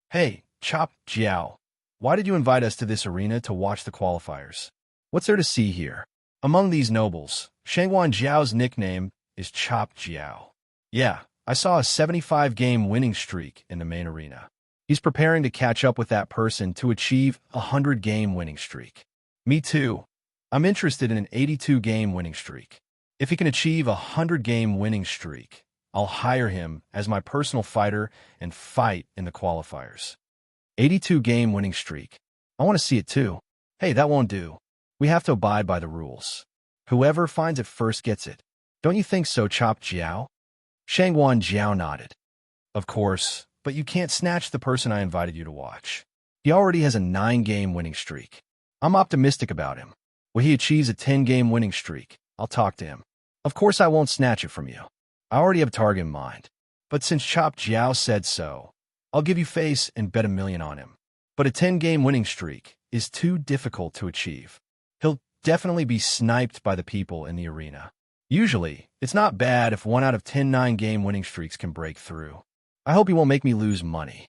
Hey, Chop Jiao, why did you invite us to this arena to watch the qualifiers? What's there to see here? Among these nobles, Shangguan Jiao's nickname is Chop Jiao. Yeah, I saw a 75-game winning streak in the main arena. He's preparing to catch up with that person to achieve a 100-game winning streak. Me too. I'm interested in an 82-game winning streak. If he can achieve a 100-game winning streak, I'll hire him as my personal fighter and fight in the qualifiers. 82-game winning streak. I want to see it too. Hey, that won't do. We have to abide by the rules. Whoever finds it first gets it. Don't you think so, Chop Jiao? Shangguan Jiao nodded. Of course, but you can't snatch the person I invited you to watch. He already has a 9-game winning streak. I'm optimistic about him. When he achieves a 10-game winning streak, I'll talk to him. Of course I won't snatch it from you. I already have a target in mind. But since Chop Jiao said so, I'll give you face and bet $1 million on him. But a 10-game winning streak is too difficult to achieve. He'll definitely be sniped by the people in the arena. Usually, it's not bad if 1 out of 10 9-game winning streaks can break through. I hope he won't make me lose money.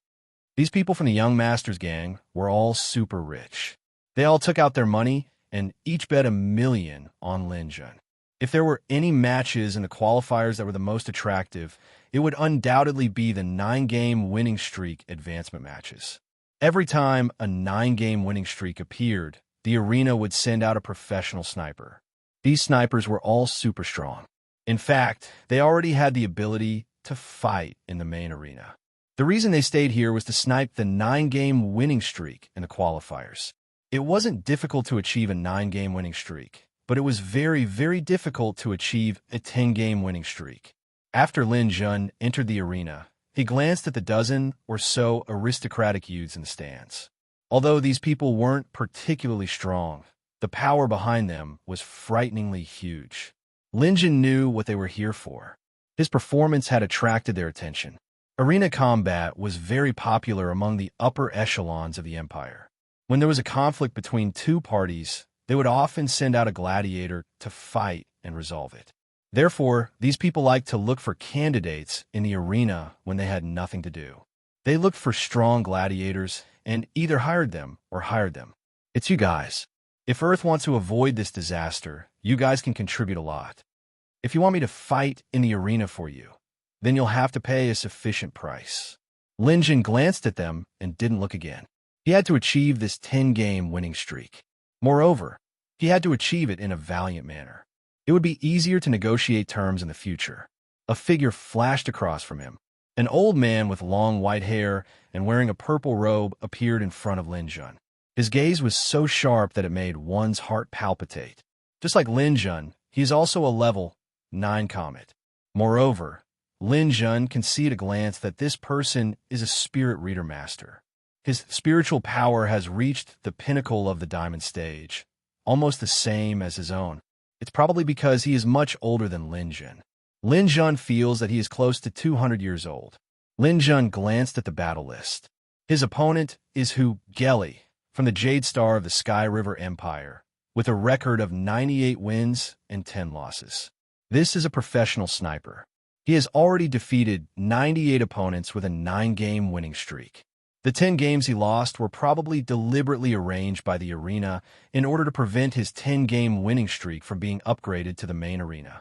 These people from the Young Masters gang were all super rich. They all took out their money and each bet $1 million on Lin Jun. If there were any matches in the qualifiers that were the most attractive, it would undoubtedly be the 9-game winning streak advancement matches. Every time a 9-game winning streak appeared, the arena would send out a professional sniper. These snipers were all super strong. In fact, they already had the ability to fight in the main arena. The reason they stayed here was to snipe the 9-game winning streak in the qualifiers. It wasn't difficult to achieve a 9-game winning streak, but it was very, very difficult to achieve a 10-game winning streak. After Lin Jun entered the arena, he glanced at the dozen or so aristocratic youths in the stands. Although these people weren't particularly strong, the power behind them was frighteningly huge. Lin Jun knew what they were here for. His performance had attracted their attention. Arena combat was very popular among the upper echelons of the empire. When there was a conflict between two parties, they would often send out a gladiator to fight and resolve it. Therefore, these people liked to look for candidates in the arena when they had nothing to do. They looked for strong gladiators and either hired them or hired them. It's you guys. If Earth wants to avoid this disaster, you guys can contribute a lot. If you want me to fight in the arena for you, then you'll have to pay a sufficient price. Lin Jun glanced at them and didn't look again. He had to achieve this 10-game winning streak. Moreover, he had to achieve it in a valiant manner. It would be easier to negotiate terms in the future. A figure flashed across from him. An old man with long white hair and wearing a purple robe appeared in front of Lin Jun. His gaze was so sharp that it made one's heart palpitate. Just like Lin Jun, he is also a level 9 comet. Moreover, Lin Jun can see at a glance that this person is a spirit reader master. His spiritual power has reached the pinnacle of the diamond stage, almost the same as his own. It's probably because he is much older than Lin Jun. Lin Jun feels that he is close to 200 years old. Lin Jun glanced at the battle list. His opponent is Hu Geli from the Jade Star of the Sky River Empire, with a record of 98 wins and 10 losses. This is a professional sniper. He has already defeated 98 opponents with a 9-game winning streak. The 10 games he lost were probably deliberately arranged by the arena in order to prevent his 10-game winning streak from being upgraded to the main arena.